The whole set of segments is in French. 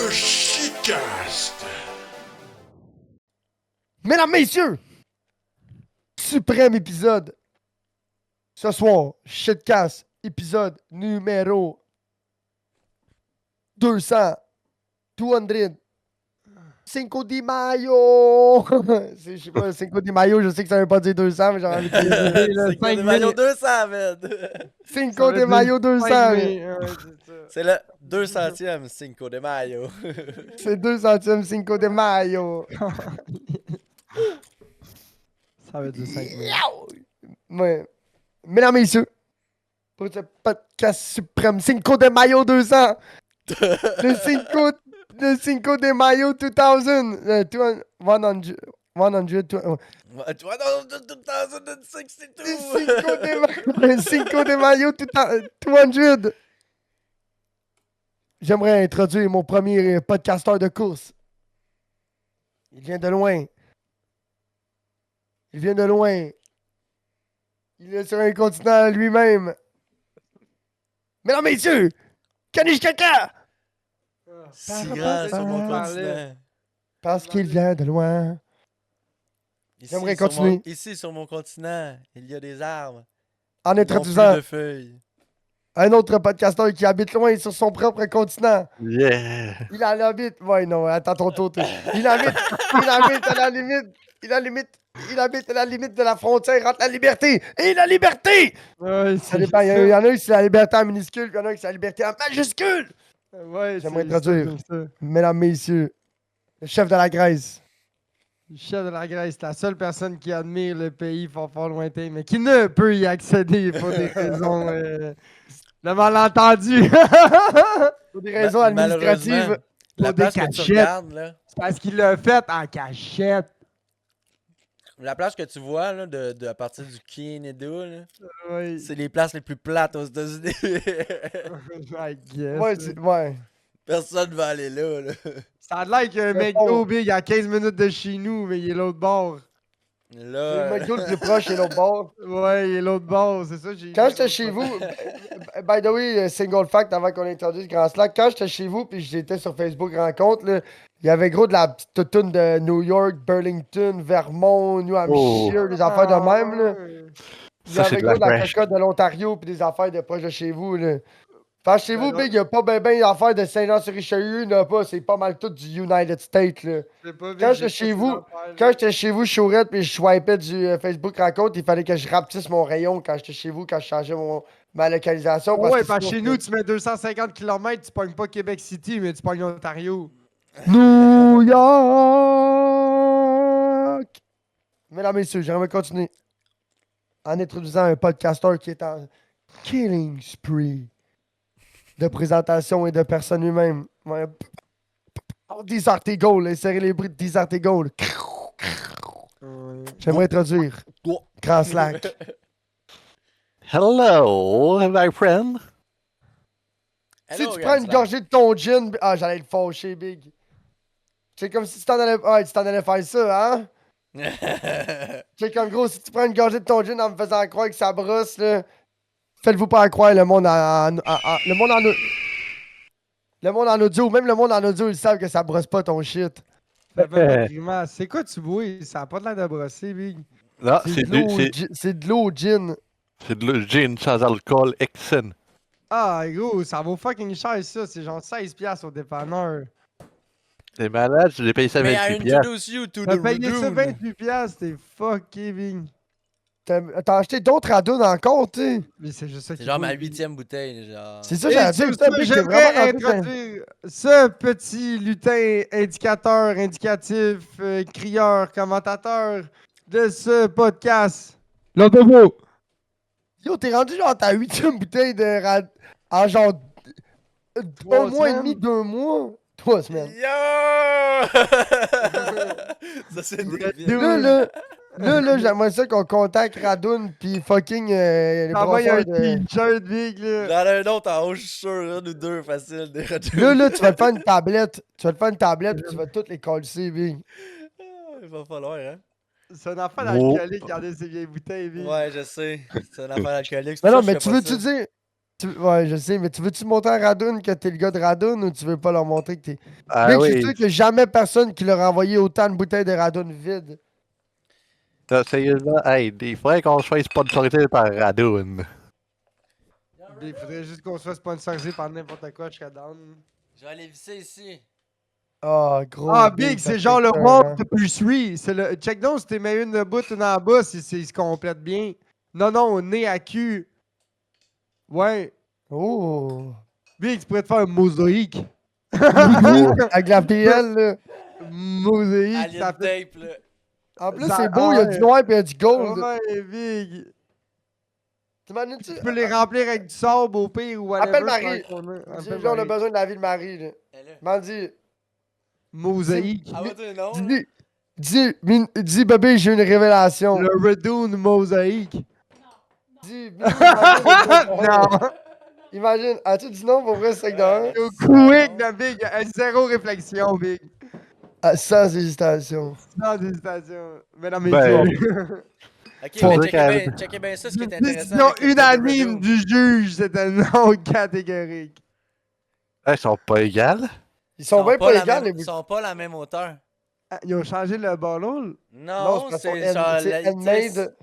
Le Shitcast. Mesdames, messieurs, suprême épisode. Ce soir, Shitcast, épisode numéro 200. 200. Cinco de Mayo. Je sais pas, Cinco de Mayo, je sais que ça veut pas dire 200, mais j'ai envie de dire. C'est quoi de Mario 200, man? Cinco de Mayo 200. C'est le 200e Cinco de Mayo. C'est 200e Cinco de Mayo. Ça veut dire 5 minutes. Ouais. Mesdames, messieurs, pour ce podcast suprême, Cinco de Mayo 200. Le Cinco de Mayo 2000. 100. 100. What? 2062! Le Cinco de Mayo 200. J'aimerais introduire mon premier podcasteur de course. Il vient de loin. Il vient de loin. Il est sur un continent lui-même. Mesdames, messieurs, Kanish Kaka! Si grand sur mon continent. Parce qu'il vient de loin. Ici, J'aimerais sur continuer. ici, sur mon continent, il y a des arbres. En Non introduisant plus de feuilles. un autre podcasteur qui habite loin sur son propre continent. Yeah! Il en habite. Ouais, non, attends ton tour. Toi. Il habite à la limite. Il habite à la limite de la frontière entre la liberté et la liberté! Ouais, Ça dépend. Il y en a un qui c'est la liberté en minuscule, puis il y en a un qui c'est la liberté en majuscule! Ouais, J'aimerais c'est introduire. ça. Mesdames, messieurs, le chef de la Grèce. Le chef de la Grèce, la seule personne qui admire le pays fort lointain, mais qui ne peut y accéder pour des raisons de malentendu. Pour des raisons administratives. Malheureusement, la Pour des place que tu cachettes. regardes, là, C'est parce qu'il l'a fait en cachette. la place que tu vois là, de à partir du Canada, là, Ouais. c'est les places les plus plates aux États-Unis. I guess. Ouais. Personne va aller là. Ça a l'air qu'un McDo big à 15 minutes de chez nous, mais il est l'autre bord. Le Là, McDo le plus proche est l'autre bord. Ouais, il est l'autre bord, c'est ça. Quand j'étais chez vous, by the way, single fact avant qu'on introduise Grand Slack, quand j'étais chez vous puis j'étais sur Facebook Rencontre, là, il y avait gros de la petite toutoune de New York, Burlington, Vermont, New Hampshire, des affaires de même. Là. Il y Ça, c'est avait de gros la de la fraîche. cocotte de l'Ontario puis des affaires de proche de chez vous. Là. Fait que chez vous, Ben Big, il n'y a pas ben d'affaires de Saint-Jean-sur-Richelieu, il n'y en a pas. C'est pas mal tout du United States. Là. Quand j'étais chez vous, je chourais puis je swipais du Facebook Rencontre, il fallait que je rapetisse mon rayon quand j'étais chez vous, quand je changeais ma localisation. Ouais, que parce que sinon, chez nous, tu mets 250 km, tu pognes pas Québec City, mais tu pognes Ontario. New York! Mesdames, messieurs, j'aimerais continuer en introduisant un podcasteur qui est en killing spree de présentation et de personnes lui-même. Ouais. Desert Eagle, insérez les bruits de Desert Eagle. J'aimerais introduire Grand Slack. Hello, my friend. Si tu prends une gorgée de ton gin, j'allais le fâcher, Big. C'est comme si tu t'en allais faire ça, hein? C'est comme gros, si tu prends une gorgée de ton gin en me faisant croire que ça brosse, là, faites-vous pas croire le monde le monde en audio, même le monde en audio, ils savent que ça brosse pas ton shit. Ça fait pas de grimace. C'est quoi tu bois? Ça a pas de l'air de brosser, Big. Non, C'est de l'eau gin. c'est de le gin sans alcool, Exen. Ah, gros, ça vaut fucking cher, ça. C'est genre 16$ au dépanneur. T'es malade, je l'ai payé ça May I 28 piastres. introduce you to T'as the payé ça Redoom? 28$, t'es fucké, Big. T'as acheté d'autres radounes encore, tu sais. Mais c'est juste ça C'est qui genre ma boit, Big. 8e bouteille, genre. C'est ça, Et j'allais sur dire. ça, Putain, Big, t'es j'aimerais vraiment rentré dans- introduire ce petit lutin indicateur, indicatif, crieur, commentateur de ce podcast. L'Autobo! Yo, t'es rendu genre ta 8e bouteille de en genre 3 un mois et semaines. demi, 2 mois, 3 semaines. Yo! Ça, c'est débile. Là, j'aimerais ça qu'on contacte Radoun pis fucking les T'envoies un brasseurs de... t-shirt, Big, là. J'en ai un autre en haut, je suis sûr, là, nous deux, facile. Des Là, tu vas te faire une tablette. Tu vas te faire une tablette pis tu vas toutes les coller, Big. Il va falloir, hein. C'est un enfant Oh. d'alcoolique qui gardait ses vieilles bouteilles, Big. Ouais, je sais. C'est une affaire alcoolique. c'est Mais pour non, ça mais que je tu fais veux-tu pas ça. dire... Ouais, je sais, mais tu veux-tu montrer à Radun que t'es le gars de Radun ou tu veux pas leur montrer que t'es. Ah Big, je suis oui, sûr qu'il y a jamais personne qui leur a envoyé autant de bouteilles de Radun vides. sérieusement, hey, il faudrait qu'on soit sponsorisé par Radun. Il faudrait juste qu'on soit sponsorisé par n'importe quoi, je serais down. Je vais aller visser ici. Ah, gros. Ah, Big, ça c'est genre fait le peur, Walt hein. plus 3. C'est le... Check donc si t'es mets une de bout, une en bas, il se complète bien. Non, nez à cul. Ouais. Oh. Big, tu pourrais te faire un mosaïque. Avec la PL, là. Mosaïque, ça Alien fait. tape, là. En plus, Ça- c'est beau, il y a du noir et il y a du gold. Ouais, Big. T'imagines-tu? Tu peux les remplir avec du sable au pire ou whatever. Appelle Marie. Appelle Là, on a Marie. besoin de la vie de Marie, là. Elle est là. M'en dis. Mosaïque. Ah, ouais, tu non, là? Dis, bébé, j'ai une révélation. Le Redoon mosaïque. Dis, imagine. Non. Imagine. As-tu dit non pour vrai, c'est que d'un? Yo, quick de Big. Zéro réflexion, Big. Ah, sans hésitation. Sans hésitation. Mesdames et Ben, messieurs. Ok, Faut mais dire checkez bien ça, ce qui est intéressant. Décision avec le unanime Redoom. du juge, c'est un non catégorique. Ils sont pas égales. Ils sont bien pas la égales, même- les Ils bouteilles. sont pas la même hauteur. Ah, ils ont changé le ballon? Non, parce c'est qu'on genre. c'est la- tu sais, handmade.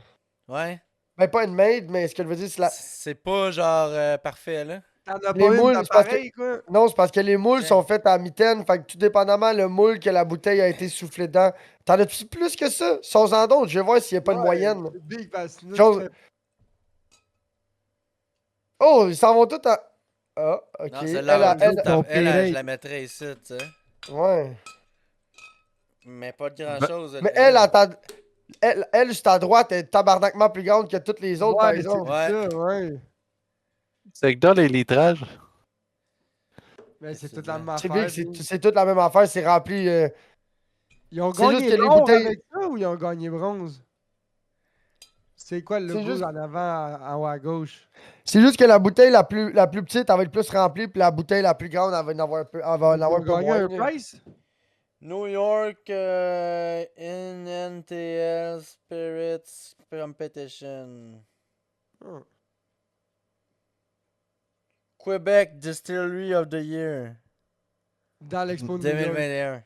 Ouais. Ben, pas handmade, mais ce que je veux dire, c'est la. C'est pas genre parfait, là. T'en as Les pas une moules, de c'est parce que- pareil, quoi? Non, c'est parce que les moules Tiens. sont faits à mitaine. Fait que tout dépendamment le moule que la bouteille a été soufflée dedans. T'en as-tu plus que ça? Sans en d'autres, je vais voir s'il n'y a pas une Ouais, moyenne. Big, parce que sinon, Chose- tu fais- Oh, ils s'en vont tous à. Ah, ok. Non, Elle, celle-là, elle, je la mettrais ici, tu sais. ouais. Mais pas de grand-chose. Mais elle, juste à droite, elle est tabarnakement plus grande que toutes les autres, par Ouais, exemple. Ouais. c'est ça, ouais. C'est que dans les litrages. Mais c'est C'est toute de la la- même C'est affaire. big, Big. c'est toute la même affaire, c'est rempli. Ils ont c'est juste gagné que les l'or bouteilles- avec ça ou ils ont gagné bronze? C'est quoi le C'est logo juste- en avant, en haut à gauche? C'est juste que la bouteille la plus petite, elle va être plus remplie, puis la bouteille la plus grande, elle va en avoir un peu, elle va en Ils avoir ont un peu gagné moins. un là. prize? New York NNTL Spirits Competition. Ah. Quebec Distillery of the Year. Dans l'expo de New York. 2021.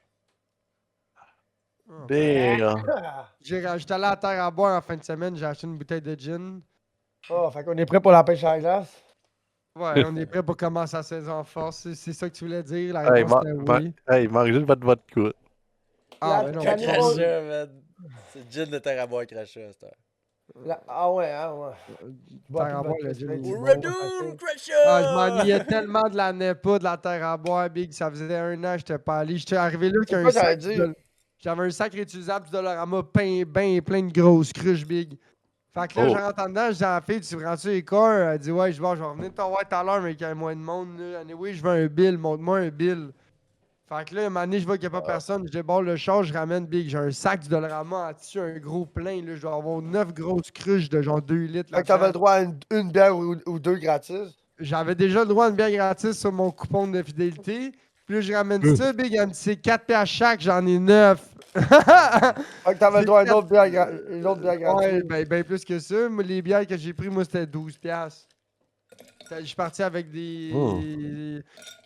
Damn. J'étais allé à Terre à boire en fin de semaine, j'ai acheté une bouteille de gin. Oh, fait qu'on est prêt pour la pêche à la glace. Ouais, on est prêt pour commencer la saison en force. C'est ça que tu voulais dire? La Hey, réponse était oui. il manque juste votre vodka. Ah, ben non. La- Crachat, man. C'est gin de terre à boire crachat, c'est Ah ouais, ah ouais. Terre à boire, le gin. Bon, Redoom crachat! Ah, je m'ennuyais tellement de la NEPA, de la terre à boire, Big. Ça faisait un an que j'étais pas allé. J'étais arrivé là C'est avec quoi un j'allais sac. dire? J'avais un sac réutilisable du Dollarama plein de grosses cruches, Big. Fait que là, Oh. je rentre en dedans, je dis à la fille, tu prends-tu les corps? Elle dit, ouais, je vais revenir te voir tout à l'heure, mais qu'il y a moins de monde. Là. Anyway, je veux un bill, montre-moi un bill. Fait que là, un moment donné, je vois qu'il n'y a pas personne, je débarre le char, je ramène Big. J'ai un sac du Dollarama en tissu, un gros plein. Là. Je dois avoir 9 grosses cruches de genre 2 litres. Fait que t'avais là-dedans. le droit à une bière ou deux gratis. J'avais déjà le droit à une bière gratis sur mon coupon de fidélité. Puis là, je ramène ça, Big. Elle me dit, c'est 4 piastres chaque, j'en ai 9. Fait que t'avais le droit à une C'est autre bière, une autre bière Ouais, gratuite. ben plus que ça. Moi, les bières que j'ai pris, moi, c'était 12 piastres. Je suis parti avec des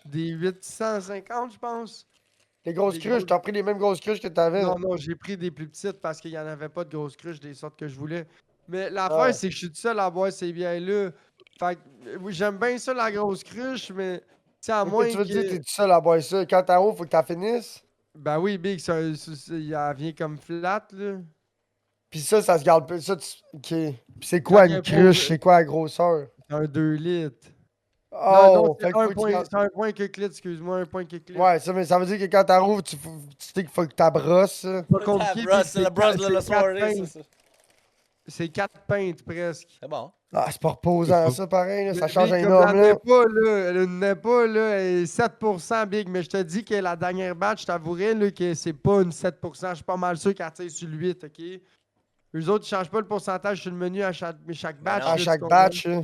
850, je pense. Les grosses les cruches, grosses- t'as pris les mêmes grosses cruches que t'avais. Non, j'ai pris des plus petites parce qu'il n'y en avait pas de grosses cruches des sortes que je voulais. Mais l'affaire, Ah. c'est que je suis tout seul à boire ces bières-là. Fait que oui, j'aime bien ça, la grosse cruche, mais tu sais, à Fait que moins tu veux que... dire que t'es tout seul à boire ça. Quand t'en haut, faut que t'en finisses. Ben oui, Big, elle vient comme flat, là. Puis ça se garde pas. Ça, ok. Puis c'est quoi Quand il y a une pas- cruche? C'est quoi la grosseur? C'est un 2 litres. Oh, c'est fait que un faut que tu point, gardes- c'est un point que litre, excuse-moi, un point que litre. Ouais, ça, mais ça veut dire que quand t'en rouvres, tu sais qu'il faut que t'abrosses. ça. Pas compliqué, brosse, Big, c'est la brosse de la c'est quatre soirée, pintes. c'est ça. C'est 4 pintes presque. C'est bon. Ah, c'est pas reposant, ça, pareil. Là, ça Mais change Big, un comme homme, là. Elle n'est pas, là, elle est 7% Big, mais je te dis que la dernière batch, je t'avouerais là, que c'est pas une 7%. Je suis pas mal sûr qu'elle tire sur le 8, OK? Eux autres, ils changent pas le pourcentage sur le menu à chaque batch. non. À là, chaque tu comprends? batch. Là.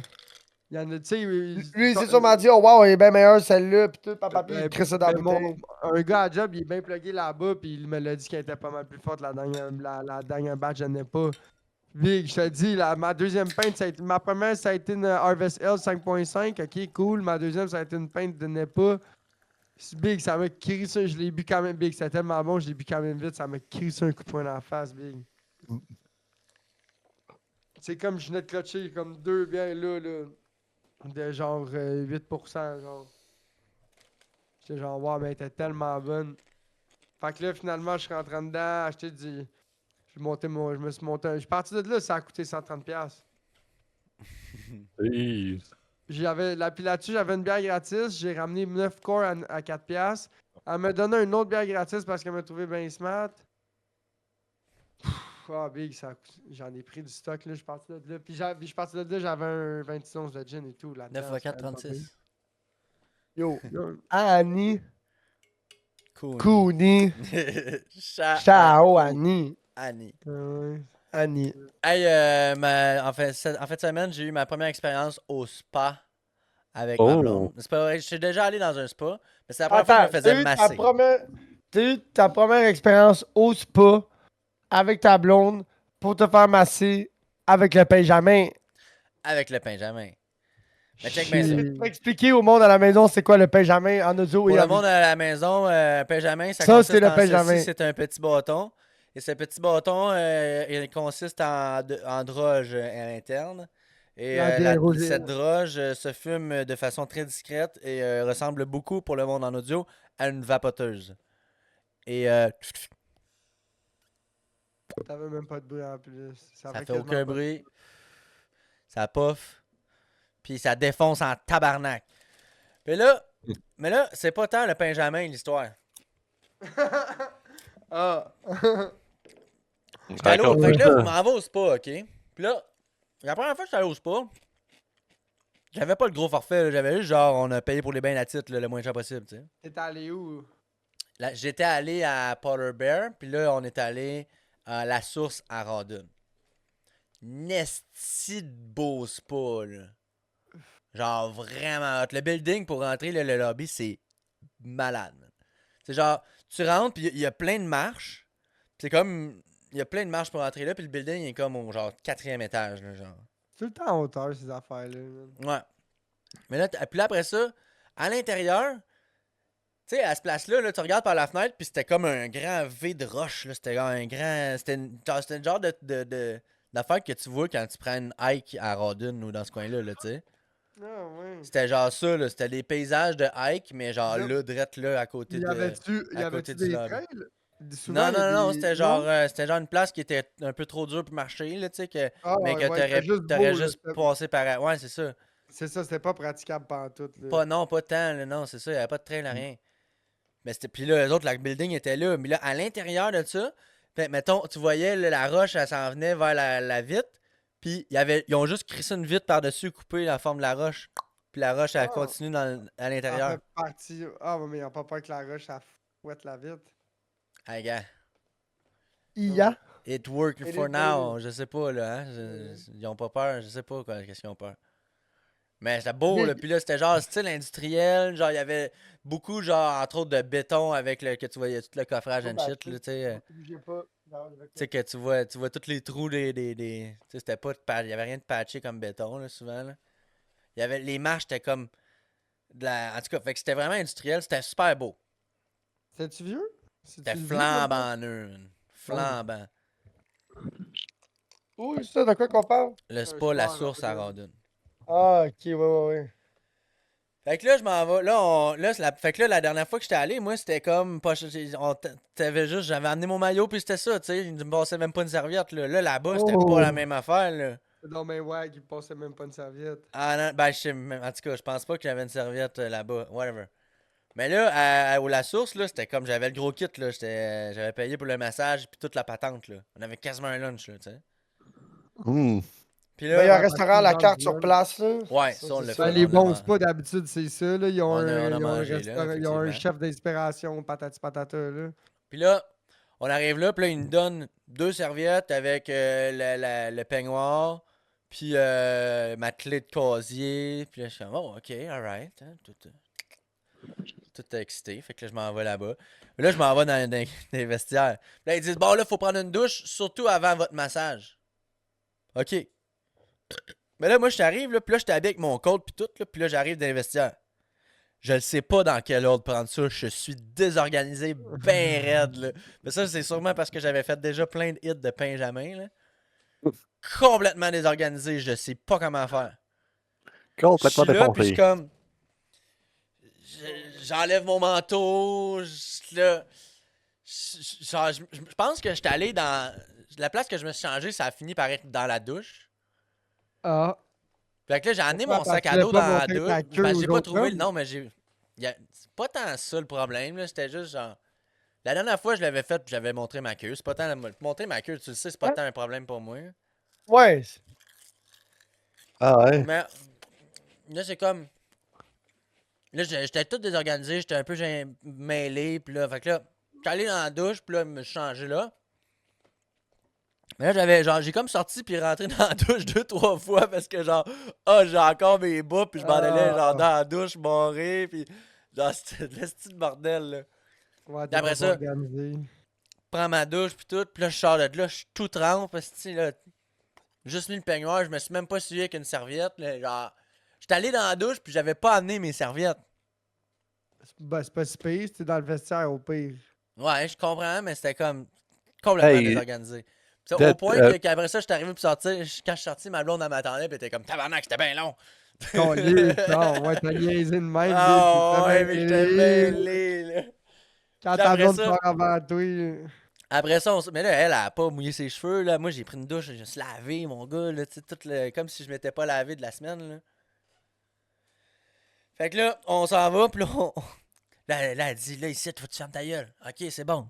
Il y en a, tu sais... Lui, c'est ça, m'a dit, oh wow, elle est bien meilleure celle-là. Puis tout, papa, puis il crée ça dans la mais bouteille. un gars à job, il est bien plugué là-bas, puis il me l'a dit qu'elle était pas mal plus forte la dernière batch, je n'ai pas. Big, je te dis, ma deuxième pinte, ma première, ça a été une Harvest L 5.5. Ok, cool. Ma deuxième, ça a été une pinte de Nepa. C'est Big, ça m'a crissé. Je l'ai bu quand même, Big. C'était tellement bon, je l'ai bu quand même vite. Ça m'a crissé un coup de poing dans la face, Big. C'est comme je venais de clutcher comme 2 bières là, de genre 8%. Genre. J'étais genre, wow, mais elle était tellement bonne. Fait que là, finalement, je suis rentré dedans, acheter du. Je me suis monté. Je suis parti de là, ça a coûté 130$. Hey. Puis là-dessus, j'avais une bière gratis. J'ai ramené 9 corps à 4$. Elle m'a donné une autre bière gratis parce qu'elle m'a trouvé bien smart. Ah, Big, j'en ai pris du stock, là. Je suis parti de là. Puis je suis parti de là, j'avais un 26 onces de gin et tout. 9 x 4, 36. Yo, Là. Annie, Cool. Cooney, Ciao, ciao, Annie. Annie. Ouais. Annie. Hey, en fin de semaine, j'ai eu ma première expérience au spa avec ma Oh. blonde. C'est pas vrai, je suis déjà allé dans un spa, mais c'est la première fois que je me T'as faisais eu masser. t'as eu ta première expérience au spa avec ta blonde pour te faire masser avec le Benjamin. Avec le Benjamin. Mais check bien ça. Tu peux expliquer au monde à la maison c'est quoi le Benjamin en audio Pour et le en monde à la maison, Benjamin, ça Ça, consiste c'est le en ceci, Benjamin. c'est un petit bâton. Et ce petit bâton, il consiste en droge à l'interne. Et La bière rosée. cette droge se fume de façon très discrète et ressemble beaucoup, pour le monde en audio, à une vapoteuse. Et T'avais même pas de bruit en plus. ça fait quasiment aucun pas de bruit. Ça puff. Puis ça défonce en tabarnak. Mais là, c'est pas tant le Benjamin l'histoire. Ah! J'étais allé au... Fait que là, je m'en vais au spa, ok? Puis là, la première fois que j'étais allé au spa, j'avais pas le gros forfait, là. J'avais juste genre, on a payé pour les bains à titre, là, le moins cher possible, tu sais. T'es allé où? Là, j'étais allé à Polar Bear, puis là, on est allé à La Source à Rawdon. Nesty de beau spa, là. Genre, vraiment hot. Le building, pour rentrer, là, le lobby, c'est malade, man. C'est genre, tu rentres, puis il y a plein de marches. Puis c'est comme, il y a plein de marches pour rentrer là, puis le building est comme au genre 4e étage, là, genre. Tout le temps en hauteur, ces affaires-là. man. Ouais. Mais là, puis là, après ça, à l'intérieur, tu sais, à ce place-là, là, tu regardes par la fenêtre, puis c'était comme un grand V de roche, là. C'était genre un grand. C'était le genre d'affaire que tu vois quand tu prends une hike à Rawdon ou dans ce coin-là, là, tu sais. Ah, ouais. C'était genre ça, là. C'était des paysages de hike, mais genre Là, là, drette là, à côté Y de. avait-tu à côté du des lobby. trails? Souvent, Non, il y a non, non, des- c'était genre une place qui était un peu trop dure pour marcher, là, tu sais, Ah, mais que ouais, t'aurais c'était juste t'aurais beau, là, juste c'était- passé par. Ouais, c'est ça. C'est ça, c'était pas praticable pantoute. Là. Pas, non, pas tant, là, non, c'est ça, il n'y avait pas de train, rien. Mais c'était. Puis là, les autres, la building était là. Mais là, à l'intérieur de ça, fait, mettons, tu voyais là, la roche, elle s'en venait vers la vitre. Puis ils ont juste crissé une vitre par-dessus, coupé la forme de la roche. Puis la roche, elle Ah. continue à Ça l'intérieur. fait partie. Ah, ouais, mais ils ont pas peur que la roche, ça fouette la vitre. Hey, gars. Ia. It worked It for is now. Je sais pas, là. Hein? Ils ont pas peur. Je sais pas qu'est-ce qu'ils ont peur. Mais c'était beau, là. Puis là, c'était genre style industriel. Genre, il y avait beaucoup, genre, entre autres, de béton avec le que tu voyais tout le coffrage and shit, là, tu sais. Bougez pas. Tu sais que tu vois tous les trous des. Tu sais, c'était pas il y avait rien de patché comme béton, là, souvent, là. Il y avait. Les marches, c'était comme. En tout cas, fait que c'était vraiment industriel. C'était super beau. C'était-tu vieux? C'était flambant neuf, man. Flambant. Où est ça? De quoi qu'on parle? Le spa, la spa à source à Rawdon. Rawdon. Ah, ok, ouais. Fait que là, je m'en vais. Là, fait que là, la dernière fois que j'étais allé, moi, c'était comme. J'avais amené mon maillot, puis c'était ça, tu sais. Il me passait même pas une serviette, là. Là, là-bas, c'était Oh. pas la même affaire, là. Non, mais ouais, il passait même pas une serviette. Ah non, ben, en tout cas, je pense pas que j'avais une serviette là-bas. Whatever. Mais là, à la source, là, c'était comme j'avais le gros kit, là. J'avais payé pour le massage, puis toute la patente, là. On avait quasiment un lunch, là, tu sais. Hmm. Puis Ben, il y a un là. restaurant à la carte sur place, là. Ouais, Ça, ça, on c'est l'a ça. fait. Les on a bons mangé. spas, d'habitude, c'est ça. Là. Ils ont, On a ils ont mangé, un là, restaurant- ils ont un effectivement. chef d'inspiration, patati patata. Là. Puis là, on arrive là, puis là, il nous donne 2 serviettes avec le peignoir, puis ma clé de casier. Puis là, je suis comme, oh, ok, alright. Hein, tout excité. Fait que là, je m'en vais là-bas. Mais là, je m'en vais dans les vestiaires. Puis là, ils disent, bon, là, faut prendre une douche, surtout avant votre massage. OK. Mais là, moi, je t'arrive, là, puis là, je t'habille avec mon code, puis tout, là, puis là, j'arrive dans les vestiaires. Je ne sais pas dans quel ordre prendre ça. Je suis désorganisé, ben raide, là. Mais ça, c'est sûrement parce que j'avais fait déjà plein de hits de Benjamin, là. Complètement désorganisé, je sais pas comment faire. Complètement Je suis là, puis je suis défoncé. comme... J'enlève mon manteau, là... Je pense que j'étais allé dans... La place que je me suis changé, ça a fini par être dans la douche. Ah. Fait que là, j'ai amené Pourquoi? mon Parce sac que à tu l'as dos pas dans la montré douche. ta queue Ben, aux j'ai pas autres trouvé le hommes? nom, mais c'est pas tant ça le problème, là. C'était juste genre... La dernière fois, je l'avais fait, puis j'avais montré ma queue. C'est pas tant... Montrer ma queue, tu le sais, c'est pas tant un problème pour moi. Ouais. Ah ouais? Mais là, c'est comme... Là, j'étais tout désorganisé, j'étais un peu mêlé, puis là, fait que là, j'étais allé dans la douche, puis là, je me suis changé là. Mais là, j'ai comme sorti puis rentré dans la douche 2-3 fois parce que genre, j'ai encore mes bas, puis je m'en allais genre dans la douche, moré, puis genre, c'était de l'esti de bordel, là. Ouais, Puis t'es après pas ça, organisé. prends ma douche, puis tout, puis là, je sors de là, je suis tout trempe, parce que, là, juste mis le peignoir, je me suis même pas essuyé avec une serviette, là, genre, j'étais allé dans la douche, puis j'avais pas amené mes serviettes. C'est pas si pire, c'était dans le vestiaire au pire. Ouais, je comprends, mais c'était comme complètement Hey, désorganisé. Puis au that- point qu'après ça, je suis arrivé pour sortir, quand je suis sorti, ma blonde elle m'attendait, puis elle était comme tabarnak, c'était bien long. Caliste, ah ouais, t'as niaisé de même, Ah ouais, Vic, mais t'es j'étais mêlé. mêlé, là. Quand Puis ta après blonde ça, part avant toi. là. après ça, mais là, elle a pas mouillé ses cheveux, là. Moi, j'ai pris une douche, je me suis lavé, mon gars, là, tu sais, comme si je m'étais pas lavé de la semaine, là. Fait que là, on s'en va, puis là, là, elle dit, là, ici, faut que tu fermes ta gueule. Ok, c'est bon.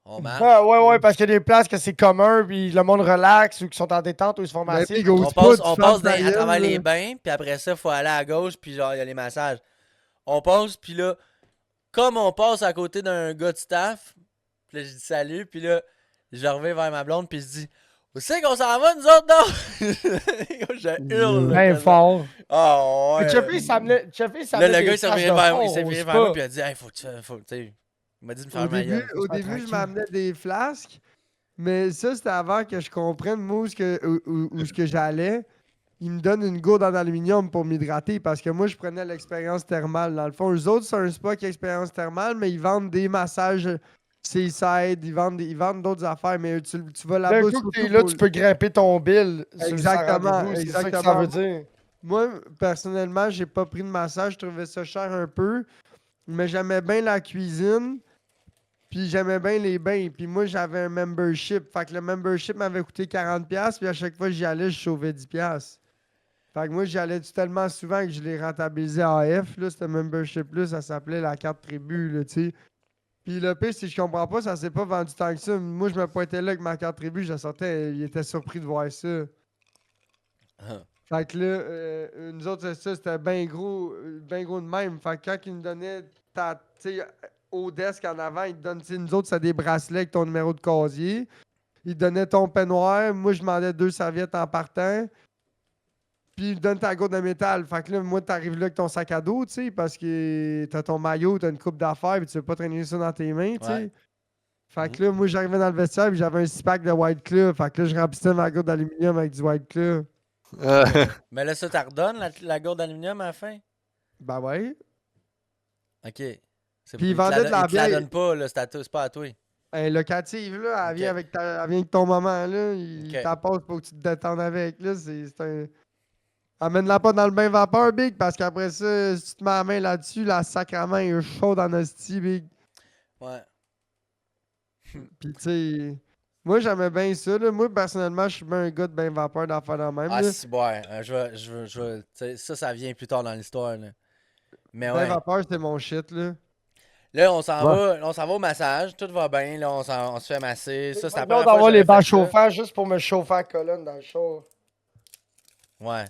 On marche. Ah, ouais, parce qu'il y a des places que c'est commun, puis le monde relaxe, ou qui sont en détente, ou ils se font Ben, masser. Big, fait ose On pas, passe, tu on fermes passe ta à travers gueule, les là. bains, puis après ça, faut aller à gauche, puis genre, il y a les massages. On passe, puis là, comme on passe à côté d'un gars de staff, puis là, je dis salut, puis là, je reviens vers ma blonde, puis je dis, où c'est qu'on s'en va, nous autres, non? Je hurle, là, Bien quasiment. fort. Ah Mais ouais. Cheffy, ça me Là, le des gars, il s'est flashs viré de vers fort, il s'est au viré vers moi, spa. puis il a dit, hey, faut, tu sais, il m'a dit de me Au faire ma début, gueule. au faire début je tranquille. m'amenais des flasques, mais ça, c'était avant que je comprenne, moi, où ce que j'allais. Ils me donnent une gourde en aluminium pour m'hydrater parce que moi, je prenais l'expérience thermale. Dans le fond, eux autres, c'est un spa qui a expérience thermale, mais ils vendent des massages Seaside, ils vendent d'autres affaires, mais tu vas D'un là-bas coup que t'es surtout là, pour... tu peux grimper ton bill sur le Exactement, rendez-vous. C'est ça que ça exactement. veut dire. Moi, personnellement, j'ai pas pris de massage, je trouvais ça cher un peu, mais j'aimais bien la cuisine, puis j'aimais bien les bains, puis moi, j'avais un membership. Fait que le membership m'avait coûté 40$, puis à chaque fois que j'y allais, je sauvais 10$. Fait que moi, j'y allais tellement souvent que je l'ai rentabilisé en F, là, ce membership-là, ça s'appelait la carte tribu, là, tu sais. Puis le pire, si je comprends pas, ça s'est pas vendu tant que ça. Moi, je me pointais là avec ma carte tribu, je la sortais, il était surpris de voir ça. Ah. Fait que là, nous autres, ça, c'était bien gros de même. Fait que quand ils nous donnaient tu sais, au desk en avant, ils te donnent, tu sais, nous autres, c'est des bracelets avec ton numéro de casier. Ils te donnaient ton peignoir. Moi, je demandais 2 serviettes en partant. Puis ils te donnent ta gourde de métal. Fait que là, moi, t'arrives là avec ton sac à dos, tu sais, parce que t'as ton maillot, t'as une coupe d'affaires, puis tu veux pas traîner ça dans tes mains, tu sais. Ouais. Fait que là, moi, j'arrivais dans le vestiaire, puis j'avais un 6-pack de White Claw. Fait que là, je remplissais ma gourde d'aluminium avec du White Claw. Mais là, ça t'en redonne, la gourde d'aluminium à la fin? Ben ouais. Ok. Puis ils vendaient de la Il te la bière. donne pas, là, c'est pas à toi. Locative, là, elle Ok. vient elle vient avec ton moment, là. Il Ok. t'apporte pour que tu te détendes avec, là. C'est un... Amène-la pas dans le bain vapeur, Big, parce qu'après ça, si tu te mets la main là-dessus, la sacrament est chaude en hostie, Big. Ouais. Puis, tu sais, moi, j'aimais bien ça, là. Moi, personnellement, je suis bien un gars de bain vapeur d'affaires dans le même, Ah, là. si, ouais. Tu sais, ça vient plus tard dans l'histoire, là. Mais Bain ouais. vapeur, c'est mon shit, là. Là, on s'en va au massage, tout va bien, là, on se fait masser. Ça, c'est la Maintenant, première fois que d'avoir j'avais les bancs fait ça. chauffants juste pour me chauffer la colonne dans le show. Ouais.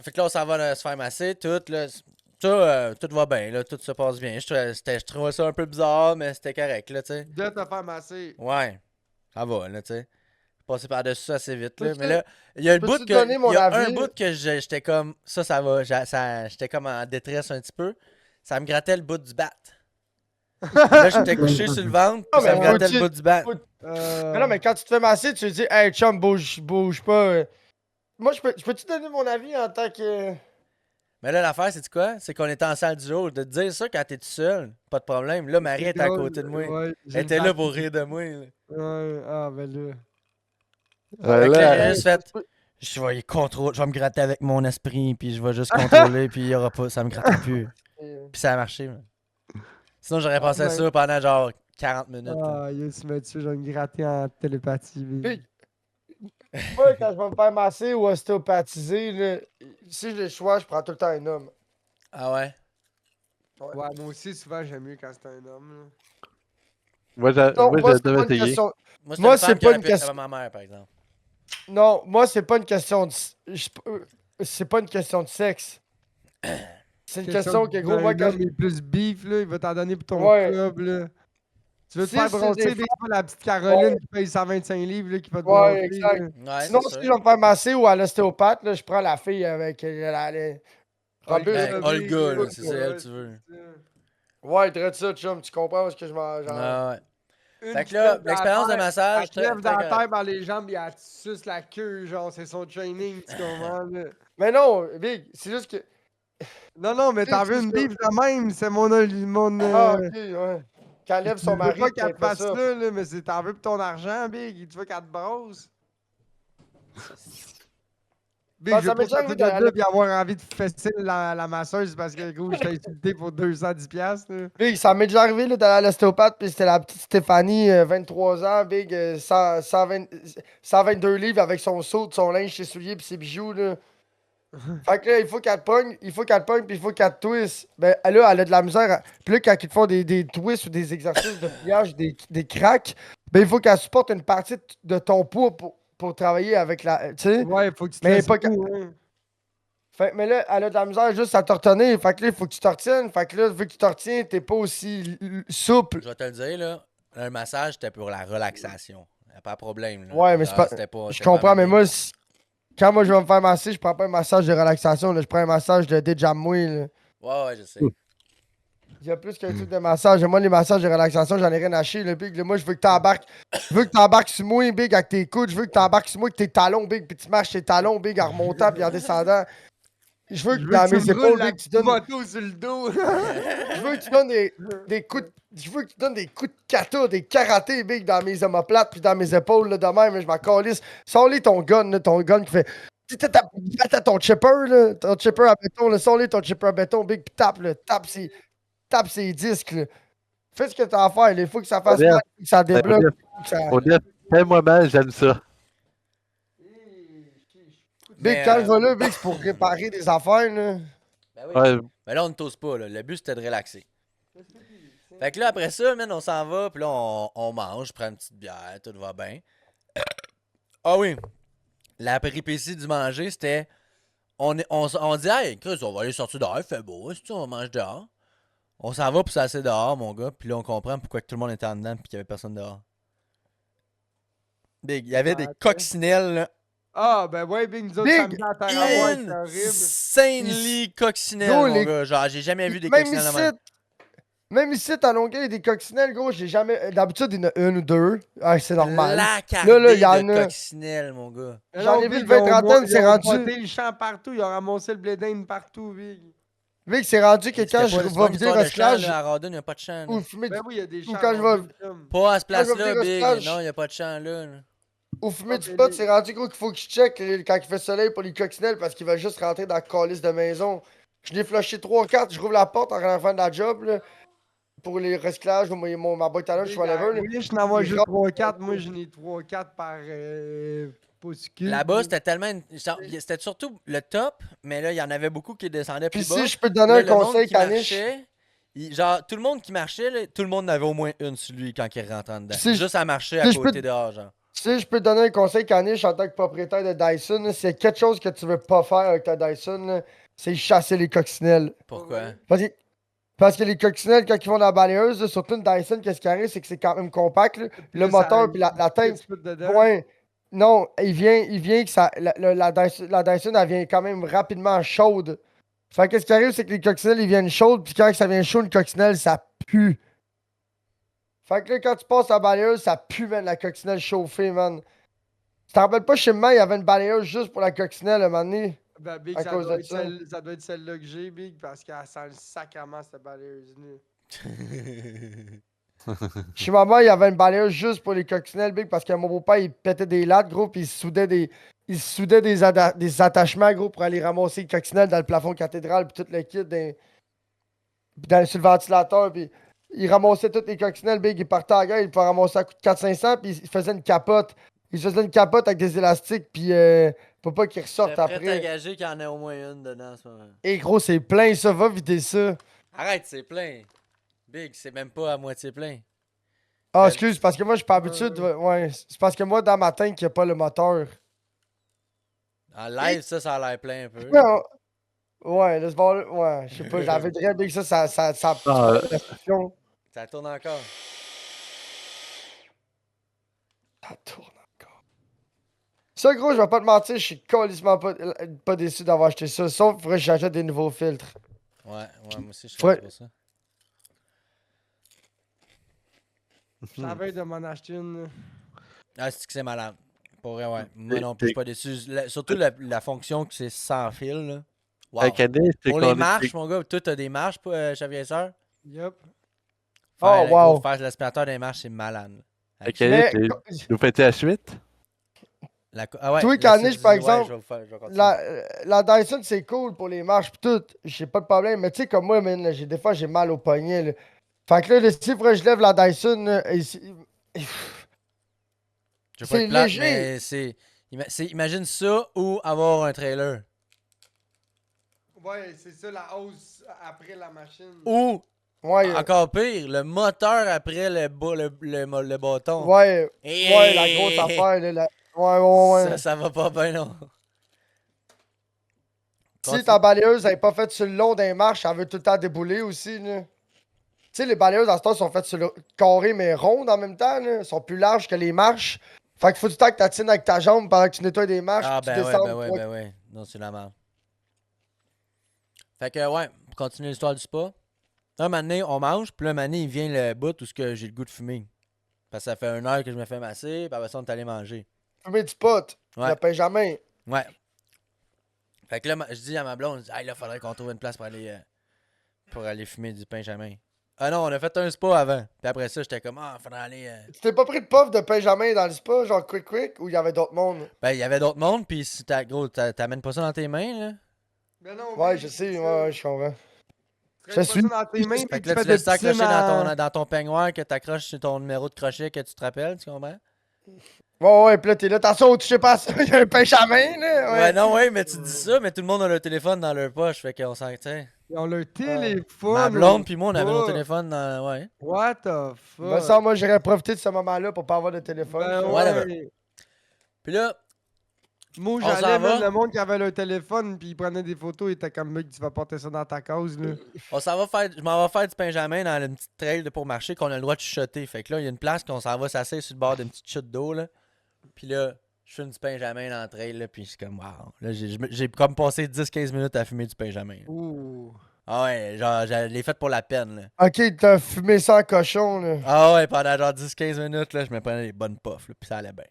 Fait que là, on s'en va se faire masser, tout, là. Tout va bien, là, tout se passe bien. Je trouvais ça un peu bizarre, mais c'était correct, là, tu sais. De te faire masser. Ouais, ça va, là, tu sais. Passer par-dessus ça assez vite, là. Peux-tu- Mais là, il y a peux-tu te donner mon il y a un avis? bout que j'étais comme, ça va, j'étais comme en détresse un petit peu. Ça me grattait le bout du bat. Là, j'étais couché sur le ventre, puis Non, ça mais me grattait faut-tu- le bout du bat. faut- Mais non, mais quand tu te fais masser, tu te dis, hey, chum, bouge pas. Moi, je peux-tu donner mon avis en tant que. Mais là, l'affaire, c'est quoi? C'est qu'on était en salle du jour. De te dire ça quand t'es tout seul, pas de problème. Là, Marie était à côté de moi. Ouais, Elle était là pour rire de moi. Là. Ouais, ah, ben là. Fait que là, Voilà. j'ai juste fait. Je vais y contrôler. Je vais me gratter avec mon esprit, puis je vais juste contrôler, puis il y aura pas. Ça me grattera plus. Puis ça a marché, man. Sinon, j'aurais passé ben- ça pendant genre 40 minutes. là. Ah, yo, tu m'as tué, je vais me gratter en télépathie, big. Moi, quand je vais me faire masser ou ostéopathiser, là, si j'ai le choix, je prends tout le temps un homme. Ah ouais? Ouais, moi aussi, souvent, j'aime mieux quand c'est un homme, là. Moi, Non, moi, j'ai c'est pas déjà une essayé. question. Moi, c'est Moi, une c'est femme qui pas aurait une pu être question- ma mère, par exemple. Non, moi, c'est pas une question de. C'est pas une question de sexe. C'est une question que, gros, moi, quand L'homme est plus beef, là, il va t'en donner pour ton Ouais. club, là. Tu veux te Si faire c'est bronzer, des big, c'est pas la petite Caroline qui paye 125 livres, là, qui va te Ouais, bronzer, exact. là. Ouais, Sinon, c'est si ça. je vais me faire masser ou à l'ostéopathe, là, je prends la fille avec Robuste. Ben, Olga, Olga, là, big, c'est ouais, elle, ouais, tu veux. c'est ça. Ouais, traite ça, chum. Tu comprends ce que je m'en. genre- Ah ouais. Une Fait que qui là, lève dans l'expérience de la terre, massage, elle te lève dans la correct. terre par les jambes et elle te suce la queue, genre, c'est son training, tu comprends, là. Mais non, Big, c'est juste que. Non, mais t'en C'est veux juste une que- beef de même, c'est mon Ah, ok, ouais. Quand elle lève tu son veux mari, pas puis elle qu'elle te fait fasse ça. là, mais c'est t'en veux pour ton argent, big, tu veux qu'elle te brosse. Big, Ben, je ça veux m'est pas déjà arrivé sortir de d'aller. là et avoir envie de fesser la masseuse parce que, gros, je t'ai insulté pour 210$, piastres, là. Big, ça m'est déjà arrivé là, d'aller à l'ostéopathe, puis c'était la petite Stéphanie, 23 ans, Big, 122 livres avec son seau, son linge, ses souliers, puis ses bijoux, là. Fait que là, il faut qu'elle te pogne, puis il faut qu'elle te twist. Ben là, elle a de la misère. Puis là, quand ils te font des twists ou des exercices de pliage, des cracks, ben il faut qu'elle supporte une partie de ton poids pour travailler avec la. Tu sais? Ouais, faut que tu te Mais laisses pas mou, hein. mais là, elle a de la misère juste à te retenir. Fait que là, il faut que tu te retiennes. Fait que là, vu que tu te retiens, t'es pas aussi souple. Je vais te le dire, là. Un massage, c'était pour la relaxation. Y a pas de problème, là. Ouais, mais c'est Genre, pas. c'était Je c'était pas comprends, mais ma moi, game. quand moi je vais me faire masser, je prends pas un massage de relaxation, là, je prends un massage de déjamoué, là. Ouais, ouais, je sais. Il y a plus qu'un truc de massage. Moi, les massages de relaxation, j'en ai rien à chier, le big. Là, moi, je veux que t'embarques. Je veux que t'embarques sur moi, big, avec tes coudes. Je veux que t'embarques sur moi avec tes talons, big. Puis tu marches tes talons, big, en remontant puis en descendant. Je veux Je que veux dans que tu mes me roules épaules, la big, tu petite donnes. moto sur le dos. Je veux que tu donnes des coups de. Je veux que tu donnes des coups de kata, des karatés, big, dans mes omoplates puis dans mes épaules, là, de même. Je m'en calisse. Sors-les ton gun, là, ton gun qui fait. T'as ton chipper, là. Ton chipper à béton, là. Sors-les ton chipper à béton, big, puis tape, là. Tape ses disques, là. Fais ce que t'as à faire. Il faut que ça fasse Odette. mal, il faut que ça débloque. Odette, il faut que ça- Odette, fais-moi mal, j'aime ça. Big, Mais, quand je vais là, Big, c'est pour réparer des affaires, là. Ben oui. Ouais, Mais là, on ne t'ose pas, là. Le but, c'était de relaxer. Fait que là, après ça, man, on s'en va, puis là, on mange, je prends une petite bière, tout va bien. Ah oui, la péripétie du manger, c'était... On dit, hey, Chris, on va aller sortir dehors, il fait beau, si tu on mange dehors. On s'en va pour s'asseoir dehors, mon gars, puis là, on comprend pourquoi que tout le monde était en dedans, puis qu'il y avait personne dehors. Big, il y avait des Attends. coccinelles, là. Ah, ben ouais, big, nous autres, Big, samedi à terre à boire, c'est horrible. Insanely coccinelles, Gros, mon les- gars. Genre, j'ai jamais vu des Même coccinelles de ici, même. même ici, à Longueuil, il y a des coccinelles, gros, j'ai jamais. D'habitude, il y en a une ou deux. Ah, c'est normal. Placardé Là, il y en de a. coccinelles, mon gars. Mais J'en non, ai vu Big, le 20-30, c'est rendu. Ils ont botté le champ partout, ils ont ramassé le blé d'Inde partout, Big. Big, c'est rendu que C'était quand pas- je c'est vais pas une vider histoire de champ, recyclage là, à Radon, il n'y a pas de champ. là. ou fumer du Ben oui, il y a des Ou champs. quand je mon vais- vieux chum. Pas à ce Quand je vais place-là, venir au Big. stage- Non, il n'y a pas de champ là. Ou fumer Ah, du ben, pot, les- c'est rendu gros qu'il faut que je check quand il fait soleil pour les coccinelles parce qu'ils veulent juste rentrer dans la calice de maison. Je l'ai flushé 3-4, je rouvre la porte en fin de la job là, pour les recyclages. Ma boîte à lunch, je suis à lever. Oui, je n'en vois Il juste rentre- 3-4. Moi, j'en ai 3-4 par pouce cube. Là-bas, c'était tellement. C'était surtout le top, mais là, il y en avait beaucoup qui descendaient Puis plus bas. si je peux te donner Là, un le monde conseil, qui Caniche. marchait, genre, tout le monde qui marchait, là, tout le monde en avait au moins une sur lui quand il rentrait dedans. Si je- Juste à marcher si à je côté peux- dehors, genre. Si je peux te donner un conseil, Caniche, en tant que propriétaire de Dyson, là, s'il y a quelque chose que tu veux pas faire avec ta Dyson, là, c'est chasser les coccinelles. Pourquoi? Parce que les coccinelles, quand ils vont dans la balayeuse, là, surtout une Dyson, qu'est-ce qui arrive, c'est que c'est quand même compact. Là. Le moteur puis la tête. Ouais. Non, il vient que ça. La Dyson, elle vient quand même rapidement chaude. Fait que qu'est-ce qui arrive, c'est que les coccinelles, ils viennent chaudes, puis quand ça vient chaud, une coccinelle, ça pue. Fait que là, quand tu passes la balayeuse, ça pue, man, la coccinelle chauffée, man. Tu te rappelles pas, chez moi, il y avait une balayeuse juste pour la coccinelle, un moment donné, Ben, Big, à cause de ça. ça doit être celle-là que j'ai, Big, parce qu'elle sent le sacrement, cette balayeuse-là. Chez ma mère, il y avait une balayeuse juste pour les coccinelles, big, parce que mon beau-père, il pétait des lattes, gros, puis il soudait des attachements, gros, pour aller ramasser les coccinelles dans le plafond cathédral, puis tout le kit sur le ventilateur, puis il ramassait toutes les coccinelles, big, il partait à la gueule, il pouvait ramasser à coût de 400-500, puis il faisait une capote. Il se faisait une capote avec des élastiques, puis pour pas qu'il ressorte J'étais prêt à après. gager qu'il y en ait au moins une dedans en ce moment. Et gros, c'est plein, ça, va vider ça. Arrête, c'est plein. Big, c'est même pas à moitié plein. Ah, Ben, excuse, parce que moi, je suis pas habitué de... Ouais, c'est parce que moi, dans ma tank, il n'y a pas le moteur. En live, ça a l'air plein un peu. Ouais, laisse voir. Ouais, je sais pas, j'avais très bien que ça Ah, la session. Ça tourne encore. Ça tourne encore. Ça, gros, je vais pas te mentir, je suis colissement pas déçu d'avoir acheté ça. Sauf qu'il faudrait que j'achète des nouveaux filtres. Ouais, moi aussi, je Ouais. suis pour ça. Je savais de m'en acheter une. Ah, c'est que c'est malade. Pour vrai, ouais. Moi non plus, je suis pas déçu. Surtout la fonction que c'est sans fil, là. Wow. Avec Année, c'est Pour qu'on les est- marches, mon gars, toi, t'as des marches, Xavier Sœur? Yup. Oh, wow. Faire l'aspirateur des marches, c'est malade. Là. Avec Année, Mais, nous fêter à Schmitt. Ah ouais, Toi, là, Carniche, c'est- par ouais, exemple, je vais continuer. la Dyson, c'est cool pour les marches pis tout. J'ai pas de problème. Mais tu sais, comme moi, man, là, des fois, j'ai mal au poignet. Là. Fait que là, s'il faudrait que je lève la Dyson, là, Je veux pas c'est être plate, léger. mais imagine ça ou avoir un trailer. Ouais, c'est ça la hausse après la machine. Ou, Ouais, encore pire, le moteur après le bâton. ouais, Eh, ouais, la grosse affaire, là. Ouais. Ça va pas bien, non. Si ta balayeuse n'est pas faite sur le long des marches, elle veut tout le temps débouler aussi, là. Tu sais, les balayeuses à ce temps sont faites sur le carré mais rondes en même temps, là. Elles sont plus larges que les marches. Fait qu'il faut tout le temps que tu tiennes avec ta jambe pendant que tu nettoies des marches. Ah, puis tu ben ouais, descends. ben ouais. Non, c'est la merde. Fait que, ouais, pour continuer l'histoire du spa. Un moment donné, on mange, puis là, un moment donné, il vient le bout où j'ai le goût de fumer. Parce que ça fait 1 heure que je me fais masser, puis après ça, on est allé manger. Fumer du pot. Ouais. Le Benjamin. Ouais. Fait que là, je dis à ma blonde, je dis, hey, là, faudrait qu'on trouve une place pour aller fumer du Benjamin. Ah non, on a fait un spa avant. Puis après ça, j'étais comme, faudrait aller. Tu t'es pas pris de puff de Benjamin dans le spa, genre quick, ou il y avait d'autres mondes? Ben, il y avait d'autres mondes, puis si t'amènes pas ça dans tes mains, là. Mais non, Ouais, Big, je sais, c'est ouais, ça. je comprends. Tu traînes Je pas suis- ça dans tes mains, Fait puis que tu là, fais tu de laisses ça accroché piscine en... dans ton peignoir, que t'accroches sur ton numéro de crochet que tu te rappelles, tu comprends? Ouais, pis là, t'es là, attention, touchez pas à ça, il y a un Benjamin, là. Ouais, non, ouais, mais tu dis ça, mais tout le monde a leur téléphone dans leur poche, fait qu'on s'en tient. Ils ont leur téléphone. Ma blonde puis moi, on avait nos pas. téléphones dans. Ouais. What the fuck? Ben ça, moi, j'aurais profité de ce moment-là pour pas avoir de téléphone. Ben Whatever. ouais. Puis là, Moi, On s'en j'allais, va? même le monde qui avait leur téléphone, puis ils prenaient des photos, ils étaient comme, mec, tu vas porter ça dans ta cause, là. je m'en vais faire du Benjamin dans une petite trail pour marcher qu'on a le droit de chuchoter. Fait que là, il y a une place qu'on s'en va s'asseoir sur le bord d'une petite chute d'eau, là. Puis là, je fume du Benjamin dans la trail, là, puis je suis comme, wow. Là, j'ai comme passé 10-15 minutes à fumer du Benjamin. Ouh. Ah ouais, genre, je l'ai fait pour la peine, là. Ok, t'as fumé ça en cochon, là. Ah ouais, pendant genre 10-15 minutes, là, je me prenais des bonnes puffs, là, puis ça allait bien.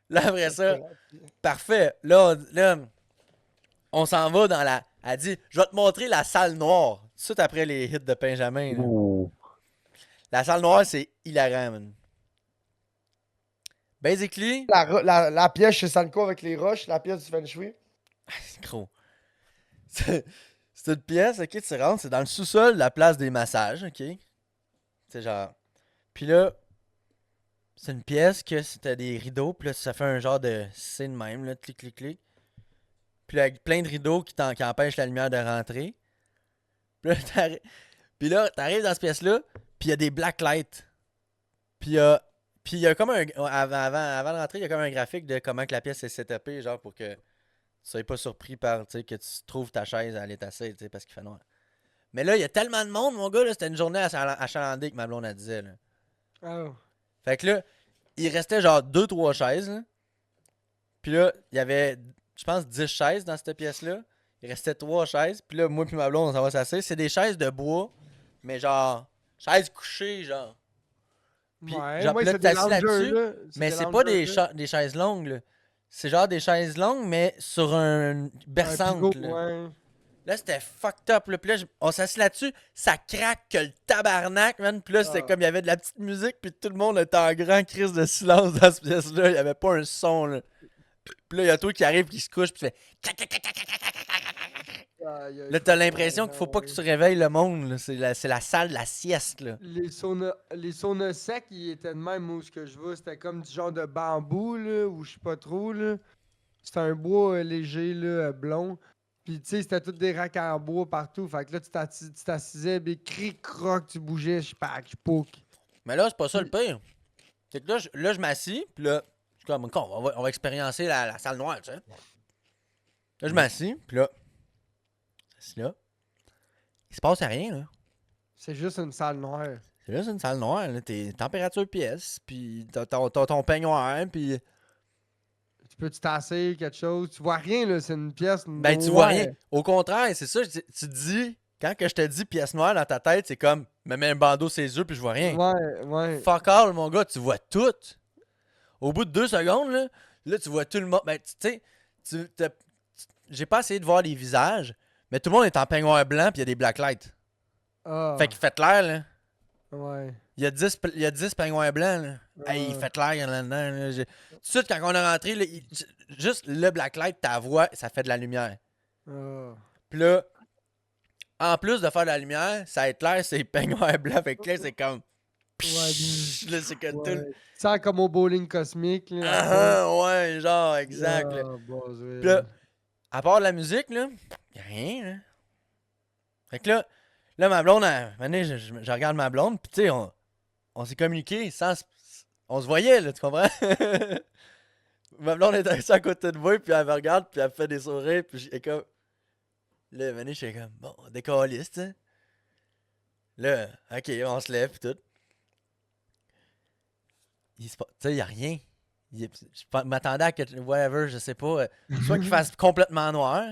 Là, après ça, parfait. Là, on s'en va dans la... Elle dit, je vais te montrer la salle noire. Tout de suite après les hits de Benjamin, là. Ouh. La salle noire, c'est hilarant, man. Basically, La pièce chez Sanko avec les roches, la pièce du Feng Shui. gros. C'est une pièce, ok, tu rentres, c'est dans le sous-sol de la place des massages, ok? C'est genre... Puis là, c'est une pièce que c'était des rideaux, puis là, ça fait un genre de C de même, là, clic, clic, clic. Puis là, avec plein de rideaux qui empêchent la lumière de rentrer. Puis là, t'arrives dans cette pièce-là, puis il y a des black lights. Puis il y a comme un... Avant de rentrer, il y a comme un graphique de comment que la pièce est setupée, genre pour que tu sois pas surpris par, tu sais, que tu trouves ta chaise à aller t'asseoir, tu sais, parce qu'il fait noir. Mais là, il y a tellement de monde, mon gars, là, c'était une journée achalandée que ma blonde elle disait, là. Oh. Fait que là, il restait genre 2-3 chaises, là. Puis là, il y avait, je pense, 10 chaises dans cette pièce-là. Il restait 3 chaises. Puis là, moi puis ma blonde, on s'en va s'asseoir. C'est des chaises de bois, mais genre, chaises couchées, genre. Puis, Ouais, genre, ouais, là, c'est t'es des assis loungers, là-dessus, là. mais des c'est pas des, loungers, là. des chaises longues, là. C'est genre des chaises longues, mais sur un Un berçante, pivot, là. ouais. Là, c'était fucked up, là. Puis là, on s'assit là-dessus, ça craque que le tabarnak, man. Puis là, c'était Ah. comme, il y avait de la petite musique, puis tout le monde était en grand crise de silence dans cette pièce-là. Il y avait pas un son, là. Puis là, il y a toi qui arrive, qui se couche, puis tu fais... clac, clac, clac, clac, clac, clac, clac, clac, clac, clac. Aïe, aïe. Là, t'as l'impression qu'il faut pas que tu réveilles le monde, là. C'est la salle de la sieste, là. Les saunas secs, ils étaient de même où ce que je vois. C'était comme du genre de bambou, là, ou je sais pas trop, là. C'était un bois léger, là, blond. Puis, tu sais, c'était tous des racks en bois partout. Fait que là, tu t'assisais, puis cric-croc, tu bougeais, je pack, je pouc. Mais là, c'est pas ça le pire. C'est que là, je m'assis, puis là, je suis comme, on va expériencer la salle noire, tu sais. Là, je m'assis, puis là, assis là, il se passe rien, là. C'est juste une salle noire. C'est juste une salle noire, là. T'es température pièce, puis t'as ton peignoir, puis... Tu peux-tu tasser quelque chose? Tu vois rien, là, c'est une pièce Ben, tu vois noire. rien. Au contraire, c'est ça, tu te dis, quand que je te dis pièce noire dans ta tête, c'est comme, me mets un bandeau sur les yeux, puis je vois rien. Ouais, ouais. Fuck all, mon gars, tu vois tout. Au bout de 2 secondes, là, tu vois tout le monde. Ben, tu sais, j'ai pas essayé de voir les visages, mais tout le monde est en peignoir blanc, puis il y a des blacklights. Ah, Fait qu'il fait clair, là. ouais. Il y a 10 peignoirs blancs, là. Hey, il fait clair là-dedans. Là. Tout de suite, quand on est rentré, là, juste le blacklight, ta voix, ça fait de la lumière. Ah. Puis là, en plus de faire de la lumière, ça éclaire ces peignoirs blancs. Fait que là, c'est comme. Ouais, Là, c'est que tout le. ouais. Tu sens comme au bowling cosmique, là. Ah, ah, ouais, genre, exact. Là. Ah, Boswell. Puis là, à part la musique, là, y a rien, là. Fait que là ma blonde, maintenant, je regarde ma blonde, pis tu sais, on s'est communiqué sans. On se voyait, là, tu comprends? Ma blonde est assise à côté de moi, puis elle me regarde, puis elle me fait des sourires, puis j'étais comme. Là, maintenant, j'étais comme, bon, décaliste, hein. Là, ok, on se lève, pis tout. Tu sais, y a rien. Je m'attendais à que, whatever, je sais pas, soit qu'il fasse complètement noir,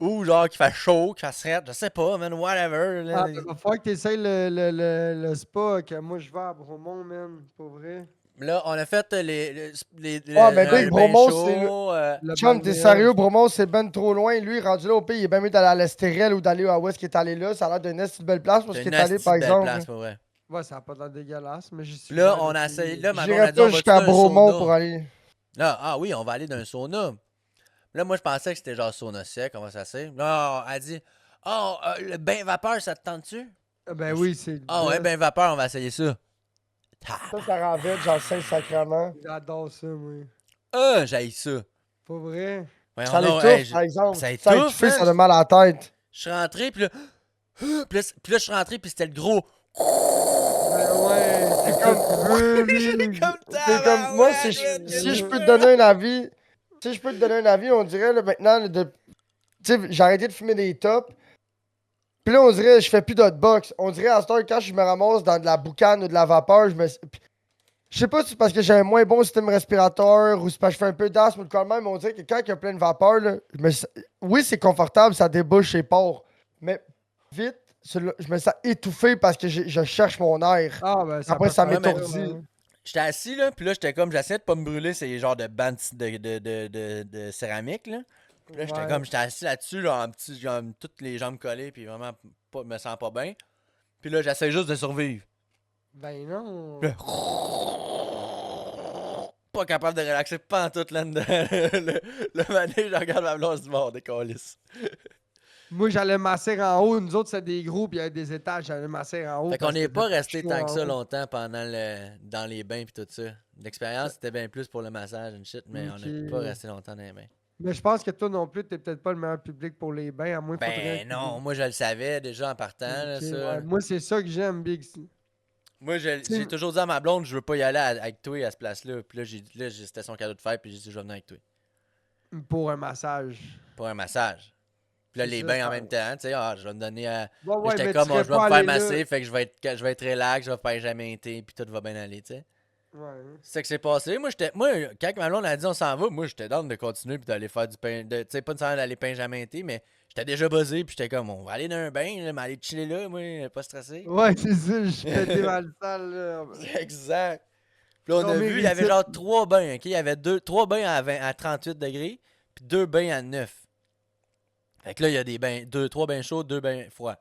ou genre qu'il fasse chaud, qu'il fasse raide, je sais pas, man, whatever. Là. Ah, il va falloir que tu essayes le spa que moi je vais à Bromont, man. Pour vrai. Là, on a fait les Ah, mais le Big bain Bromont, chaud, c'est Le Chum, t'es balnéaire. sérieux, Bromont, c'est ben trop loin. Lui, rendu là au pays, il est bien mieux d'aller à l'Estérel ou d'aller à où est-ce qu'il est allé là. Ça a l'air d'une esti de belle place parce c'est qu'il une est allé, asti par de belle exemple. place, pour vrai. Ouais, ça a pas l'air dégueulasse, mais j'y suis. Là, allé on a depuis- essayé, là, ma blonde J'irais a dit, on pas va jusqu'à un Bromont sauna? pour aller. Là, ah oui, on va aller dans un sauna. Là, moi, je pensais que c'était genre sauna sec, on va s'asseoir. Là, elle a dit, oh, le bain vapeur, ça te tente-tu? Ah, ben oui, c'est. Ah ouais, bain vapeur, on va essayer ça. Ça rend vite, genre Saint-Sacrement. J'adore ça, moi. J'haïs ça. Pas vrai? Voyons Ça donc, l'étouffe, par exemple. ça Ça étouffe, étouffe, ça hein? donne mal à la tête. Je suis rentré, puis là, puis là, je suis rentré, puis c'était le gros. Ben ouais, c'est comme. J'étais comme C'est comme, moi, si je peux te donner un avis, si je peux te donner un avis, on dirait, là, maintenant, là, tu sais, j'ai arrêté de fumer des tops. Puis là, on dirait, je fais plus d'hotbox. On dirait, à cette heure, quand je me ramasse dans de la boucane ou de la vapeur, je sais pas si c'est parce que j'ai un moins bon système respiratoire ou c'est parce que je fais un peu d'asthme ou de quoi de même, mais on dirait que quand il y a plein de vapeur, là, oui, c'est confortable, ça débouche les pores. Mais vite, je me sens étouffé parce que je cherche mon air. Ah, ben ça. Après, peut ça faire m'étourdit. ça, ouais. J'étais assis, là, puis là, j'étais comme, j'essayais de pas me brûler ces genres de bandes de céramique, là. Puis là, Ouais. j'étais assis là-dessus, là, en petit, genre, toutes les jambes collées, puis vraiment, me sens pas bien. Puis là, j'essaie juste de survivre. Ben non. Puis là, pas capable de relaxer pas en tout là-dedans. Le mané, je regarde ma blonde, je dis, bon, décalisse. Moi, j'allais masser en haut. Nous autres, c'est des groupes, il y avait des étages. J'allais masser en haut. Fait qu'on parce n'est que pas c'était resté chaud tant en que ça haut. longtemps pendant dans les bains, puis tout ça. L'expérience, c'était bien plus pour le massage, une shit, mais on n'est Ok. pas resté longtemps dans les bains. Mais je pense que toi non plus, t'es peut-être pas le meilleur public pour les bains, à moins faudrait Ben que- non, moi je le savais déjà en partant, là, Ok, ça. ouais. Moi, c'est ça que j'aime, Big. Moi, j'ai toujours dit à ma blonde, je veux pas y aller avec toi à ce place-là. Puis là, c'était son cadeau de fête, puis j'ai dit, je vais venir avec toi. Pour un massage. Pour un massage. Puis là, C'est les ça, bains en ça- même temps, tu sais, je vais me donner à. Ouais, ouais, J'étais mais comme, tu serais je vais me pas faire allé là. masser, fait que je vais être relax, je vais faire jamais été, puis tout va bien aller, tu sais. Ouais. C'est ça que c'est passé. Moi, quand ma blonde a dit on s'en va, moi, j'étais down de continuer puis d'aller faire du pain. Tu sais, pas nécessairement d'aller pain jamais été, mais j'étais déjà buzzé, puis j'étais comme, on va aller dans un bain, là, mais aller chiller là, moi, pas stressé. Ouais, c'est ça, je suis pété dans le sale, là. Exact. Puis là, on Non, a mais vu, il y avait réussite. genre 3 bains, ok? Il y avait 3 bains à 38 degrés, puis 2 bains à 9. Fait que là, il y a des bains, 3 bains chauds, 2 bains froids.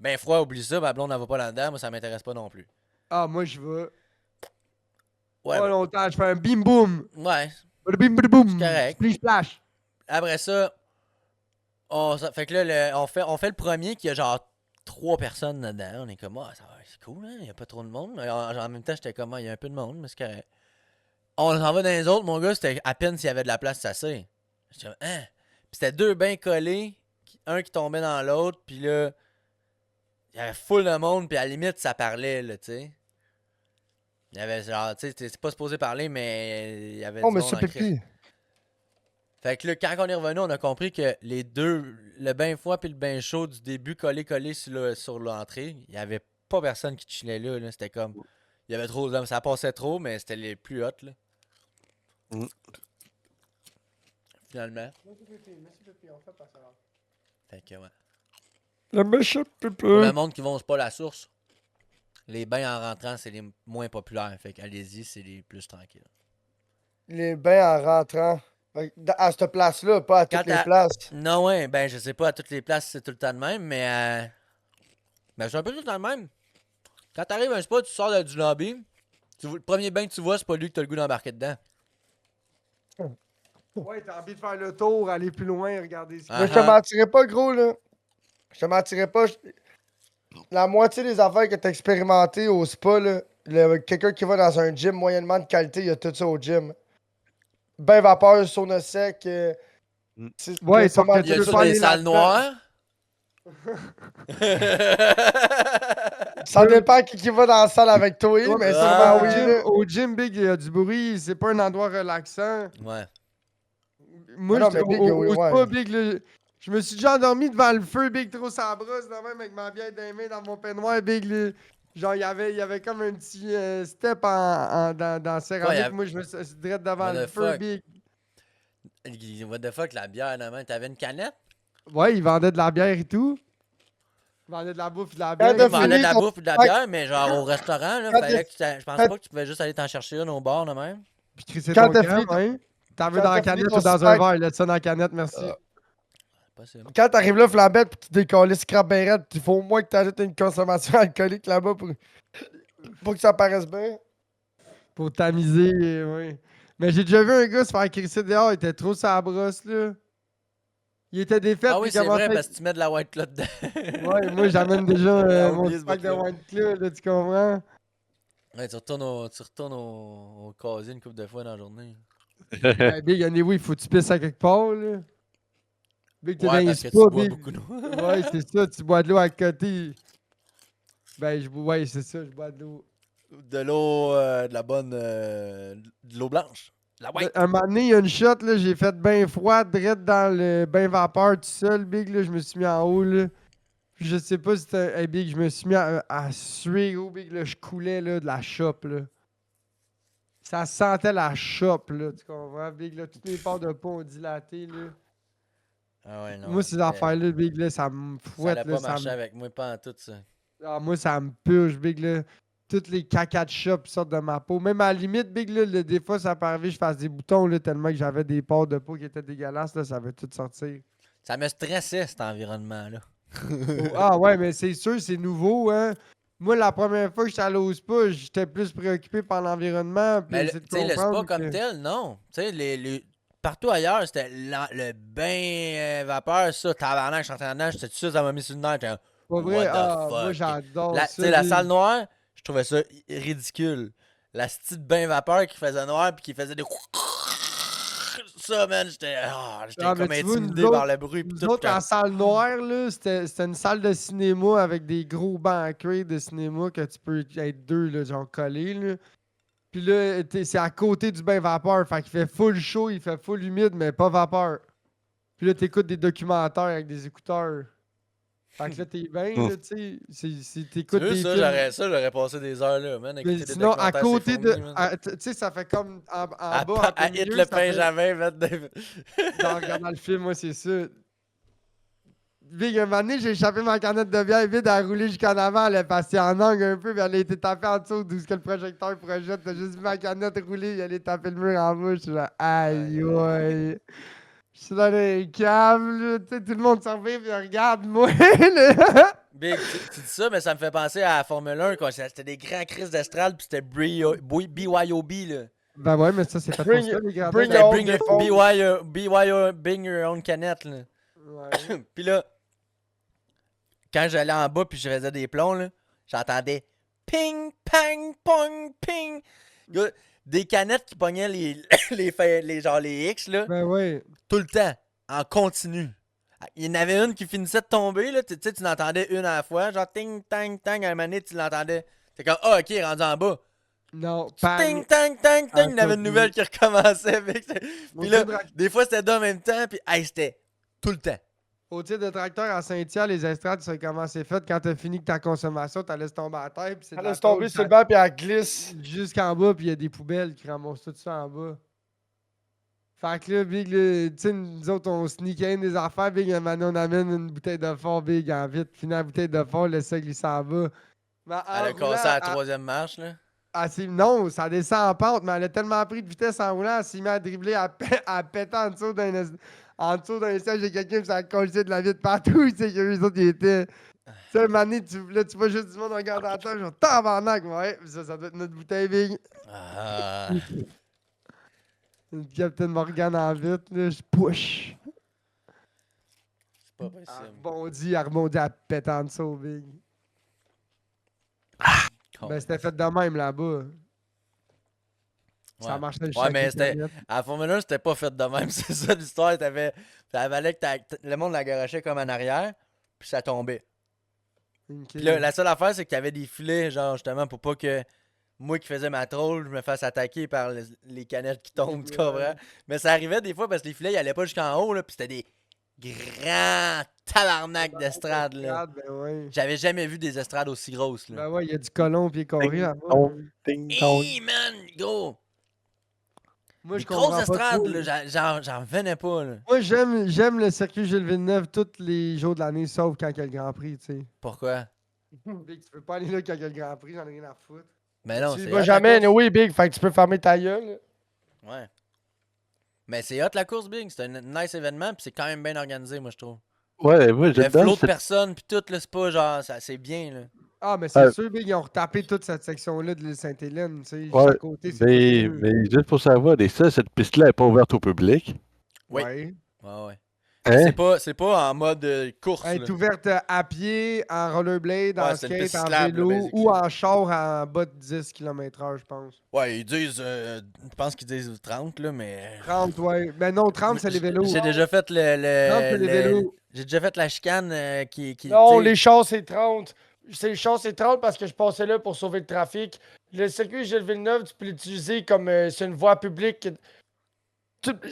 Bain froid, oublie ça, ma blonde, elle va pas là-dedans, moi, ça m'intéresse pas non plus. Ah, moi, je vais. Ouais, Pas ben, longtemps, je fais un bim boum. ouais, Bim bim boum. c'est correct. Splish splash. Après ça, fait que là, on fait le premier qui a genre 3 personnes dedans. On est comme, ah, c'est cool, hein? Il y a pas trop de monde. En même temps, j'étais comme, ah, il y a un peu de monde, mais c'est correct. On s'en va dans les autres, mon gars, c'était à peine s'il y avait de la place s'asseoir. J'étais comme, hein? Puis c'était 2 bains collés, un qui tombait dans l'autre, puis là, il y avait full de monde, puis à la limite, ça parlait, là, tu sais. Il y avait genre, tu sais, c'est pas supposé parler, mais il y avait Oh, du monde monsieur en crise. Pipi. Fait que là, quand on est revenu, on a compris que les deux, le bain froid puis le bain chaud du début collé sur l'entrée, il y avait pas personne qui chillait là. C'était comme, il y avait trop d'hommes, ça passait trop, mais c'était les plus hot, là. Mm. Finalement. Fait que, ouais. Le monsieur Pour Pipi. le monde qui vont pas la source, les bains en rentrant, c'est les moins populaires. Fait qu'allez-y, c'est les plus tranquilles. Les bains en rentrant. Fait que à cette place-là, pas à Quand toutes les places. Non, ouais, ben, je sais pas, à toutes les places, c'est tout le temps de même, mais ben, c'est un peu tout le temps de même. Quand t'arrives à un spot, tu sors du lobby, le premier bain que tu vois, c'est pas lui que t'as le goût d'embarquer dedans. Ouais, t'as envie de faire le tour, aller plus loin, regarder ce qu'il y a. Mais je te mentirais pas, gros, là. Je te mentirais pas. La moitié des affaires que t'as expérimentées au spa, là, quelqu'un qui va dans un gym moyennement de qualité, il y a tout ça au gym. Bain vapeur, sauna sec. Mm. Ouais, c'est pas sauf mal que Y tu a peux ça pas des aller salles là-dedans. noires? Ça dépend qui va dans la salle avec toi, Ouais, mais mais sûrement Ah. oui. là. au gym, Big, il y a du bruit, c'est pas un endroit relaxant. Ouais. Moi, Ah non, mais Big, au ouais. spa, Big, là, je me suis déjà endormi devant le feu, Big, trop sa brosse, là, même avec ma bière dans les mains dans mon peignoir, Big, là. Genre, il y avait comme un petit step dans la céramique. Ouais, Moi, je me suis assis direct devant What le the feu, fuck? Big. What the fuck, la bière, non, man? T'avais une canette? Ouais, ils vendaient de la bière et tout. Ils vendaient de la bouffe et de la Quand bière. t'as Tu vendais de la fini, bouffe et de la Ouais. bière, mais genre au restaurant, là, Quand fallait que je pensais quand- pas que tu pouvais juste aller t'en chercher une au bar, là, même. Puis crisser Quand ton t'as camp, fini- hein. T'en veux quand dans la t'as fini canette ton ou dans un snack- verre? Laisse ça dans la canette, merci. Possible. Quand t'arrives là, flambette, pis tu décolles scrap ben raide, il faut au moins que t'ajoutes une consommation alcoolique là-bas pour que ça paraisse bien. Pour tamiser, oui. Mais j'ai déjà vu un gars se faire crisser dehors, il était trop sa brosse, là. Il était défait, Ah puis oui, il c'est commençait vrai, à- parce que tu mets de la white cloth dedans. Ouais, moi j'amène déjà J'avais mon oublié ce sac de bout-là. White Claw, là, tu comprends? Ouais, tu retournes au casier une couple de fois dans la journée. Ben, Big, anyway, faut que tu pisses à quelque part, là. Big, t'es dans Ouais, les parce que tu spas, bois Big. beaucoup d'eau. Ouais, c'est ça, tu bois de l'eau à côté. Ben, ouais, c'est ça, je bois de l'eau. De l'eau, de la bonne. De l'eau blanche. La white. Un moment donné, il y a une shot, là, j'ai fait bain froid, direct dans le bain vapeur tout seul, Big, là, je me suis mis en haut, là. Puis je sais pas si c'était. Hey, Big, je me suis mis à suer, gros, Big, là, je coulais, là, de la shop, là. Ça sentait la shop, là, tu comprends, Big, là, toutes mes pores de peau ont dilaté, là. Ah ouais, non. Moi, ces affaires-là, Big, là, ça me Ça fouette, allait là, pas marcher avec moi, pas en tout ça. moi, ça me purge, Big, là. Toutes les caca de shop sortent de ma peau. Même à la limite, Big, là, des fois, ça peut arriver, je fasse des boutons, là, tellement que j'avais des pores de peau qui étaient dégueulasses, là, ça veut tout sortir. Ça me stressait cet environnement-là. Ah ouais, mais c'est sûr, c'est nouveau, hein. Moi, la première fois que j'étais allé au spa, j'étais plus préoccupé par l'environnement. Mais Puis tu sais, le spa comprendre comme que- tel, non. Tu sais, partout ailleurs, c'était le bain vapeur, ça, tabarnak, je suis rentré dedans, j'étais tout ça, ça m'a mis sur le nerf. J'étais Pas vrai? what the Ah, moi, fuck? j'adore Tu ça. sais, la Big. salle noire, je trouvais ça ridicule. La petite bain vapeur qui faisait noir puis qui faisait des. Ça, man, j'étais Ah, comme mais tu vois, intimidé nous par autres- le bruit. Pis Nous tout, autres, quand- la salle noire, là, c'était une salle de cinéma avec des gros bancs à cuir de cinéma que tu peux être deux, là, genre collés, là. Puis là, c'est à côté du bain vapeur. Fait qu'il fait full chaud, il fait full humide, mais pas vapeur. Puis là, t'écoutes des documentaires avec des écouteurs. Fait que là, t'es bien, là, tu sais. Tu T'écoutes veux, des ça, films. j'aurais passé des heures là, man. à Mais écouter des sinon, à documentaires, côté c'est de. fourni, man. Tu sais, ça fait comme en bas, À, en plein à hit milieu, le ça fait- Benjamin, mettre des. En regardant le film, moi, c'est ça. Big, un moment donné, j'ai échappé ma canette de bière vide à rouler jusqu'en avant. Elle est passée en angle un peu, puis elle a été tapée en dessous d'où ce que le projecteur projette. T'as juste vu ma canette rouler, elle est tapée le mur en bas. Je suis là, aïe, ouais. Je suis dans les câbles, là. Tu sais, tout le monde s'en revient, puis regarde, moi, là. Big, tu dis ça, mais ça me fait penser à la Formule 1 quand c'était des grands crises d'estrade, puis c'était BYOB, là. Ben ouais, mais ça, c'est fait pour Bring ça, les gars. bring C'était your own bring, default. bring your own canette, là. Ouais. Puis là, quand j'allais en bas puis je faisais des plombs, là, j'entendais ping, pang, pong, ping. Gars, des canettes qui pognaient genre les X, là, Ben ouais. tout le temps, en continu. Il y en avait une qui finissait de tomber, là, tu sais, tu l'entendais une à la fois, genre ting, tang, tang, à un moment donné, tu l'entendais. C'est comme, ah, ok, rendu en bas. Non, Ting, tang, tang, tang, il y en avait une continu. nouvelle qui recommençait. Puis là, Au des fois, c'était deux en même temps, puis hey, c'était tout le temps. Au titre de tracteur à Saint-Hyacinthe, les estrades, tu sais comment c'est fait. Quand t'as fini que ta consommation, t'as laissé tomber à terre. Puis c'est de Elle la laisse tomber tôle, sur le banc puis elle glisse. jusqu'en bas, puis il y a des poubelles qui ramassent tout ça en bas. Fait que là, Big, là, tu sais, nous autres, on sneak in des affaires. Big, maintenant, on amène une bouteille de fort, Big, en vite. Fini la bouteille de fort, laisse ça glisser en bas. Mais en Elle a roulant, cassé à la troisième marche, là. non, ça descend en pente, mais elle a tellement pris de vitesse en roulant, elle s'est mise à dribbler, à péter en dessous d'un siège de quelqu'un, puis ça a collé de la vitre partout. Tu sais, que eux autres, ils étaient. Tu sais, un moment donné, là, tu vois juste du monde regarder à terre, genre, tabarnak, ouais, puis ça doit être notre bouteille Big. Ah. Une Captain Morgan en vite, là, je push. C'est pas Elle possible. rebondit, à péter en dessous, Big. Ben, c'était fait de même là-bas. Ça Ouais. marchait Ouais, chaque mais c'était. planète. À la Formule 1, c'était pas fait de même. C'est ça l'histoire. Ça valait que le monde la garochait comme en arrière, puis ça tombait. Ok. Puis là, la seule affaire, c'est qu'il y avait des filets, genre, justement, pour pas que moi qui faisais ma troll, je me fasse attaquer par les canettes qui tombent, tu comprends? Mais ça arrivait des fois parce que les filets, ils allaient pas jusqu'en haut, là, puis c'était des grands tabarnak d'estrades, là. Ben ouais. J'avais jamais vu des estrades aussi grosses, là. Ben ouais, il y a du colon pied carré là-bas. Ding dong. Hey, man, gros! Moi, Des je comprends grosses pas estrades, trop. là, j'en revenais pas, là. Moi, j'aime le circuit Gilles Villeneuve tous les jours de l'année, sauf quand il y a le Grand Prix, tu sais. Pourquoi? Big, tu peux pas aller là quand il y a le Grand Prix, j'en ai rien à foutre. Mais non, Tu y c'est vas hot, la jamais, course. oui, Big, fait que tu peux fermer ta gueule. Ouais. Mais c'est hot, la course, Big. C'est un nice événement, puis c'est quand même bien organisé, moi, je trouve. Ouais, moi Le j'aime flot bien de personnes, puis tout, là, c'est pas genre, c'est bien, là. Ah, mais c'est Ouais. sûr, Big, ils ont retapé toute cette section-là de l'île Sainte-Hélène, tu sais. Ouais, Chaque côté, c'est tout mieux. mais juste pour savoir, cette piste-là n'est pas ouverte au public. Oui. Ouais. Ouais, ouais. Hein? C'est pas en mode course, Elle là. est ouverte à pied, en rollerblade, Ouais, en c'est une piste skate, en cyclable, là, vélo basically. ou en char en bas de 10 km/h, je pense. Ouais, ils disent, je pense qu'ils disent 30, là, mais... 30, ouais. Mais non, 30, c'est les vélos. J'ai déjà fait 30, c'est les vélos. J'ai déjà fait la chicane Non, tu sais, les chars, c'est 30. Les chars, c'est 30 parce que je passais là pour sauver le trafic. Le circuit Gilles Villeneuve, tu peux l'utiliser comme c'est une voie publique.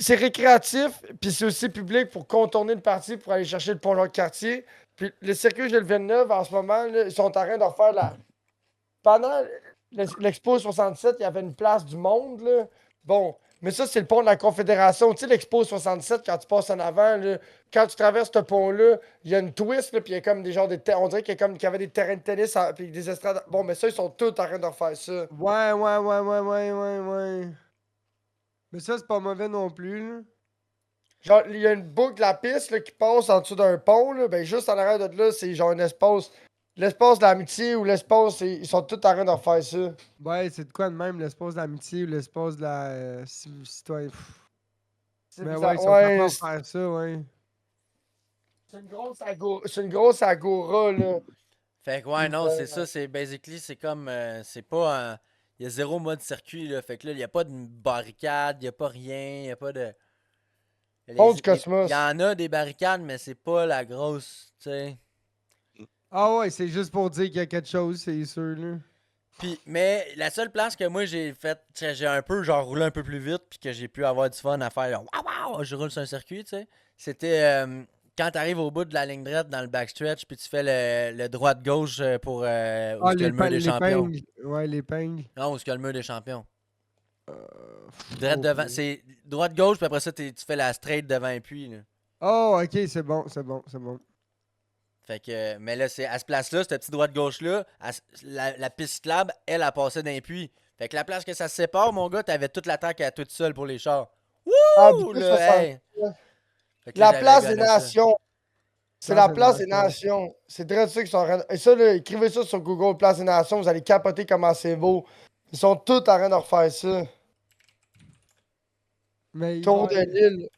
C'est récréatif, puis c'est aussi public pour contourner le parti, pour aller chercher le pont de quartier. Puis le circuit Gilles Villeneuve, en ce moment, là, ils sont en train de refaire la. Pendant l'Expo 67, il y avait une place du monde, là. Bon, mais ça, c'est le pont de la Confédération. Tu sais, l'Expo 67, quand tu passes en avant, là, quand tu traverses ce pont-là, il y a une twist, là, puis il y a comme des genres de. On dirait qu'il y avait des terrains de tennis, puis des estrades. Bon, mais ça, ils sont tous en train de refaire ça. Ouais. Mais ça, c'est pas mauvais non plus, là. Genre, il y a une boucle de la piste là, qui passe en dessous d'un pont. Là, ben, juste en arrière de là, c'est genre un espace. L'espace de l'amitié ou l'espace, ils sont tous en train de refaire ça. Ouais, c'est de quoi de même, l'espace d'amitié ou l'espace de la citoyenne. C'est Mais bizarre. ouais, ils sont Ouais, capables de faire ça, ouais. c'est une grosse agora, là. Fait que ouais, non, c'est ça, c'est basically, c'est comme, c'est pas il y a zéro mode circuit, là, fait que là, il y a pas de barricade, il y a pas rien, il y a pas de... Pont du Cosmos. Il y en a des barricades, mais c'est pas la grosse, tu sais. Ah ouais, c'est juste pour dire qu'il y a quelque chose, c'est sûr, là. Puis, mais la seule place que moi j'ai fait, tu sais, j'ai un peu, genre, roulé un peu plus vite, puis que j'ai pu avoir du fun à faire, genre, waouh, waouh, je roule sur un circuit, tu sais. C'était quand t'arrives au bout de la ligne droite dans le backstretch, puis tu fais le droite-gauche pour où est-ce qu'il y a le mur des champions. pingles. Ouais, les pingles. Non, où est-ce qu'il y a le mur des champions. Droite devant, c'est droite-gauche, puis après ça, tu fais la straight devant et puis, là. Oh, ok, c'est bon. Fait que, mais là, c'est à ce place-là, cette petite droite-gauche-là, la piste cyclable, elle a passé d'un puits. Fait que la place que ça se sépare, mon gars, t'avais toute l'attaque à toute seule pour les chars. Ah, Wouh! du Là, hey! Fait que là, La j'avais place des gunné ça. nations. C'est la place des nations. C'est très ça qu'ils sont en train de... Et ça, là, écrivez ça sur Google, place des nations, vous allez capoter comment c'est beau. Ils sont tous en train de refaire ça. Mais il Tour va- de l'île.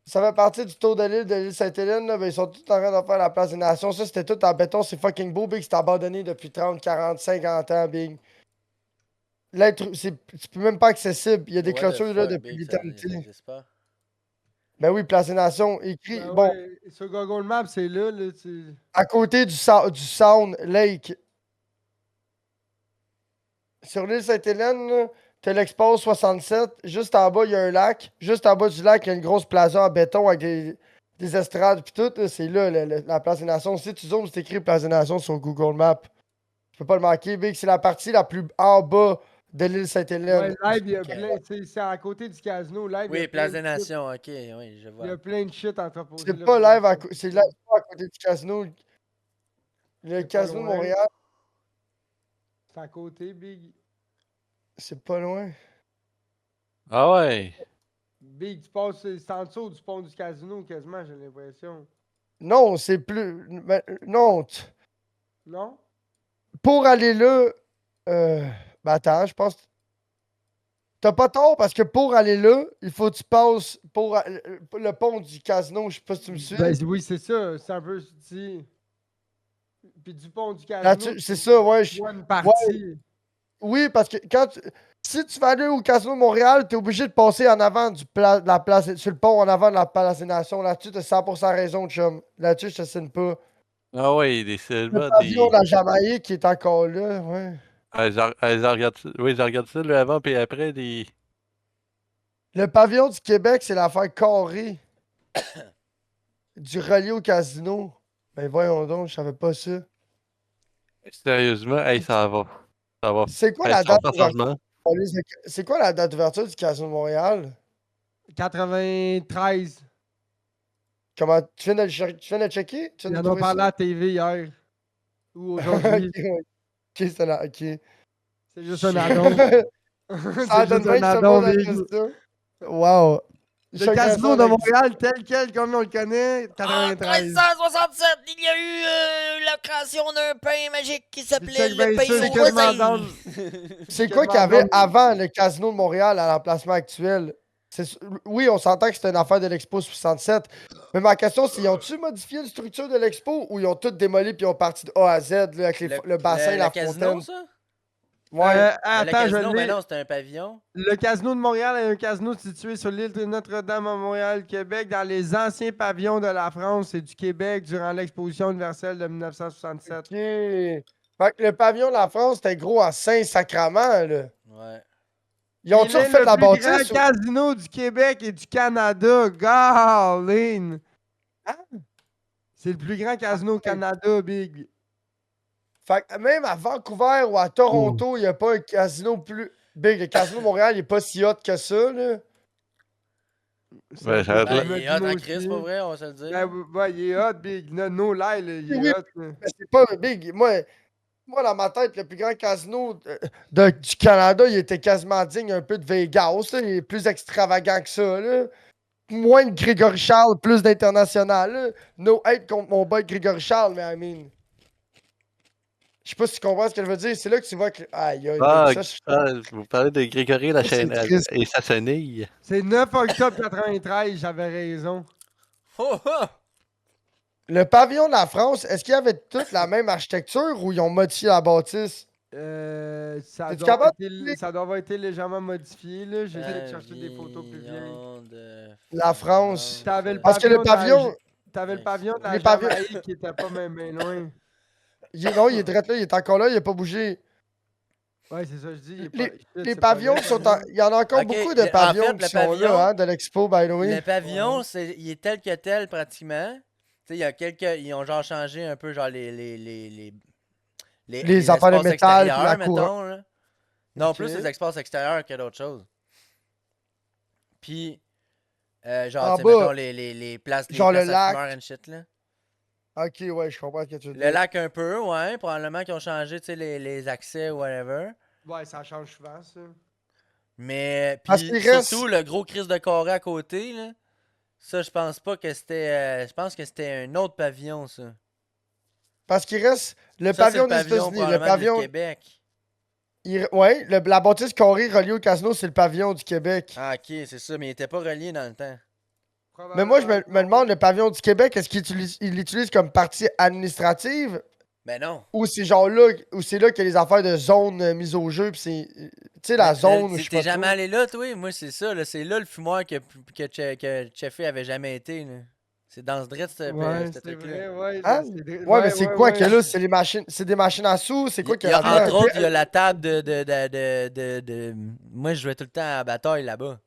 Ça fait partie du tour de l'île Sainte-Hélène, là, ben, ils sont tous en train de faire la place des nations. Ça, c'était tout en béton, c'est fucking beau, Big. C'est abandonné depuis 30, 40, 50 ans, Big. C'est même pas accessible. Il y a des What the clôtures là fuck, depuis Big, l'éternité. ça existe pas. Ben oui, place des nations. Écrit, Ben bon, ouais, sur Google Maps, c'est là, à côté du Sound Lake. Sur l'île Sainte-Hélène, là, t'as l'Expose 67. Juste en bas, il y a un lac. Juste en bas du lac, il y a une grosse plaza en béton avec des estrades pis tout. Là, c'est là, la place des nations. Si tu zoomes, c'est écrit place des nations sur Google Maps. Tu peux pas le manquer, Big. C'est la partie la plus en bas de l'île Sainte-Hélène. Ouais, live, il y a Ok. plein. C'est à côté du casino. Live, il y Oui, a Place plein des de shit. Nations, ok, oui, je Il y vois. a plein de shit entreposés. C'est là, pas pour live l'instant. c'est live pas à côté du casino. Le C'est pas casino de loin. Montréal, C'est à côté, Big. c'est pas loin. Ah ouais. Big, tu passes, c'est en dessous du pont du casino, quasiment, j'ai l'impression. Non, c'est plus. Non. Non? Pour aller là. Ben attends, je pense. T'as pas tort parce que pour aller là, il faut que tu passes pour le pont du casino. Je sais pas si tu me suis. Ben oui, c'est ça. C'est un peu. Puis du pont du casino, Là-dessus, c'est ça, ouais. tu vois une partie. Oui, parce que si tu vas aller au casino de Montréal, t'es obligé de passer en avant de la place, sur le pont en avant de la place des Nations. Là-dessus, t'as 100% raison, chum. Là-dessus, je te signe pas. Ah ouais, des Le Silva, pavillon des. de la Jamaïque qui est encore là, ouais. Ah, ils en regardent ça. Oui, ils en regardent ça, le avant, puis après, des. Le pavillon du Québec, c'est l'affaire carrée du relié au casino. Ben voyons donc, je savais pas ça. Sérieusement, hey, ça va. Ça va. C'est quoi Hey, la ça va date faire d'ouverture? changement. C'est quoi la date d'ouverture du casino de Montréal? 93. Comment tu viens de tu viens de checker? Tu Ils viens en de ont trouver parlé ça? à la TV hier. Ou Ok, aujourd'hui. ouais. Ok, c'est là, ok. C'est juste un addon. Ça C'est donne juste un 20 addon, secondes après Big. ça. Wow. Le Chacun ça casino de avec Montréal, tel quel, comme on le connaît, En 93. 1367, il y a eu la création d'un pain magique qui s'appelait check le bien pain ça, au c'est quasiment voisin. down. C'est quoi qu'il y avait avant le casino de Montréal à l'emplacement actuel? Oui, on s'entend que c'était une affaire de l'Expo 67. Mais ma question, c'est, ils ont-tu modifié la structure de l'Expo ou ils ont tout démoli puis ils ont parti de A à Z là, avec le bassin, la casino, fontaine? ça? Ouais. Le Attends, casino, je ben l'ai. non, c'était un pavillon. Le casino de Montréal est un casino situé sur l'île de Notre-Dame à Montréal, Québec, dans les anciens pavillons de la France et du Québec durant l'exposition universelle de 1967. OK. Fait que le pavillon de la France, c'était gros à Saint-Sacrement, là. Ouais. Ils ont-tu Il est refait le la plus grand bâtisse? casino du Québec et du Canada. Garline! C'est le plus grand casino au Canada, Big. Fait que même à Vancouver ou à Toronto, il n'y a pas un casino plus big. Le casino de Montréal, il n'est pas si hot que ça, là. C'est Ouais, un ça peu a Ben, l'air- il est hot Modimo en crise, aussi. pas vrai, on va se le dire. Ben, ouais, il est hot, Big. No lie, là, il est Oui, hot. Là. mais c'est pas big. Moi, dans ma tête, le plus grand casino du Canada, il était quasiment digne un peu de Vegas. Là. Il est plus extravagant que ça. Là. Moins de Grégory Charles, plus d'international. Là. No hate contre mon boy Grégory Charles, mais I mean. Je sais pas si tu comprends ce que je veux dire. C'est là que tu vois que. Aïe, aïe, Ah, big. vous parlez de Grégory la Ça, c'est chaîne triste. et sa chenille. C'est 9 octobre 93, j'avais raison. Oh, oh! Le pavillon de la France, est-ce qu'il y avait toute la même architecture ou ils ont modifié la bâtisse? Ça T'es-tu doit, avoir capable été, ça doit avoir été légèrement modifié. Là. J'essaie de chercher des photos plus vieilles. Pavillon de La France. T'avais le Parce que le pavillon pavillon. T'avais le pavillon de la Les pavillons- Jamaïque qui était pas même loin. Non, il est direct là, il est encore là, il a pas bougé. Ouais, c'est ça, je dis. Il est Les- pas, shit, Les c'est pas pavillons vrai, sont pavillon. Il y en a encore Ok, beaucoup de en pavillons fait, qui le sont pavillon- là, hein, de l'expo, by the way. Le pavillon, il est tel que tel pratiquement. Tu sais, il y a quelques. Ils ont genre changé un peu genre les affaires de espaces métal, puis extérieurs, la cour. mettons. Là. Non, Ok. plus les espaces extérieurs que d'autres choses. Puis, En genre, tu sais, bas, mettons les places, les genre places le à lac. fumeurs and shit, là. Ok, ouais, je comprends ce que tu veux Le dire. lac un peu, ouais. Probablement qu'ils ont changé, tu sais, les accès, whatever. Ouais, ça change souvent, ça. Mais, Parce puis qu'il surtout, reste. le gros crise de carré à côté, là. Ça, je pense pas que c'était. Je pense que c'était un autre pavillon, ça. Parce qu'il reste le Ça, c'est le pavillon des pavillon États-Unis. Le probablement du pavillon. Québec. Ouais, la bâtisse carrée reliée au casino, c'est le pavillon du Québec. Ah, ok, c'est ça, mais il était pas relié dans le temps. Mais moi, je me Probablement. demande, le pavillon du Québec, est-ce qu'il l'utilise comme partie administrative Ben non. ou c'est genre là, ou c'est là qu'il y a les affaires de zone mises au jeu, puis c'est. Tu sais, la zone, je sais T'es pas jamais trop. allé là, toi? Moi, c'est ça, là. C'est là le fumoir que Cheffé avait jamais été, là. C'est dans ce drette, Ouais, ce c'est truc-là. vrai, ouais. Hein? Ouais, mais c'est quoi que là? C'est les machines. C'est des machines à sous? C'est quoi qu'il y a Entre là-dedans? autres, il y a la table de. Moi, je jouais tout le temps à la bataille là-bas.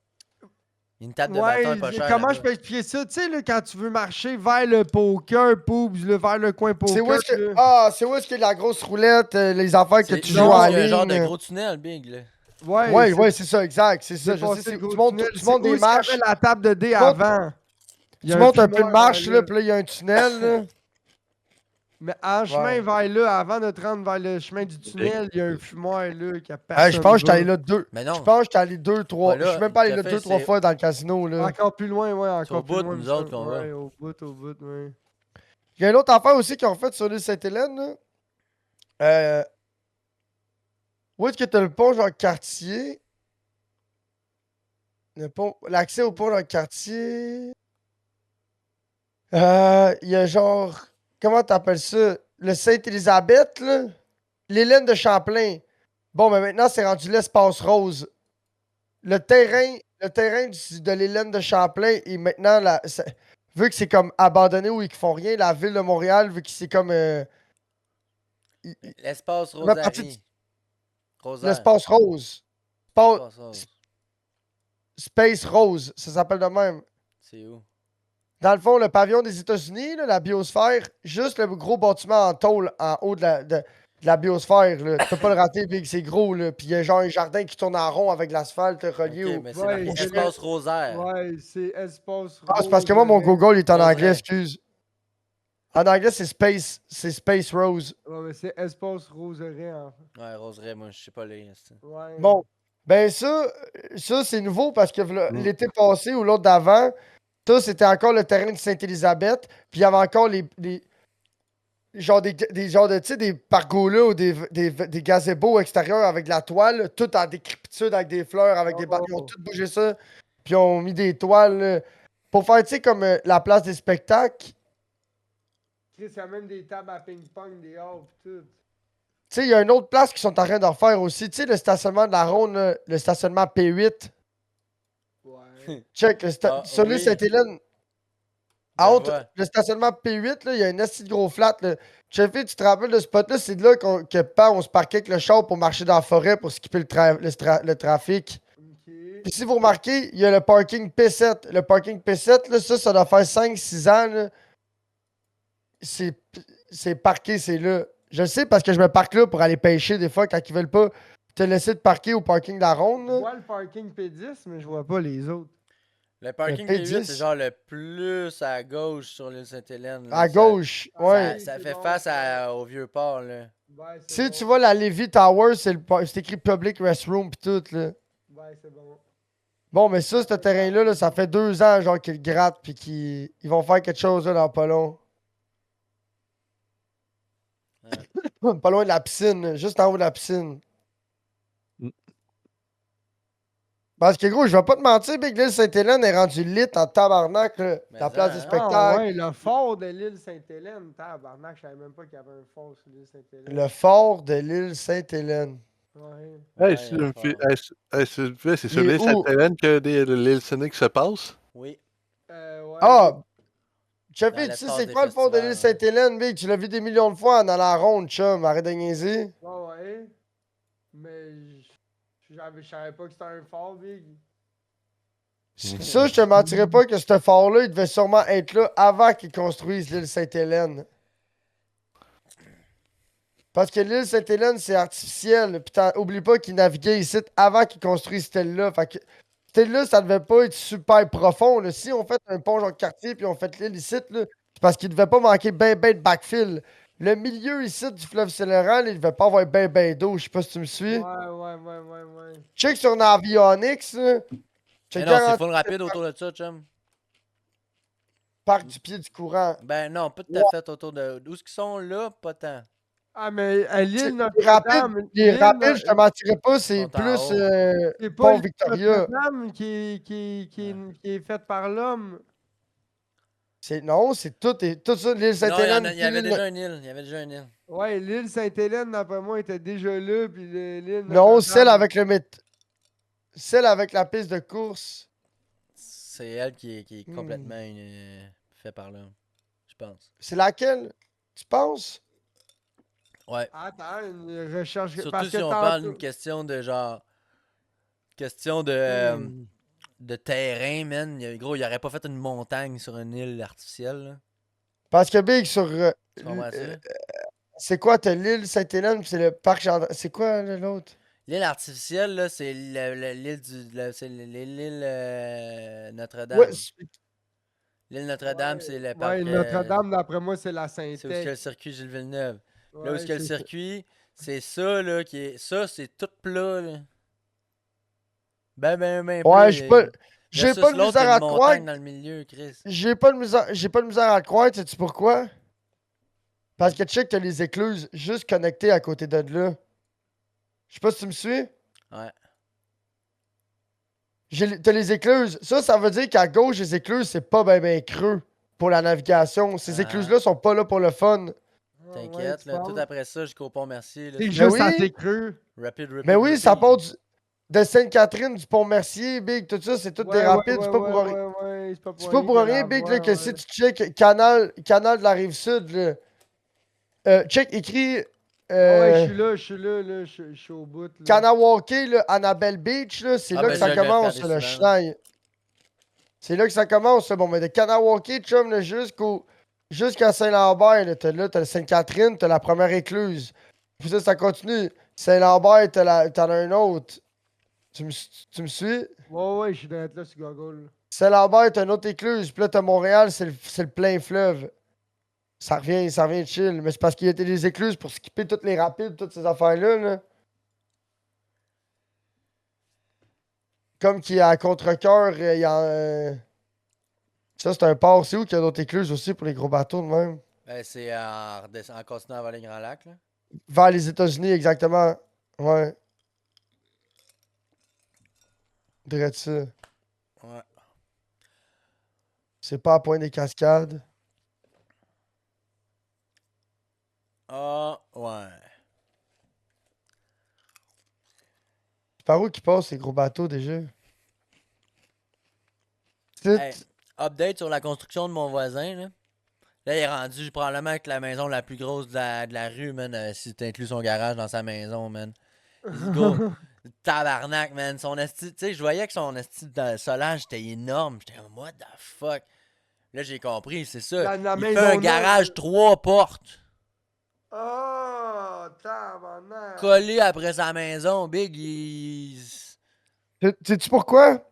Il y a une table de bataille Ouais, pas chère comment là-bas. je peux expliquer ça? Tu sais, là, quand tu veux marcher vers le poker, poubs, vers le coin C'est où poker, est-ce que. là. Ah, c'est où est-ce qu'il y a la grosse roulette, les affaires que C'est tu je joues pense en qu'il y a un genre de ligne? gros tunnel, big, là. Ouais, Ouais, ouais, c'est ça, exact. C'est ça, je sais. dépassé le gros Tu montes, tunnel. tu C'est montes où des est-ce qu'il y marches. avait la table de dés Tu montes, avant? Il y tu a un montes un peu de fumoir marche, vers là, là. puis là, il y a un tunnel, là. Mais en chemin Ouais. vers là, avant de te rendre vers le chemin du tunnel, il y a un fumoir là qui a Je personne pense que j'étais allé va. là deux. Mais Je non, pense que j'étais allé deux, pas trois. Je suis là. même pas allé là Cheffé, deux, trois c'est fois dans le casino, là. Encore plus loin, ouais, c'est au encore plus bout, loin. nous me autres, semble. qu'on va. Ouais, au bout, ouais. Il y a une autre affaire aussi qu'ils ont faite sur l'île Sainte-Hélène, là. Où est-ce que t'as le pont Jean-Cartier? L'accès au pont Jean-Cartier. Il y a genre. Comment t'appelles ça? Le Sainte-Élisabeth, là? L'Hélène de Champlain. Bon, mais maintenant, c'est rendu l'espace rose. Le terrain de l'Hélène de Champlain est maintenant. Vu que c'est comme abandonné ou ils font rien, la ville de Montréal, vu que c'est comme. L'espace Ma partie Rosary. Rosaire. l'espace rose. L'espace rose. Space Rose, ça s'appelle de même. C'est où? Dans le fond, le pavillon des États-Unis, là, la biosphère, juste le gros bâtiment en tôle en haut de la biosphère. Là. Tu peux pas le rater, Big, c'est gros. Là. Puis il y a genre un jardin qui tourne en rond avec l'asphalte relié Ok, au. mais c'est Ouais, marqué c'est espace le- Rosaire. Ouais, c'est espace Ah, c'est parce que rose, moi, mon mais- Google est en Roseray. anglais, excuse. En anglais, c'est Space Rose. Ouais, mais c'est espace roseraie, en fait. Ouais, Roseraie, moi, je sais pas les. Ouais. Bon, ben ça c'est nouveau parce que Mm. l'été passé ou l'autre d'avant, ça, c'était encore le terrain de Sainte-Élisabeth. Puis il y avait encore genre des genres de, tu sais, des pergolas ou des gazebos extérieurs avec de la toile, tout en décrépitude avec des fleurs, avec des Ils ont Oh. tout bougé ça. Puis ils ont mis des toiles pour faire, tu sais, comme la place des spectacles. Chris, il y a même des tables à ping-pong dehors pis tout. Tu sais, il y a une autre place qu'ils sont en train de refaire aussi. Tu sais, le stationnement de la Ronde, là, le stationnement P8. Ouais. Check, sur l'île oui. Sainte-Hélène. Je À le haute, vois. le stationnement P8, là, il y a un assez de gros flat. Là. Cheffy, tu te rappelles de ce spot-là? C'est de là que on se parquait avec le char pour marcher dans la forêt pour skipper le trafic. Ok. Puis si vous remarquez, il y a le parking P7. Le parking P7, là, ça doit faire 5-6 ans. Là. C'est parqué, c'est là. Je le sais parce que je me parque là pour aller pêcher des fois quand ils veulent pas te laisser te parquer au parking de la Ronde. Je Là. vois le parking P10, mais je vois pas les autres. Le parking Le P8, P10. c'est genre le plus à gauche sur l'île Sainte-Hélène. là. À gauche, Ah, ouais. Ça c'est fait bon, face ça. au vieux port, là. Ouais, c'est Si bon. tu vois la Levy Tower, c'est écrit Public Restroom pis tout, là. Ouais, c'est bon. Bon, mais ça, ce terrain-là, là, ça fait 2 ans, genre, qu'ils le grattent pis qu'ils vont faire quelque chose, là, dans pas long. Pas loin de la piscine, là, juste en haut de la piscine. Mm. Parce que, gros, je vais pas te mentir, Big Lil Sainte-Hélène est rendu lit en tabarnak, là. Mais La place des hein. Ah spectacles. ouais, le fort de l'île Sainte-Hélène. Tabarnak, je savais même pas qu'il y avait un fort sur l'île Sainte-Hélène. Le fort de l'île Sainte-Hélène. Ouais. Hey, Ouais, c'est il y a un une fi- fort. s'il vous plaît, c'est sur Il est l'île où? Sainte-Hélène que l'île Scénique se passe? Oui. Ouais. Ah! Dans Cheffy, tu sais, l'espace c'est des quoi le fort de festivals, l'île Sainte-Hélène, Big? Tu l'as vu des millions de fois dans la ronde, chum. Arrête de niaiser. Ouais. Mais je savais pas que c'était un fort, Big. Ça, je te mentirais pas que ce fort-là, il devait sûrement être là avant qu'ils construisent l'île Sainte-Hélène. Parce que l'île Sainte-Hélène, c'est artificiel. Puis oublie pas qu'ils naviguaient ici avant qu'ils construisent cette île-là. Fait que cette île-là, ça devait pas être super profond. Là. Si on fait un pont Jean-Cartier puis on fait l'île ici, là, c'est parce qu'il devait pas manquer ben de backfill. Le milieu ici du fleuve Saint-Laurent, il devait pas avoir ben d'eau. Je sais pas si tu me suis. Ouais. Check sur Navionics, là. Mais Check non, c'est 40 full rapide autour de ça, chum. parcs du pied du courant. Ben non, pas tout à fait autour de. D'où est-ce qu'ils sont là? Pas tant. Ah, mais à l'île Les rapides, Notre-Dame, les rapides, je te mentirais pas, Ils c'est sont en plus haut. c'est pas Pont l'île Victoria. Notre-Dame qui est faite par l'homme. Non, c'est tout ça, l'île Non, Sainte-Hélène. il y avait déjà une île. Il y avait déjà une île. Ouais, l'île Sainte-Hélène, d'après moi, était déjà là, puis l'île Non, celle Notre-Dame. avec celle avec la piste de course. C'est elle qui est Hmm. complètement fait par là. Je pense. C'est laquelle? Tu penses? Ouais. Attends, une recherche. Surtout parce que si on parle d'une tantôt- question de genre. Question Hmm. de terrain, man. Gros, il aurait pas fait une montagne sur une île artificielle, là. Parce que Big, sur. Tu comprends ça? C'est quoi, t'as l'île Sainte-Hélène, puis c'est le parc Jean. C'est quoi l'autre? L'île artificielle, là, c'est l'île c'est l'île Notre-Dame. Ouais, L'île Notre-Dame, c'est le parc. Ouais, Notre-Dame, d'après moi, c'est la C'est où il y a Sainte-Thèque. le circuit Gilles Villeneuve. Là où Ouais, il y a le c'est ça. circuit, c'est ça, là, qui est. Ça, c'est tout plat, là. Ben plat. Ouais, j'ai pas de L'autre, il y misère a à une te croire. montagne dans le milieu, Chris. J'ai pas de misère à te croire, sais-tu pourquoi? Parce que check, t'as les écluses juste connectées à côté de là. Je sais pas si tu me suis. Ouais. T'as les écluses. Ça veut dire qu'à gauche, les écluses, c'est pas ben creux pour la navigation. Ces Ah. écluses-là sont pas là pour le fun. T'inquiète, tu là, tout parles? après ça, jusqu'au pont Mercier. Là, C'est c'est juste oui. assez cru. rapide. Mais oui, ça part de Sainte-Catherine, du Pont-Mercier, Big, tout ça, c'est tout des rapides. C'est pas pour rien. Ouais, C'est pas pour rien, Big, là, que si tu check canal de la Rive-Sud, là. Check, écrit. Ouais, je suis là, je suis au bout. Là. Kanawake, là, Annabelle Beach, là, c'est Ah, là ben, que ça je l'ai commence, regardé le souvent, Schneid. C'est là que ça commence, ça. Bon, mais de Kanawake, chum, là, jusqu'à Saint-Lambert, là, t'as le Sainte-Catherine, t'as la première écluse. Puis ça continue. Saint-Lambert, t'en as un autre. Tu me suis? Ouais, je suis direct là sur Google. Saint-Lambert, t'as une autre écluse. Puis là, t'as Montréal, c'est le plein fleuve. Ça revient chill. Mais c'est parce qu'il y a des écluses pour skipper toutes les rapides, toutes ces affaires-là, là. Comme qui est à Contrecœur, il y a ça, c'est un port. C'est où qu'il y a d'autres écluses aussi pour les gros bateaux de même? Ben, c'est en continuant vers les Grands Lacs, là. Vers les États-Unis, exactement. Ouais. Drette ça. Ouais. C'est pas à Point des Cascades. Ah, ouais. C'est par où qu'ils passent ces gros bateaux déjà? Hey, update sur la construction de mon voisin, là. Là, il est rendu probablement avec la maison la plus grosse de la rue, man, si t'inclus son garage dans sa maison, man. Go, tabarnak, man. Son esti, tu sais, je voyais que son esti de solage était énorme. J'étais comme, what the fuck? Là, j'ai compris, c'est ça. La Il maison fait un neuve. garage 3 portes, Oh, tabarnak. collé après sa maison. Big, il... Sais-tu pourquoi?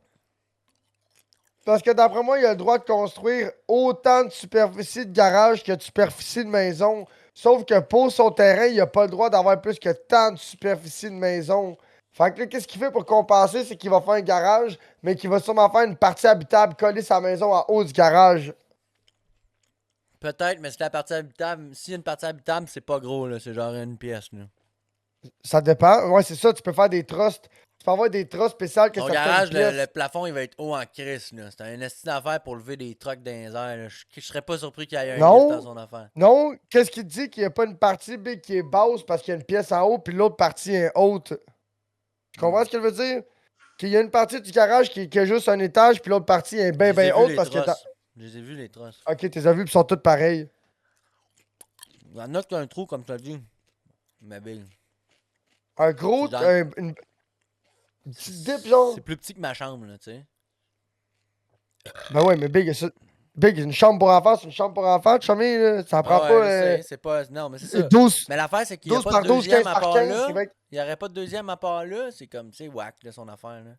Parce que d'après moi, il a le droit de construire autant de superficie de garage que de superficie de maison. Sauf que pour son terrain, il a pas le droit d'avoir plus que tant de superficie de maison. Fait que là, qu'est-ce qu'il fait pour compenser? C'est qu'il va faire un garage, mais qu'il va sûrement faire une partie habitable, coller sa maison en haut du garage. Peut-être, mais si la partie habitable, s'il y a une partie habitable, c'est pas gros, là. C'est genre une pièce, là. Ça dépend. Ouais, c'est ça. Tu peux faire des trusts. Tu peux avoir des trusts spéciales que Son certaines garage, pièces. le plafond, il va être haut en crise, là. C'est un esti d'affaire pour lever des trucks dans les airs, là. Je serais pas surpris qu'il y ait un Non. lift dans son affaire. Non, qu'est-ce qu'il dit qu'il n'y a pas une partie big qui est basse parce qu'il y a une pièce en haut, puis l'autre partie est haute. Tu comprends ce qu'il veut dire? Qu'il y a une partie du garage qui a juste un étage, puis l'autre partie est bien, Je les ai bien vus, haute les parce que. trosses. Je les ai vus, les trosses. Ok, t'es as vu, puis ils sont toutes pareilles. Il y en a qui ont un trou, comme tu as dit. Mais big. Un gros. C'est dans- Une petite dip, genre. C'est plus petit que ma chambre, là, tu sais. Ben ouais, mais Big, Big, une chambre pour enfants, c'est une chambre pour enfants, chummy, là. Ça prend Ah ouais, pas. je sais, c'est pas. Non, mais c'est ça. 12, Mais l'affaire, c'est qu'il n'y a 12 pas par de 12, deuxième 15 à par part 15. là. c'est vrai que- Il n'y aurait pas de deuxième à part là. C'est comme, tu sais, whack, là, son affaire, là.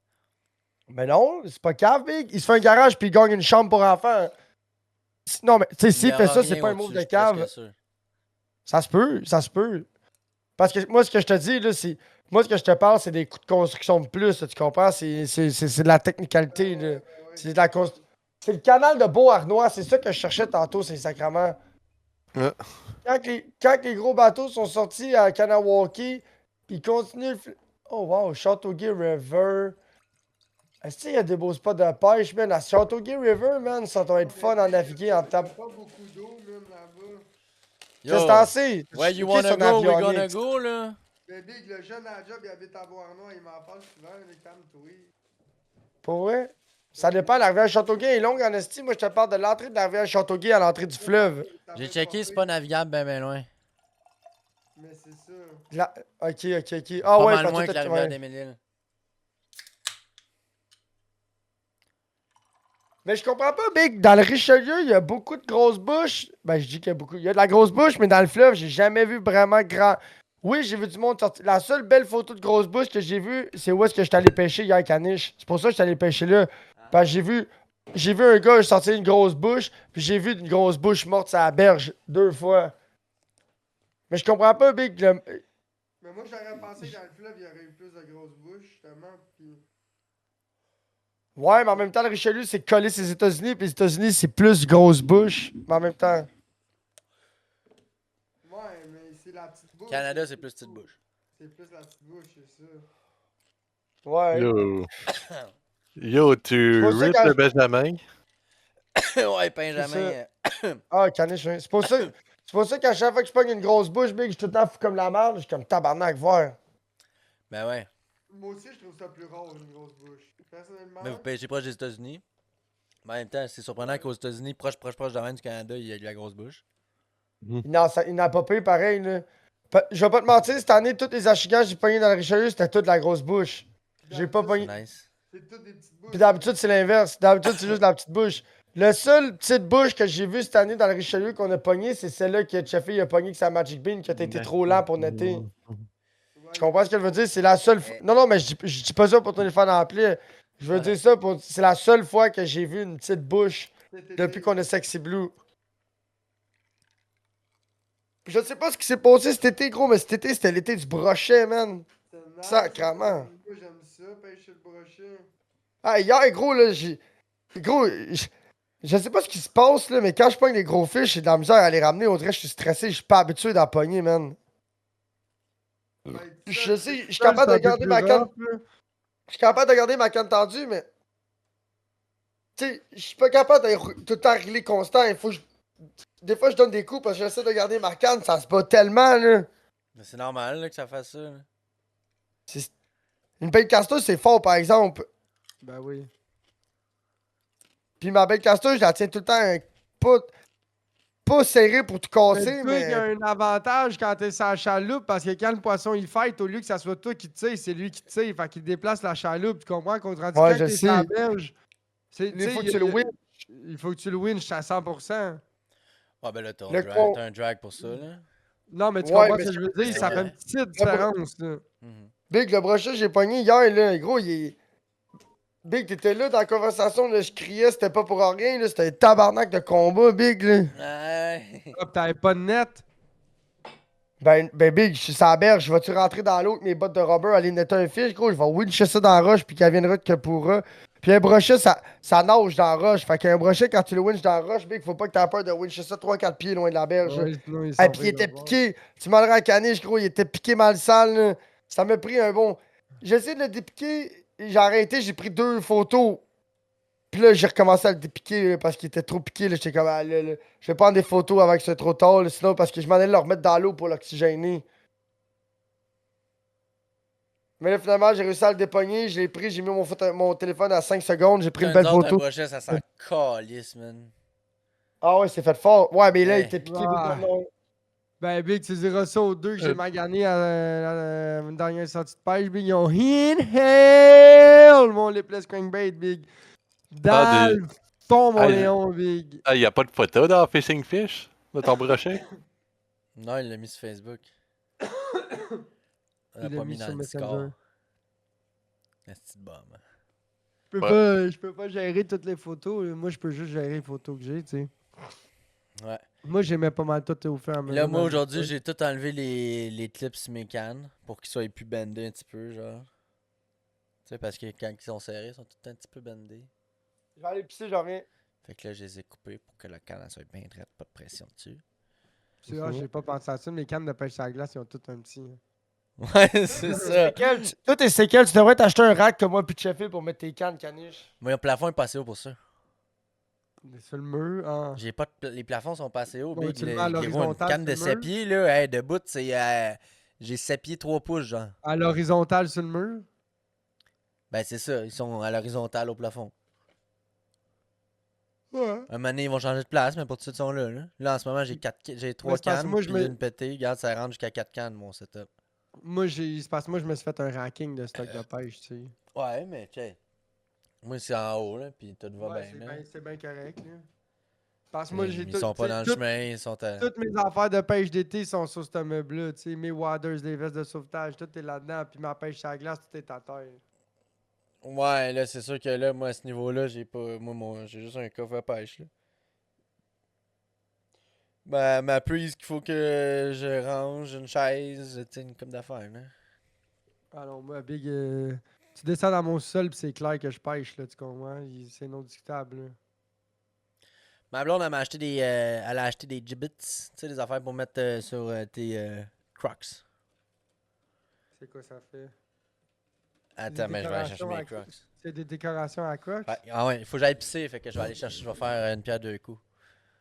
Mais non, c'est pas cave, Big. Il se fait un garage, puis il gagne une chambre pour enfants. Non, mais tu sais, Il y s'il fait aura ça, c'est rien pas un au-dessus, move je de suis presque cave. sûr. Ça se peut, ça se peut. Parce que moi, ce que je te dis, là, c'est. Moi, ce que je te parle, c'est des coûts de construction de plus, là, tu comprends? C'est de la technicalité, là. C'est de la C'est le canal de Beauharnois, c'est ça que je cherchais tantôt, c'est sacrement. Ah. Quand les gros bateaux sont sortis à Kanawake, ils continuent Oh wow, Chateauguay River. Est-ce qu'il y a des beaux spots de pêche, man? À Chateauguay River, man, ça doit être fun à naviguer en temps. Pas beaucoup d'eau, même, là-bas. Qu'est-ce que Yo, t'en sais? where you Checké wanna son go, we gonna avionics. go, là. Mais Big, le jeune à la job, il habite à Beauharnois, il m'en parle souvent, les calme-toi. Pour vrai? Ça dépend, la rivière Châteauguay est longue en esti. Moi, je te parle de l'entrée de la rivière Châteauguay à l'entrée du fleuve. J'ai checké, c'est pas navigable ben loin. Mais c'est ça. Ok. Ah Pas ouais, mal parce moins que que la t'as- rivière ouais. des Mille-Îles. Mais je comprends pas, Big. Dans le Richelieu, il y a beaucoup de grosses bouches. Ben, je dis qu'il y a beaucoup. Il y a de la grosse bouche, mais dans le fleuve, j'ai jamais vu vraiment grand. Oui, j'ai vu du monde sortir. La seule belle photo de grosse bouche que j'ai vue, c'est où est-ce que je suis allé pêcher hier à Caniche. C'est pour ça que je suis allé pêcher là. Parce que j'ai vu un gars sortir une grosse bouche, puis j'ai vu une grosse bouche morte sur la berge 2 fois. Mais je comprends pas, Big. Mais moi, j'aurais pensé que dans le fleuve, il y aurait eu plus de grosses bouches, justement. Puis... Ouais, mais en même temps, le Richelieu, c'est collé ses États-Unis, puis les États-Unis, c'est plus grosse bouche. Mais en même temps. Ouais, mais c'est la petite bouche. Canada, c'est plus petite bouche. C'est plus la petite bouche, c'est ça. Ouais. Yo. Yo, tu C'est pour ça rips que- le Benjamin? Ouais, Benjamin. Ah, Caniche, hein. C'est pour ça qu'à chaque fois que je pogne une grosse bouche, Big, je suis tout le temps fou comme la merde. Je suis comme tabarnak, voir. Ben ouais. Moi aussi, je trouve ça plus rare, une grosse bouche. Personnellement. Mais vous pêchez proche des États-Unis. Mais en même temps, c'est surprenant qu'aux États-Unis, proche de la même du Canada, il y a de la grosse bouche. Il n'a pas payé pareil, là. Je vais pas te mentir, cette année, tous les achigans que j'ai pognés dans le Richelieu, c'était toute la grosse bouche. J'ai pas pogné. Nice. C'est toutes des petites bouches. Puis d'habitude, c'est l'inverse. D'habitude, c'est juste la petite bouche. Le seul petite bouche que j'ai vu cette année dans le Richelieu qu'on a pogné, c'est celle-là que Cheffy a pogné avec sa Magic Bean, qui a été trop lent pour netter. Tu comprends ce que je veux dire? C'est la seule fois. Non, mais je dis pas ça pour te le faire remplir. Je veux dire ça pour. C'est la seule fois que j'ai vu une petite bouche depuis qu'on a Sexy Blue. Je sais pas ce qui s'est passé cet été, gros, mais cet été, c'était l'été du brochet, man. Sacrement. Moi, j'aime ça, pêcher le brochet. Ah, hier, gros, là, Gros, je sais pas ce qui se passe, là, mais quand je pogne des gros fiches, j'ai de la misère à les ramener. On dirait que je suis stressé, je suis pas habitué d'en pogner, man. Je sais, je suis capable de garder ma canne. Je suis capable de garder ma canne tendue, mais. Tu sais, je suis pas capable d'être tout le temps réglé constant. Il faut que Des fois, je donne des coups parce que j'essaie de garder ma canne, ça se bat tellement, là. Mais c'est normal là, que ça fasse ça. Là. Une belle casteuse, c'est fort, par exemple. Ben oui. Puis ma belle casteuse, je la tiens tout le temps pas serrée pour tout casser, Le truc, il y a mais. un avantage quand t'es sur la chaloupe parce que quand le poisson il fight, au lieu que ça soit toi qui tire, c'est lui qui tire. Fait qu'il déplace la chaloupe. Tu comprends? Quand Ouais, quand je t'es sur la sais. berge, Il faut que tu le win. Il faut que tu le winches à 100%. Ouais, ben là, t'as Le un drag pour ça. Là. Non, mais tu Ouais, comprends mais ce que je veux dire? Ça fait une petite différence. Là. Mhm. Big, le brochet, j'ai pogné hier, là. Gros, il est. Big, t'étais là dans la conversation, là, je criais, c'était pas pour rien, là. C'était un tabarnak de combat, Big, là. Ouais. Ah, pis t'avais pas de net. Ben, Big, je suis sur la berge, vas-tu rentrer dans l'eau avec mes bottes de rubber, aller netter un fish, gros? Je vais wincher ça dans la roche, puis qu'elle viendra que pourra. Puis un brochet, ça nage dans la roche. Fait qu'un brochet, quand tu le winches dans la roche, Big, faut pas que t'aies peur de wincher ça 3-4 pieds loin de la berge. Ouais, sinon, Et puis il était piqué. Tu m'en à caniche, gros. Il était piqué mal sale. Là. Ça m'a pris un bon. J'ai essayé de le dépiquer. J'ai arrêté. J'ai pris 2 photos. Puis là, j'ai recommencé à le dépiquer là, parce qu'il était trop piqué. Là. J'étais comme, ah, là, je vais prendre des photos avant que ce soit trop tard. Là, sinon, parce que je m'en allais le remettre dans l'eau pour l'oxygéner. Mais là, finalement, j'ai réussi à le dépogner. Je l'ai pris. J'ai mis mon téléphone à 5 secondes. J'ai pris une belle Un photo. brochet, ça sent calisse, man. Ah ouais, c'est fait fort. Ouais, mais là, il Ouais. était piqué. Ah. beaucoup. Ben, Big, tu diras ça aux deux que j'ai magané à une dernière sortie de pêche, Big. Ils ont inhale mon lipless crankbait, Big. Ah, Dans le fond, mon Ah, Léon, Big. Ah, y a pas de photo dans Fishing Fish de ton brochet? Non, il l'a mis sur Facebook. On l'a Il l'a pas mis mis dans sur le Messenger. Discord. La petite bombe. Je peux pas gérer toutes les photos. Moi, je peux juste gérer les photos que j'ai, tu sais. Ouais. Moi, j'aimais pas mal tout au fur et à mesure. Là, moi, dans le aujourd'hui, jeu. j'ai tout enlevé les clips sur mes cannes pour qu'ils soient plus bendés un petit peu, genre. Tu sais, parce que quand ils sont serrés, ils sont tout un petit peu bendés. Je vais aller pisser, j'en reviens. Fait que là, je les ai coupés pour que la canne elle soit bien droite, pas de pression dessus. C'est vrai, j'ai pas pensé à ça. Mes cannes de pêche à la glace, ils ont tout un petit. Ouais, c'est ça. Toi, tes séquelles, tu devrais t'acheter un rack comme moi, puis Cheffé pour mettre tes cannes, caniche. Moi, le plafond est passé haut pour ça. Sur le mur. Ah. J'ai pas les plafonds sont passés hauts, Ouais, big. tu le mets à Gros, une l'horizontale canne de sur le 7 mur? pieds, là, hey, debout, c'est. J'ai 7 pieds 3 pouces, genre. À l'horizontale sur le mur. Ben, c'est ça, ils sont à l'horizontale au plafond. Ouais. Un moment donné, ils vont changer de place, mais pour tout de suite, ils sont là, là. Là, en ce moment, j'ai 3 c'est parce que cannes, moi, je puis me- une pétée. Regarde, ça rentre jusqu'à 4 cannes, mon setup. C'est parce que moi, je me suis fait un ranking de stock de pêche, tu sais. Ouais, mais, tu sais. Moi, c'est en haut, là, puis tout va Ouais, bien, là. c'est bien correct, là. Parce que moi, j'ai Ils sont pas dans le chemin, ils sont à. toutes mes affaires de pêche d'été sont sur ce meuble-là, tu sais. Mes waders, les vestes de sauvetage, tout est là-dedans. Puis ma pêche à la glace, tout est à terre. Ouais, là, c'est sûr que là, moi, à ce niveau-là, j'ai pas. J'ai juste un coffre à pêche, là. Ma prise qu'il faut que je range, une chaise, tu sais, une coupe d'affaires, là. Alors, moi, Big, tu descends dans mon sol, puis c'est clair que je pêche, là, tu comprends? C'est non discutable, là. Ma blonde, elle a acheté des gibbets, tu sais, des affaires pour mettre sur tes crocs. C'est quoi ça fait? Attends, mais je vais aller chercher mes décorations crocs. C'est des décorations à crocs? Ouais, ah ouais, il faut que j'aille pisser, fait que je vais aller chercher, je vais faire une pierre deux coups.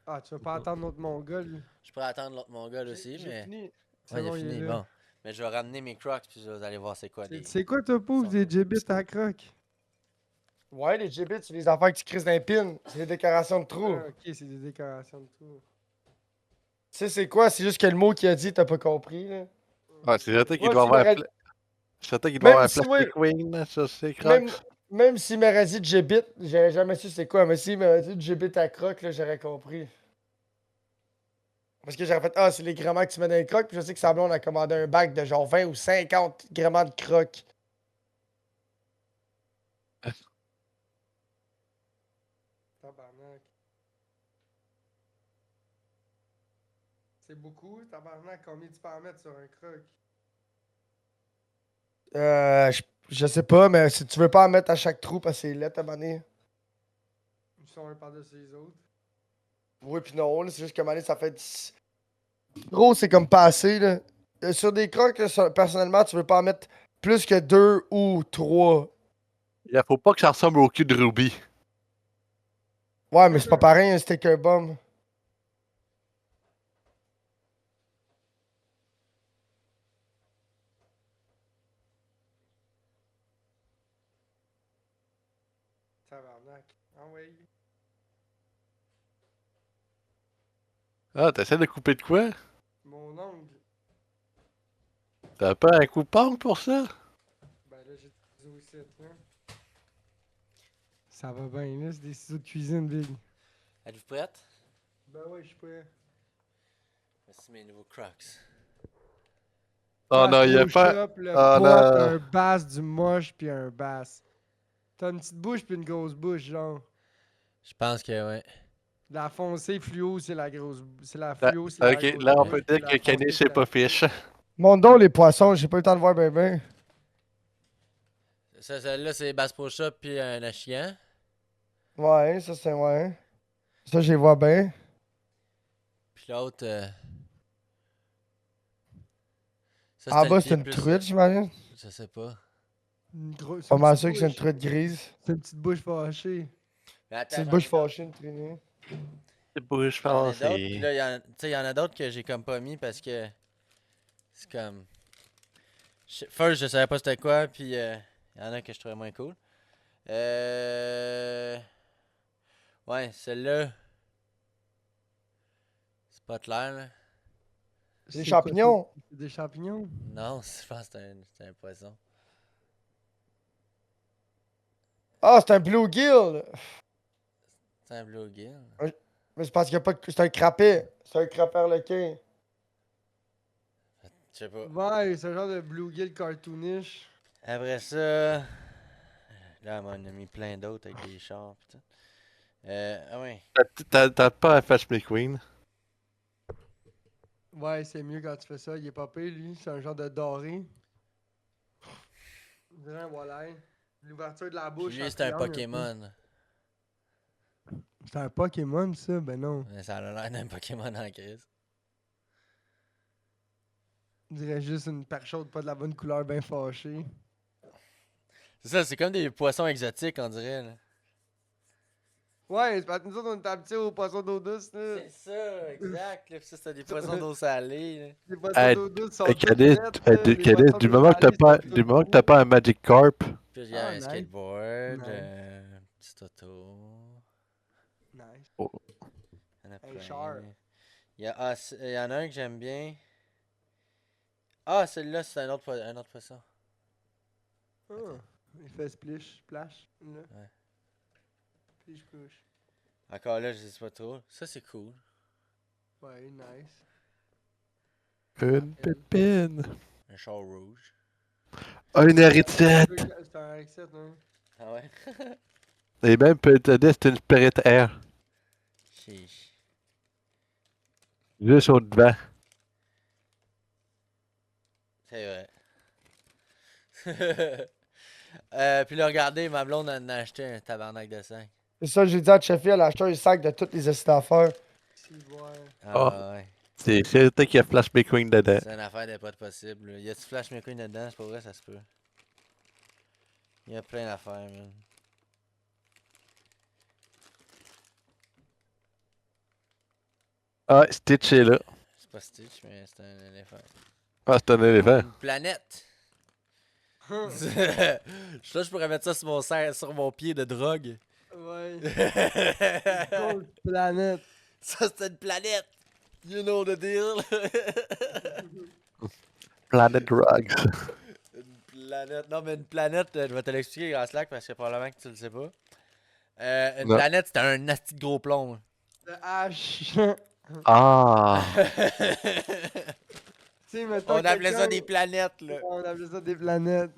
Ah, tu vas pas attendre notre mongol. Je pourrais attendre l'autre mongol aussi, J'ai mais. fini. Ouais, C'est il a bon, fini, est là. bon. Mais je vais ramener mes crocs, puis vous allez voir c'est quoi des. C'est quoi, toi, pauvre, des gibbets à crocs? Ouais, les gibbets, c'est les affaires que tu crises dans les pins. C'est les décorations de trous. Ah, ok, c'est des décorations de tout. Tu sais, c'est quoi? C'est juste que le mot qu'il a dit, t'as pas compris, là. Ouais, c'est certain qu'il Moi, doit tu avoir m'aurais- c'est certain qu'il doit Même avoir un si, moi, plastic queen, ça, c'est même, crocs. même s'il m'aurait dit gibbet, j'aurais jamais su c'est quoi. Mais s'il m'aurait dit gibbet à croc, là, j'aurais compris. Parce que j'aurais fait, ah, c'est les grammaires que tu mets dans les crocs. Puis je sais que Sablon a commandé un bac de genre 20 ou 50 grammaires de crocs. Tabarnak. C'est beaucoup, tabarnak. Combien tu peux en mettre sur un croc? Je sais pas, mais si tu veux pas en mettre à chaque trou parce que c'est laid à maner. Ils sont un par-dessus les autres. Oui, puis non, là, c'est juste que maner, ça fait. Gros, c'est comme pas assez, là. Sur des crocs, là, personnellement, tu veux pas en mettre plus que 2 ou 3. Il faut pas que ça ressemble au cul de Ruby. Ouais, mais c'est pas pareil, un sticker bomb. Tabarnak. Ah ouais. Ah, t'essaies de couper de quoi? Mon ongle. T'as pas un coupon pour ça? Ben là, j'ai des ciseaux ici, hein. Ça va bien, là. C'est des ciseaux de cuisine, Big. Êtes-vous prête? Ben ouais, je suis prêt. Voici mes nouveaux crocs. Oh non, il y a pas. Shop, le Ah, pot, non. un bass, du moche, puis un bass. T'as une petite bouche puis une grosse bouche, genre. Je pense que, ouais. La foncée fluo, c'est la grosse. C'est la Ah, fluo, c'est la ok, grosse là on bouche, peut puis dire la que Kenny foncée, c'est pas la- fiche. Montre donc les poissons, j'ai pas eu le temps de voir ben ben. Celle-là, c'est Bass Pro Shop puis un achigan. Ouais, ça c'est ouais. Ça, je les vois bien. Puis l'autre. Ça, En c'était le bas, pied c'est une plus, truite, j'imagine. Je sais pas. Une grosse. Pas une mal petite sûr que c'est une bouche. truite grise. C'est une petite bouche fâchée. Mais attends, C'est une j'en bouche ai d'autres. fâchée, une traînée. C'est beau, je J'en ai pense. d'autres. Puis là, tu sais, il y en a d'autres que j'ai comme pas mis parce que. C'est comme. First, je savais pas c'était quoi, puis il y en a que je trouvais moins cool. Ouais, celle-là. C'est pas clair, là. Des C'est quoi, champignons. c'est des champignons? Non, je pense que c'est un poisson. Ah, c'est un bluegill. C'est un bluegill. Mais c'est parce qu'il y a pas de. C'est un crapet. C'est un crapet harlequin. Je sais pas. Ouais, c'est un genre de bluegill cartoonish. Après ça. Là, on en a mis plein d'autres avec des chars pis tout. Ah ouais. T'as pas un Fetch McQueen? Ouais, c'est mieux quand tu fais ça. Il est pas pire, lui. C'est un genre de doré. On dirait un walleye. L'ouverture de la bouche. Lui, en c'est un triangle, peu. Pokémon. C'est un Pokémon, ça? Ben non. Mais ça a l'air d'un Pokémon en crise. On dirait juste une paire chaude, pas de la bonne couleur, bien fâchée. C'est ça, c'est comme des poissons exotiques, on dirait. Là. Ouais, c'est parce que nous autres, on est habitués aux poissons d'eau douce, là. C'est ça, exact. Là. Puis ça, c'était des poissons d'eau salée. Là. Les poissons d'eau douce sont toutes Cadet, nettes, là. Les Cadet, poissons du d'eau moment que salée sont du toutes moment que roux. t'as pas un Magic Carp, Puis il y a Ah, un nice. skateboard, Nice. un petit auto. Nice. Il y en a Un plein. char. Il y en a un que j'aime bien. Ah, celui-là, c'est un autre poisson. Ah, il fait splash, là. Ouais. Splish, push. Encore là, je sais pas trop. Ça, c'est cool. Ouais, nice. une pépine. Un char rouge. Un R7. C'est un R7, hein. Ah ouais? Et même Cadet, c'est une Spirit Air. Chiche. Juste au devant. C'est vrai. Puis là, regardez, ma blonde en a acheté un tabarnak de 5. C'est ça, j'ai dit à Cheffy, elle a acheté un sac de toutes les essais d'affaires. Si, ouais. Ah ouais. C'est certain qu'il y a Flash McQueen dedans. C'est une affaire de pas de possible. Là. Y a-tu Flash McQueen dedans? C'est pas vrai, ça se peut. Y a plein d'affaires, man. Ah, Stitch est là. C'est pas Stitch, mais c'est un éléphant. Ah, c'est un éléphant. Une planète! Je pourrais mettre ça sur mon pied de drogue. Ouais. Grosse planète. Ça, c'est une planète! You know the deal! Planet Drugs. Une planète. Non, mais une planète, je vais te l'expliquer en Slack parce que probablement que tu le sais pas. Une Non. planète, c'est un asti de gros plomb. Le H. Ah. Tu sais, mettons On appelait ça quelqu'un- des planètes, là. On appelait ça des planètes.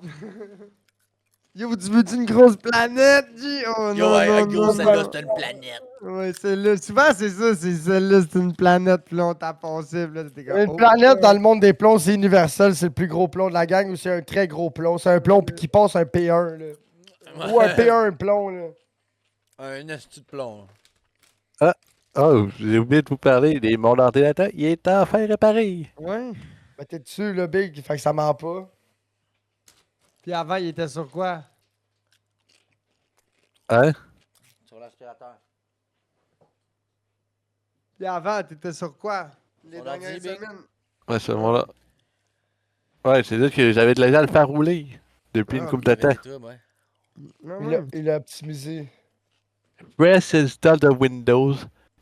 Yo, tu veux-tu une grosse planète, G? Oh Yo, non, ouais, non, gros, non, celle-là, non. c'est une planète. Ouais, celle-là. Souvent, c'est ça, c'est celle-là, c'est une planète, puis là, on t'a passé, puis là, t'es comme... Une oh, planète dans le monde des plombs, c'est universel. C'est le plus gros plomb de la gang ou c'est un très gros plomb. C'est un plomb qui passe un P1, là. Ou un P1 plomb, là. Un asti de plomb. Oh, j'ai oublié de vous parler. Mon ordinateur, il est enfin réparé. Ouais. Ben, t'es dessus, là, Big. Fait que ça ment pas. Puis avant, il était sur quoi? Hein? Sur l'aspirateur. Puis avant, t'étais sur quoi? Les On leur dernières dit, Big? semaines. Ouais, c'est moi là. Ouais, c'est juste que j'avais de l'argent à le faire rouler depuis une Ah, couple de temps. Ouais. Non, Il a optimisé. Press install de Windows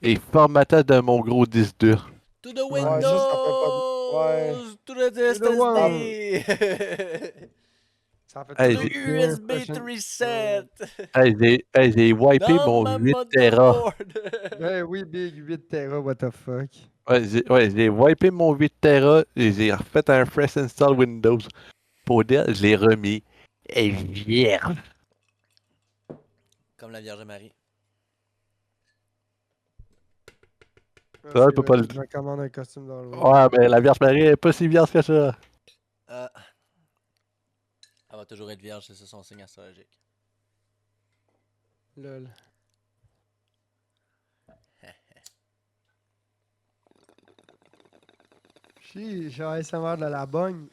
et formatage de mon gros disque dur. To the Ouais, Windows! ça, ça fait pas ouais. To the SSD! Ça fait Hey, To the j'ai- USB prochaine- 37! j'ai wipé Dans mon ma 8 Tera. motherboard. Ben oui, Big, 8 Tera, what the fuck. J'ai wipé mon 8 Tera et j'ai refait un fresh install Windows. Pour dire, je l'ai remis. Et vierge. Comme la Vierge Marie. Ah, Ça, on c'est peut vrai, pas le- Je recommande un costume d'Halloween. Ouais, mais la Vierge Marie est pas si vierge que ça. Elle va toujours être vierge, c'est ça son signe astrologique. Lol. Chiche, j'ai ASMR de la bogne.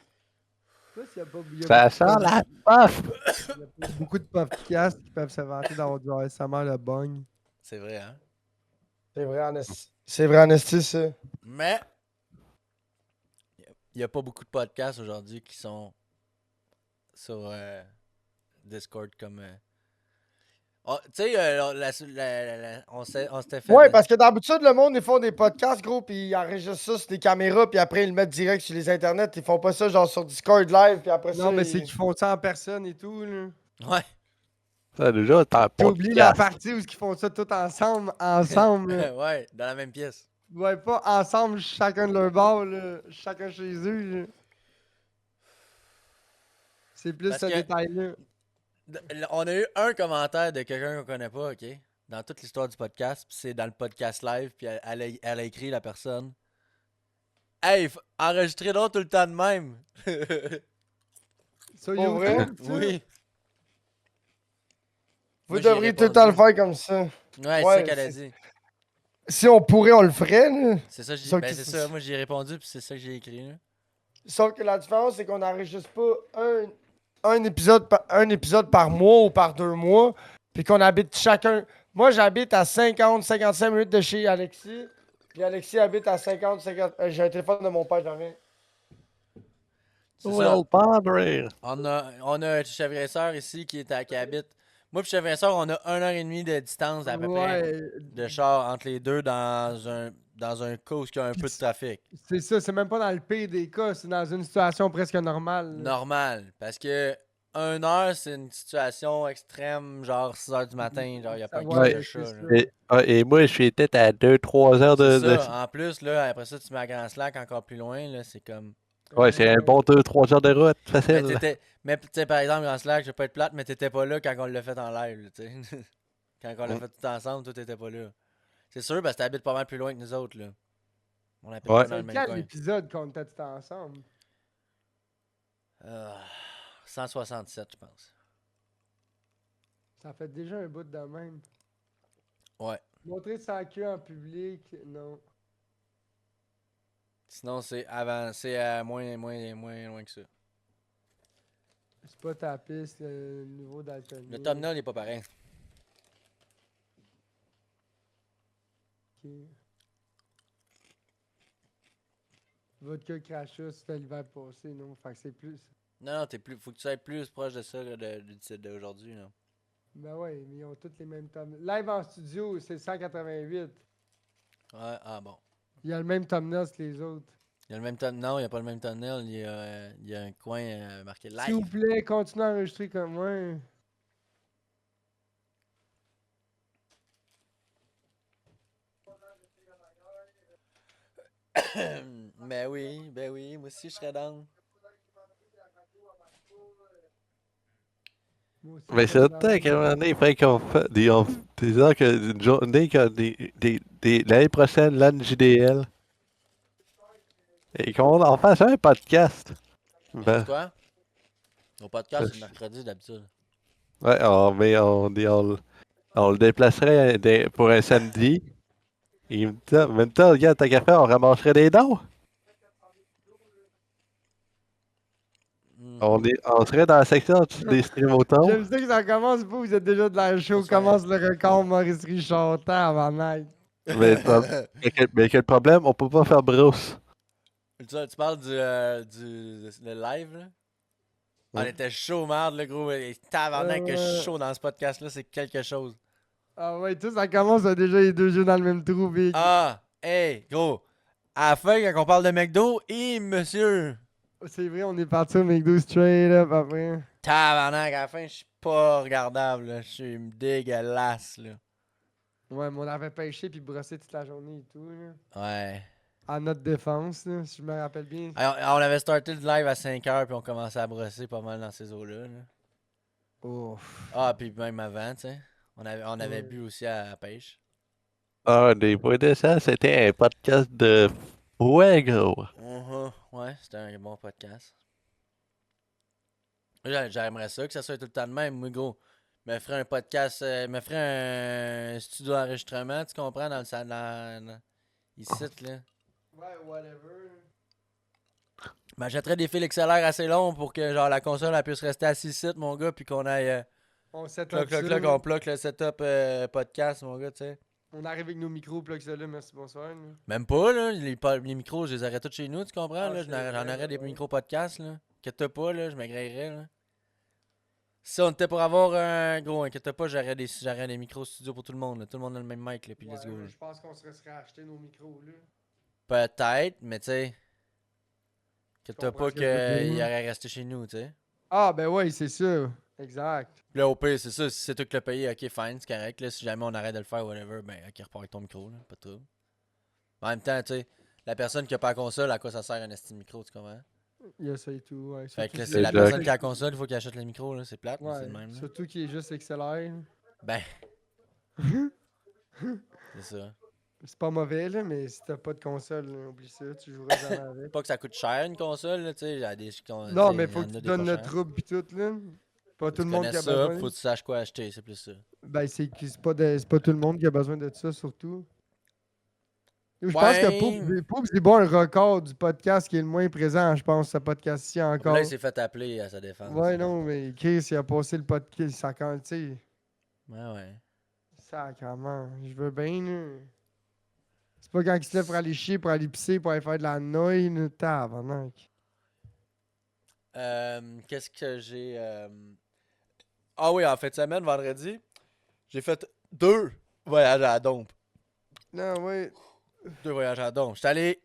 Je sais pas s'il y a pas il y a Ça beaucoup de- sent la paf. il y a beaucoup de podcasts qui peuvent se vanter d'avoir du ASMR de bogne. C'est vrai, hein? C'est vrai, en esti. C'est vrai, en esti, ça. Mais, il n'y a pas beaucoup de podcasts aujourd'hui qui sont sur Discord comme. Oh, tu sais, on s'était fait. Ouais, parce que d'habitude, le monde, ils font des podcasts, gros, puis ils enregistrent ça sur des caméras, puis après, ils le mettent direct sur les internets. Ils font pas ça, genre, sur Discord live, puis après ça. Non, mais c'est ils- qu'ils font ça en personne et tout, là. Ouais. Ça, déjà, t'as J'ai pas oublié la partie où ils font ça tout ensemble, là. Ouais, dans la même pièce. Ouais, pas ensemble, chacun de leur bord, là. Chacun chez eux, là. C'est plus Parce ce que- détail-là. On a eu un commentaire de quelqu'un qu'on connaît pas, ok? Dans toute l'histoire du podcast, puis c'est dans le podcast live, puis elle a écrit la personne. Hey, enregistrez donc tout le temps de même. Sur Pour vrai? YouTube, ça? Oui. Vous Moi, j'ai devriez tout le temps le répondu. faire comme ça. Ouais, c'est Ouais, ça qu'elle a c'est- dit. Si on pourrait, on le ferait, là. C'est ça, Sauf ben que c'est ça. Moi, j'ai répondu, puis c'est ça que j'ai écrit, là. Sauf que la différence, c'est qu'on n'enregistre pas un épisode par mois ou par 2 mois, puis qu'on habite chacun. Moi, j'habite à 50-55 minutes de chez Alexis, puis Alexis habite à 50-50. J'ai un téléphone de mon père, j'en reviens. C'est ça. Well, padre. On a un chevresseur ici qui habite. Moi, puis chevresseur, on a 1h30 de distance à peu près Ouais, de char entre les deux dans un cas où il y a un peu de trafic. c'est ça, c'est même pas dans le pire des cas, c'est dans une situation presque normale. là. Normal. Parce que 1 heure, c'est une situation extrême, genre 6h du matin, genre il n'y a Ça pas va, de c'est chat. ça. Là. Et moi, je suis peut-être à 2-3 heures C'est de. ça. En plus, là, après ça, tu mets à Grand Slack encore plus loin, là, c'est comme. Ouais, c'est un bon 2-3 heures de route, Mais facile. tu sais, par exemple, Grand Slack, je vais pas être plate, mais t'étais pas là quand on l'a fait en live, là, tu sais. Quand on l'a fait tout ensemble, toi, t'étais pas là. C'est sûr, parce que t'habites pas mal plus loin que nous autres, là. On habite Ouais. pas dans le C'est même quel coin. épisode qu'on était tous ensemble? Ah, 167, je pense. Ça fait déjà un bout de même. Ouais. Montrer sa queue en public, non. Sinon, c'est moins loin que ça. C'est pas ta piste, le niveau d'alcool. Le thumbnail n'est pas pareil. Ok. Vodka crachat, c'était l'hiver passé, non? Fait que c'est plus. Non, faut que tu sois plus proche de ça là, du titre d'aujourd'hui. Là. Ben ouais, mais ils ont tous les mêmes thumbnails. Live en studio, c'est 188. Ouais, ah bon. Il y a le même thumbnail que les autres. Il y a le même thumbnail. Non, il n'y a pas le même thumbnail. Il y a un coin marqué S'il vous live. plaît, continuez à enregistrer comme moi. Ben oui, moi aussi je serais down. Moi aussi, Mais je c'est suis le temps qu'à un moment donné, il faudrait qu'on fasse des heures que une journée, l'année prochaine, l'année JDL. Et qu'on en fasse un podcast. Ben, Quoi? Au podcast, c'est le mercredi d'habitude. ouais, mais on le déplacerait pour un samedi. Et en même temps, regarde, ta café, on ramasserait des dons. On serait dans la section des stream auto. J'aime ça que ça commence pas, vous êtes déjà de la show, Ça, commence le record Maurice Richard, avant night. Mais quel problème, on peut pas faire Bruce. Tu parles le live, là? On Ouais. était chaud, merde, le gros. Et tabarnak que je suis chaud dans ce podcast-là, c'est quelque chose. Ah ouais, tout ça commence à déjà les deux jeux dans le même trou, Big. Ah, hey, gros. À la fin, quand on parle de McDo, monsieur. C'est vrai, on est parti au McDo straight up après. Tabarnak, à la fin, je suis pas regardable, là. Je suis dégueulasse, là. Ouais, mais on avait pêché puis brossé toute la journée et tout, là. Ouais. À notre défense, là, si je me rappelle bien. Alors, on avait starté le live à 5h, puis on commençait à brosser pas mal dans ces eaux-là. Là. Ouf. Ah, puis même avant, tu sais. On avait Ouais. bu aussi à la pêche. Ah, des points de ça, c'était un podcast de fuego. Ouais, c'était un bon podcast. J'aimerais ça que ça soit tout le temps de même, moi, gros. Me ferais un podcast, me ferais un studio d'enregistrement, tu comprends, dans le salon, ici, là. Ouais, whatever. J'achèterais des fils XLR assez longs pour que, genre, la console, elle puisse rester assise ici, mon gars, puis qu'on aille, On set cloc, up cloc, ça. cloc, on bloque le setup podcast, mon gars, tu sais. On arrive avec nos micros, plug ça là, merci, bonsoir. Là. Même pas, là. Les micros, je les aurais tous chez nous, tu comprends? Ah, Là? c'est J'en vrai, aurais des ouais. micros podcast, là. Inquiète pas, là, je m'agréerais, là. Si on était pour avoir un gros, inquiète pas, j'aurais des micros studio pour tout le monde, là. Tout le monde a le même mic, là, puis let's go. Ouais, là. je pense qu'on serait acheter nos micros, là. Peut-être, mais tu sais. Inquiète comprends pas ce que je veux qu'il dire. aurait resté chez nous, tu sais. Ah, ben ouais, c'est sûr. Exact. Puis là, au pire, c'est ça, si c'est toi qui l'as payé, ok, fine, c'est correct, là. Si jamais on arrête de le faire, whatever, ben, ok, repars avec ton micro, là, pas de trouble. En même temps, tu sais, la personne qui a pas la console, à quoi ça sert un esti de micro, tu comprends? Il y a ça et tout, ouais. Fait que là, Surtout c'est la Exact. personne qui a la console, il faut qu'il achète le micro, là. C'est plate, mais c'est Ouais, le même, là. surtout qu'il est juste XLR. Ben. C'est ça. C'est pas mauvais, là, mais si t'as pas de console, là, oublie ça, tu joueras jamais avec. Pas que ça coûte cher une console, là, tu sais. Non, mais faut que tu donnes le trouble pis tout, là. Pas tout le monde qui a ça, besoin. faut que tu saches quoi acheter, c'est plus ça. Ben, c'est pas tout le monde qui a besoin de ça, surtout. Je pense que Poop, c'est bon un record du podcast qui est le moins présent, je pense, ce podcast-ci encore. Là, il s'est fait appeler à sa défense. Ouais, non, mais Chris, il a passé le podcast, ça quand, tu sais. Ouais. Sacrement, je veux bien, là. C'est pas quand il se lève pour aller chier, pour aller pisser, pour aller faire de la nouille, là, tabarnak. Qu'est-ce que j'ai. Ah oui, en fin de semaine, vendredi, j'ai fait 2 voyages à la dompe. Non, ouais. 2 voyages à la dompe. J'étais allé.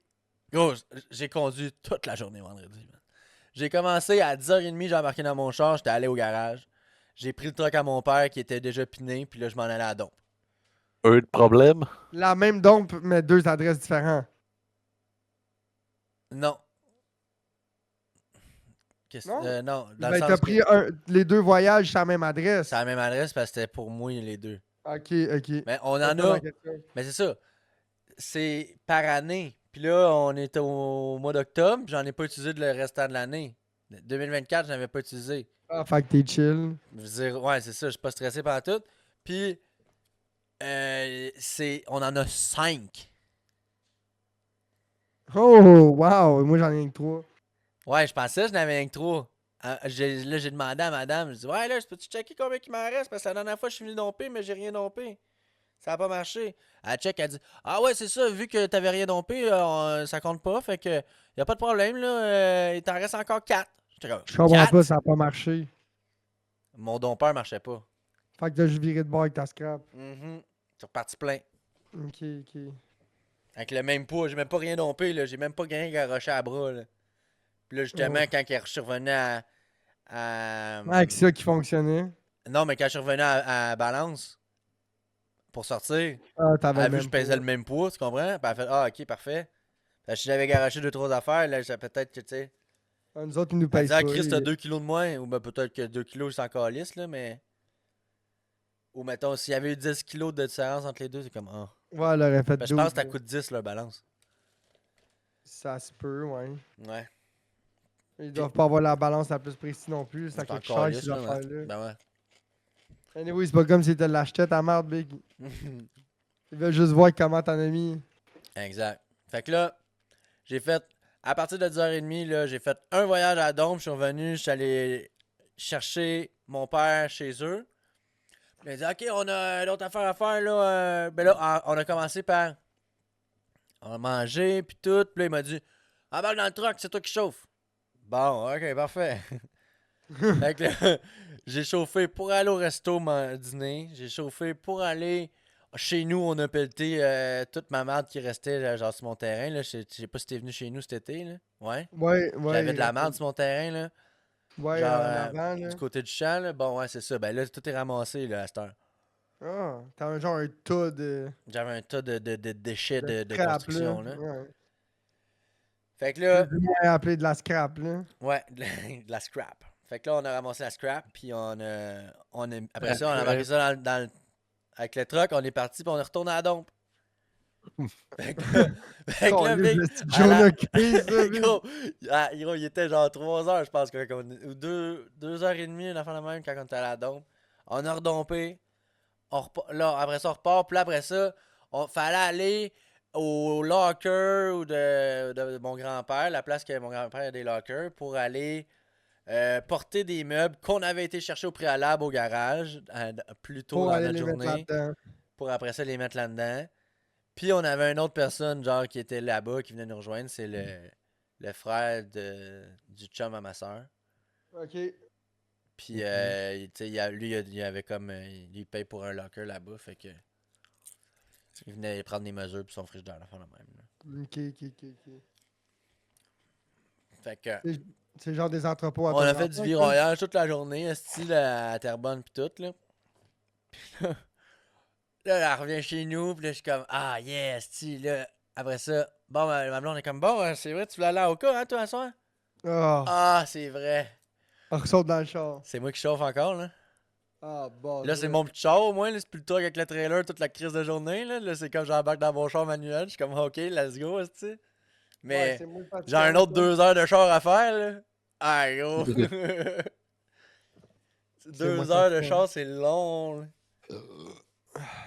Gros, j'ai conduit toute la journée vendredi. Man. J'ai commencé à 10h30, j'ai embarqué dans mon char, j'étais allé au garage. J'ai pris le truck à mon père qui était déjà piné, puis là, je m'en allais à la dompe. Un de problème? La même dompe, mais 2 adresses différentes. Non. Non? Non, dans Ben, le t'as sens pris que les 2 voyages sur la même adresse. c'est la même adresse parce que c'était pour moi les 2. Ok, ok. Mais on en a. Mais c'est ça. C'est par année. Puis là, on est au mois d'octobre, puis j'en ai pas utilisé le restant de l'année. 2024, je n'avais pas utilisé. Ah, fait que t'es chill. Je veux dire, ouais, c'est ça, je suis pas stressé par tout. Puis, on en a 5. Oh, wow. Moi, j'en ai rien que 3. Ouais, je pensais que j'en avais rien que 3. Là, j'ai demandé à madame, je dis, ouais, là, je peux-tu checker combien il m'en reste? Parce que la dernière fois, je suis venu domper, mais j'ai rien dompé. Ça a pas marché. Elle check, elle dit, ah ouais, c'est ça, vu que t'avais rien dompé, ça compte pas, fait que y a pas de problème, là, il t'en reste encore 4. J'étais comme, Je comprends 4? pas, ça a pas marché. Mon dompeur marchait pas. Fait que t'as juste viré de bord avec ta scrap. C'est reparti plein. Ok, ok. Avec le même poids, j'ai même pas rien dompé, là, j'ai même pas rien garoché à bras, là. Puis là, justement, quand je suis revenu à Avec ça qui fonctionnait. Non, mais quand je suis revenu à balance pour sortir, Ah, elle t'avais a vu que même je pesais le même poids, tu comprends? Puis elle a fait, ah, ok, parfait. Fait que si j'avais garoché 2-3 affaires, là, peut-être que, tu sais. Ah, nous autres, ils nous Elle payent dit, pas. ah, Chris, t'as 2 kilos de moins. Ou ben, peut-être que 2 kilos, c'est encore lisse, là, mais. Ou mettons, s'il y avait eu 10 kilos de différence entre les deux, c'est comme, ah. Ouais, elle aurait fait Ben, je pense 12, que ça là. coûte 10, leur balance. Ça se peut, ouais. Ouais. Ils doivent pas avoir la balance la plus précise non plus. Ça C'est coûte encore cher, lisse, ces là. affaires-là. Ben ouais. Anyway, c'est pas comme si tu l'achetais ta merde, Big. Ils veulent juste voir comment t'en as mis. Exact. Fait que là, j'ai fait, à partir de 10h30, là, j'ai fait un voyage à la Dompe. Je suis revenu, je suis allé chercher mon père chez eux. Il a dit, OK, on a d'autres affaires à faire, là. Ben là, on a commencé par. On a mangé, puis tout. Puis là, il m'a dit, embarque dans le truck, c'est toi qui chauffe. Bon, OK, parfait. Fait que là, j'ai chauffé pour aller au resto dîner. J'ai chauffé pour aller. Chez nous, on a pelleté toute ma marde qui restait genre sur mon terrain. Là. Je sais pas si t'es venu chez nous cet été. Là. Ouais. Ouais. J'avais de la marde sur mon terrain. Là. Ouais, Genre, en avant, là. du côté du champ. Là. Bon, ouais, c'est ça. Ben là, tout est ramassé là, à cette heure. Ah, t'as un tas de. J'avais un tas de déchets de scrap, construction. Là. Ouais. Fait que là, C'est appelé de la scrap, là. ouais, de la scrap. Fait que là, on a ramassé la scrap. Puis après ça, on a embarqué ça avec le truck. On est parti. Puis on est retourné à la dompe. Fait que là, Big, gros, il était genre 3 heures, je pense, ou 2h30, une affaire de même, quand on était à la dompe. On a redompé. Là, après ça, on repart. Puis là, après ça, fallait aller au locker de mon grand-père, la place que mon grand-père a des lockers, pour aller porter des meubles qu'on avait été chercher au préalable au garage, plus tôt dans notre journée. Pour après ça, les mettre là-dedans. Puis on avait une autre personne, genre, qui était là-bas, qui venait nous rejoindre. C'est le frère du chum à ma soeur. Ok. Puis, tu sais, il avait comme. Il paye pour un locker là-bas, fait que. Il venait prendre des mesures, puis son frigidaire, la fin de même. Là. Ok. Fait que. C'est genre des entrepôts à On a fait du viroyage toute la journée, style à Terrebonne, puis tout, là. Puis là, elle revient chez nous, puis là, je suis comme, ah, yes, style, là. Après ça, bon, ma blonde est comme, bon, c'est vrai, tu voulais aller au cas, hein, toi, à soir? Ah, Ah, c'est vrai. on ressort dans le char. C'est moi qui chauffe encore, là. Ah, bon. Là, c'est mon petit char au moins, là, c'est plus le truc avec le trailer toute la crise de journée. Là, c'est comme j'embarque dans mon char manuel, je suis comme ok, let's go, tu sais. Mais j'ai un autre 2 heures de char à faire, là. Ah, gros. 2 heures de char, c'est long. Là.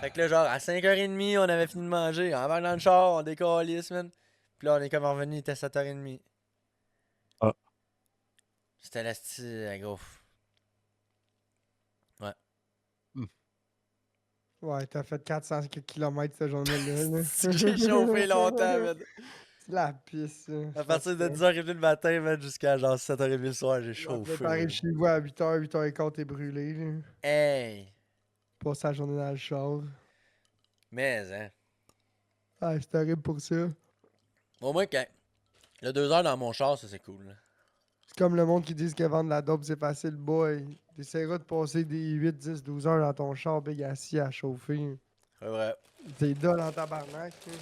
Fait que là, genre, à 5h30, on avait fini de manger. On embarque dans le char, on décalisse, man. Puis là, on est comme revenu, il était 7h30. Ah. C'était la style, gros. Ouais, t'as fait 400 km cette journée-là. J'ai chauffé longtemps, man. C'est la pisse, ça. À partir de 10h30 le matin, man, jusqu'à genre 7h30 le soir, j'ai Là, chauffé. t'arrives chez vous à 8h, 8h15, t'es brûlé. Là. Hey! Passe la journée dans le char. Mais, hein. Ah, c'est horrible pour ça. Au moins, quand. Le 2 heures dans mon char, ça, c'est cool. Là. C'est comme le monde qui dit que vendre la dope, c'est facile. Boy, t'essaieras de passer des 8, 10, 12 heures dans ton char, big assis à chauffer. C'est vrai. T'es dole en tabarnak. Là.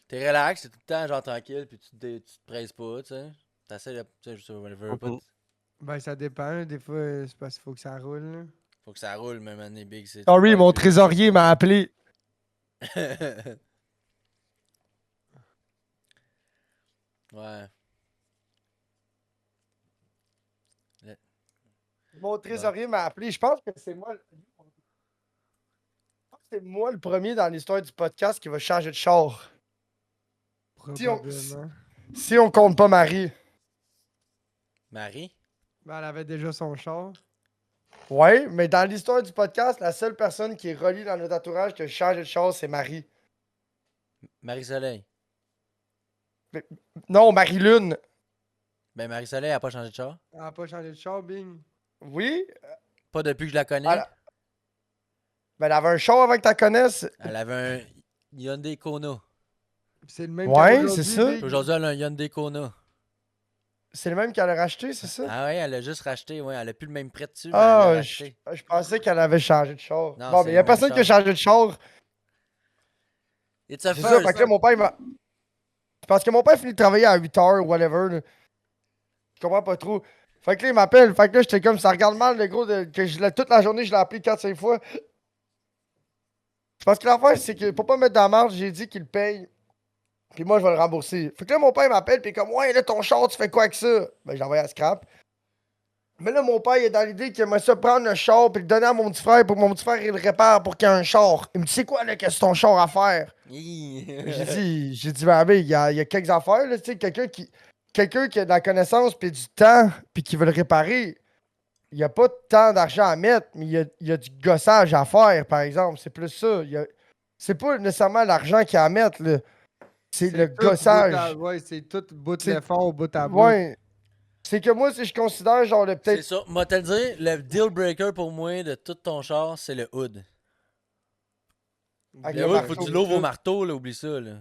T'es relax, c'est tout le temps genre tranquille, puis tu te presses pas, tu sais. T'essaies de. Tu sais, je veux pas. Ben, ça dépend. Des fois, c'est parce qu'il faut que ça roule. Là. Faut que ça roule, même année big. C'est Sorry, mon trésorier m'a appelé. Ouais. Mon trésorier m'a appelé. Je pense que c'est moi. C'est moi le premier dans l'histoire du podcast qui va changer de char. Probablement. Si on compte pas Marie. Marie? Ben, elle avait déjà son char. Ouais, mais dans l'histoire du podcast, la seule personne qui est reliée dans notre entourage qui a changé de char, c'est Marie. Marie-Soleil. Non, Marie-Lune. Ben, Marie-Soleil a pas changé de char. Elle a pas changé de char, Bing. Oui. Pas depuis que je la connais. Ben, elle avait un char avant que tu connaisses. Elle avait un Hyundai Kona. C'est le même Ouais, qu'aujourd'hui, c'est ça. Big. Aujourd'hui, elle a un Hyundai Kona. C'est le même qu'elle a racheté, c'est ça? Ah ouais, elle a juste racheté, ouais. Elle a plus le même prêt dessus, mais elle Ah, l'a je racheté. pensais qu'elle avait changé de char. Non, Bon, c'est mais il y a le même personne qui a char. changé de char. It's a C'est ça, first. fait que là, mon père, il m'a. Parce que mon père finit de travailler à 8h ou whatever. Là. Je comprends pas trop. Fait que là, il m'appelle. Fait que là, j'étais comme, ça regarde mal, le gros, que toute la journée, je l'ai appelé 4-5 fois. Parce que l'affaire, c'est que pour pas me mettre dans la marge, j'ai dit qu'il paye. Puis moi, je vais le rembourser. Fait que là, mon père m'appelle, puis comme, ouais, là, ton char, tu fais quoi avec ça? Ben, j'ai envoyé à scrap. Mais là, mon père, il est dans l'idée qu'il aimerait ça prendre le char, puis le donner à mon petit frère, pour que mon petit frère, il le répare pour qu'il y ait un char. Il me dit, c'est quoi, là, qu'est-ce que ton char à faire? J'ai dit, ben, il y a quelques affaires, là, tu sais, quelqu'un qui a de la connaissance, puis du temps, puis qui veut le réparer. Il n'y a pas tant d'argent à mettre, mais il y a du gossage à faire, par exemple. C'est plus ça. C'est pas nécessairement l'argent qu'il y a à mettre, là. C'est le tout bout gossage. à- Ouais, c'est tout bout de C'est- l'effort, bout à bout. Ouais. C'est que moi, si je considère, genre, le C'est peut-être. ça. Moi, te le dire, le deal breaker pour moi de tout ton char, c'est le hood. Avec Le le hood, faut marteau, que tu l'ouvres au tout. marteau, là, oublie ça, là.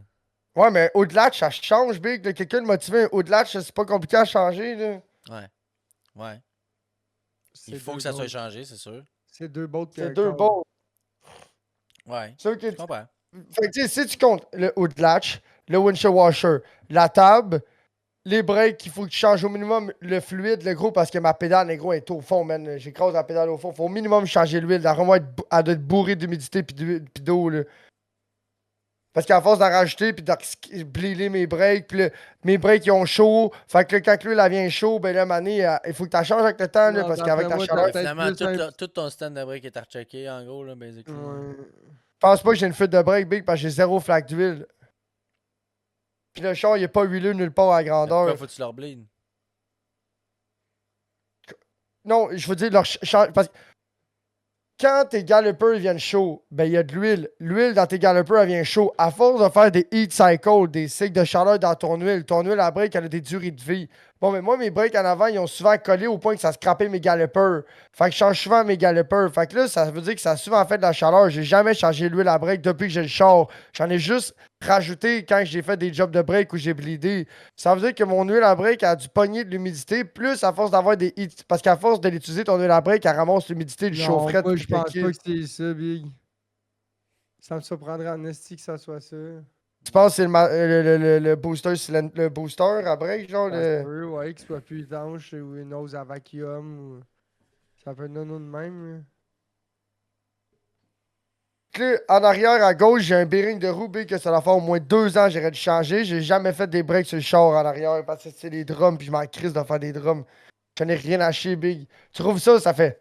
Ouais, mais au-delà, ça change, big. Là. Quelqu'un de motivé, un au-delà, c'est pas compliqué à changer, là. Ouais. Ouais. C'est Il faut deux que ça soit bolts. changé, c'est sûr. C'est deux bolts C'est deux bons. Ouais. Ceux que Je comprends. Fait que, tu sais, si tu comptes le hood latch, le windshield washer, la table, les breaks, il faut que tu changes au minimum le fluide, le gros, parce que ma pédale, le gros, est au fond, man. J'écrase la pédale au fond. Faut au minimum changer l'huile. Elle doit être bourrée d'humidité pis d'eau, là. Parce qu'à force d'en rajouter, puis de blêler mes breaks, puis là, mes breaks, ils ont chaud. Fait que là, quand l'huile, elle vient chaud, ben là, mané, il faut que tu changes avec le temps, là, Non, parce d'après qu'avec la moi, chaleur. Ouais, peut-être finalement, plus un tout ton stand de briques est à rechecker, en gros, là, basically. Ouais. Je pense pas que j'ai une fuite de break, big, parce que j'ai zéro flaque d'huile. Puis le char, il est pas huileux nulle part à Mais pourquoi grandeur. faut que tu leur bleed? Non, je veux dire, parce que quand tes galopers viennent chauds, ben il y a de l'huile. L'huile dans tes galopers, elle vient chaud. À force de faire des heat cycles, des cycles de chaleur dans ton huile à break, elle a des durées de vie. Bon, mais moi, mes breaks en avant, ils ont souvent collé au point que ça scrapait mes galopers. Fait que je change souvent mes galopers. Fait que là, ça veut dire que ça a souvent fait de la chaleur. J'ai jamais changé l'huile à break depuis que j'ai le char. J'en ai juste rajouté quand j'ai fait des jobs de break où j'ai bleedé. Ça veut dire que mon huile à break a dû pogner de l'humidité, plus à force d'avoir des heat. Parce qu'à force de l'utiliser, ton huile à break, elle ramasse l'humidité du Non, chaufferette. moi, puis je le pense kit. pas que c'est ça, Big. Ça me surprendrait en esti que ça soit ça. penses que c'est le booster, le booster à break, genre Ça se le. peut, ouais, qu'il soit plus étanche ou une hausse à vacuum. Ça peut être non de même. Là. Là, en arrière à gauche, j'ai un bearing de roue, big, que ça doit faire au moins 2 ans, j'aurais dû changer. J'ai jamais fait des breaks sur le char en arrière parce que c'est des drums, puis je m'en crisse de faire des drums. J'en ai rien à chier, big. Tu trouves ça, ça fait.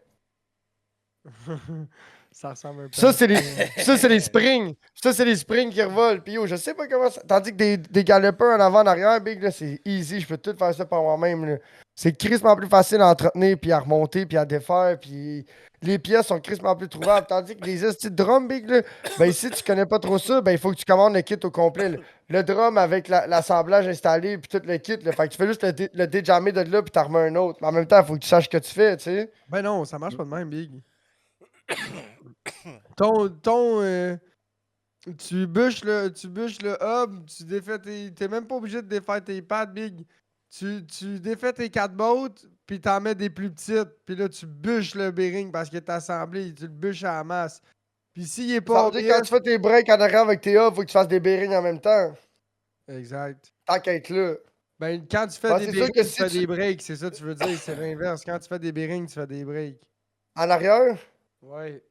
Ça ressemble un peu Ça, à c'est les, Ouais. ça, c'est les springs. Ça, c'est les springs qui revolent. Puis yo, je sais pas comment ça. Tandis que des galopeurs en avant, en arrière, big, là, c'est easy. Je peux tout faire ça par moi-même. Là. C'est crissement plus facile à entretenir, puis à remonter, puis à défaire. Puis les pièces sont crissement plus trouvables. Tandis que les estis de drum, big, là, ben ici, tu connais pas trop ça, ben il faut que tu commandes le kit au complet. Le drum avec l'assemblage installé, puis tout le kit. Là. Fait que tu fais juste le déjammer de là, puis t'en remets un autre. Mais en même temps, il faut que tu saches ce que tu fais, tu sais. Ben non, ça marche pas de même, Big. ton tu bûches le hub, tu défais t'es même pas obligé de défaire tes pads, Big. Tu défais tes 4 bottes, puis t'en mets des plus petites, puis là, tu bûches le bearing parce que t'as assemblé, tu le bûches à la masse. Puis s'il est Ça pas veut dire que quand tu OBS, fais tes breaks en arrière avec tes hubs, faut que tu fasses des bearings en même temps. exact. Tant qu'à être là. Ben, quand tu fais Ah, des c'est sûr bearings, que tu si fais tu. des breaks, c'est ça que tu veux dire, c'est l'inverse. Quand tu fais des bearings, tu fais des breaks. En arrière? Ouais.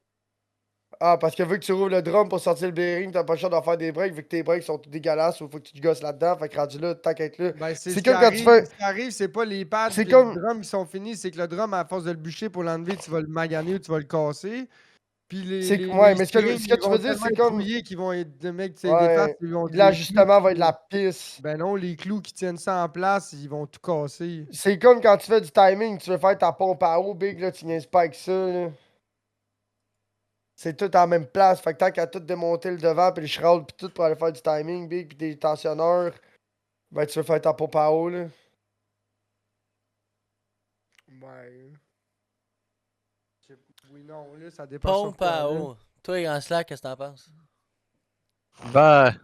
Ah, parce que vu que tu rouvres le drum pour sortir le bearing, t'as pas le choix d'en faire des breaks, vu que tes breaks sont tout dégueulasses, ou faut que tu te gosses là-dedans. Fait que rendu là, tant qu'à être là. Ben, c'est C'est ce qui comme quand tu arrive. fais. Ce qui arrive, c'est pas les pads C'est puis le comme. drum qui sont finis, c'est que le drum, à force de le bûcher pour l'enlever, tu vas le maganer ou tu vas le casser. Puis Ouais, les mais springs, ce que ils tu vont veux dire, tellement c'est être comme. rouillés qu'ils vont être de mecs, tu sais, les pads, Ouais. ils vont les clous L'ajustement va être de qui- la pisse. Ben non, les clous qui tiennent ça en place, ils vont tout casser. C'est comme quand tu fais du timing, tu veux faire ta pompe à eau, big, là, tu niaises pas avec ça, là. C'est tout en même place. Fait que tant qu'à tout démonter le devant, puis le shroud, puis tout pour aller faire du timing, big, puis des tensionneurs, ben tu veux faire ta pompe à eau, là. Ouais. Oui, non, là, ça dépend sur Pompe quoi, à là. eau. Toi, Grand Slack, qu'est-ce que t'en penses? Ben,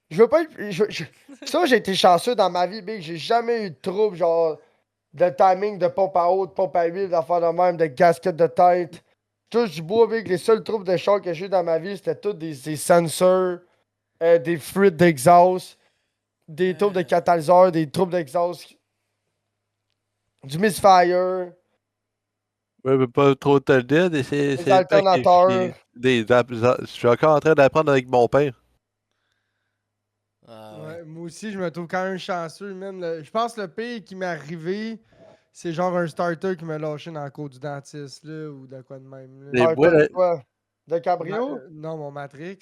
Je veux pas être. Ça, j'ai été chanceux dans ma vie, big. J'ai jamais eu de trouble, genre, de timing, de pompe à eau, de pompe à huile, d'affaires de même, de gasket de tête. Touche du bois, big. Les seuls troubles de char que j'ai eu dans ma vie, c'était tous des sensors, des fuites d'exhaust, des troubles de catalyseur, des troubles d'exhaust, du misfire, je veux pas trop te le dire, et des c'est le temps que alternateurs. je suis encore en train d'apprendre avec mon père. Ah ouais. Ouais, moi aussi, je me trouve quand même chanceux, man. Je pense que le pire qui m'est arrivé, c'est genre un starter qui m'a lâché dans le cours du dentiste, là, ou de quoi de même, là. Les Ah, bois, t'as là, dit quoi? De cabrio? Non, mon Matrix.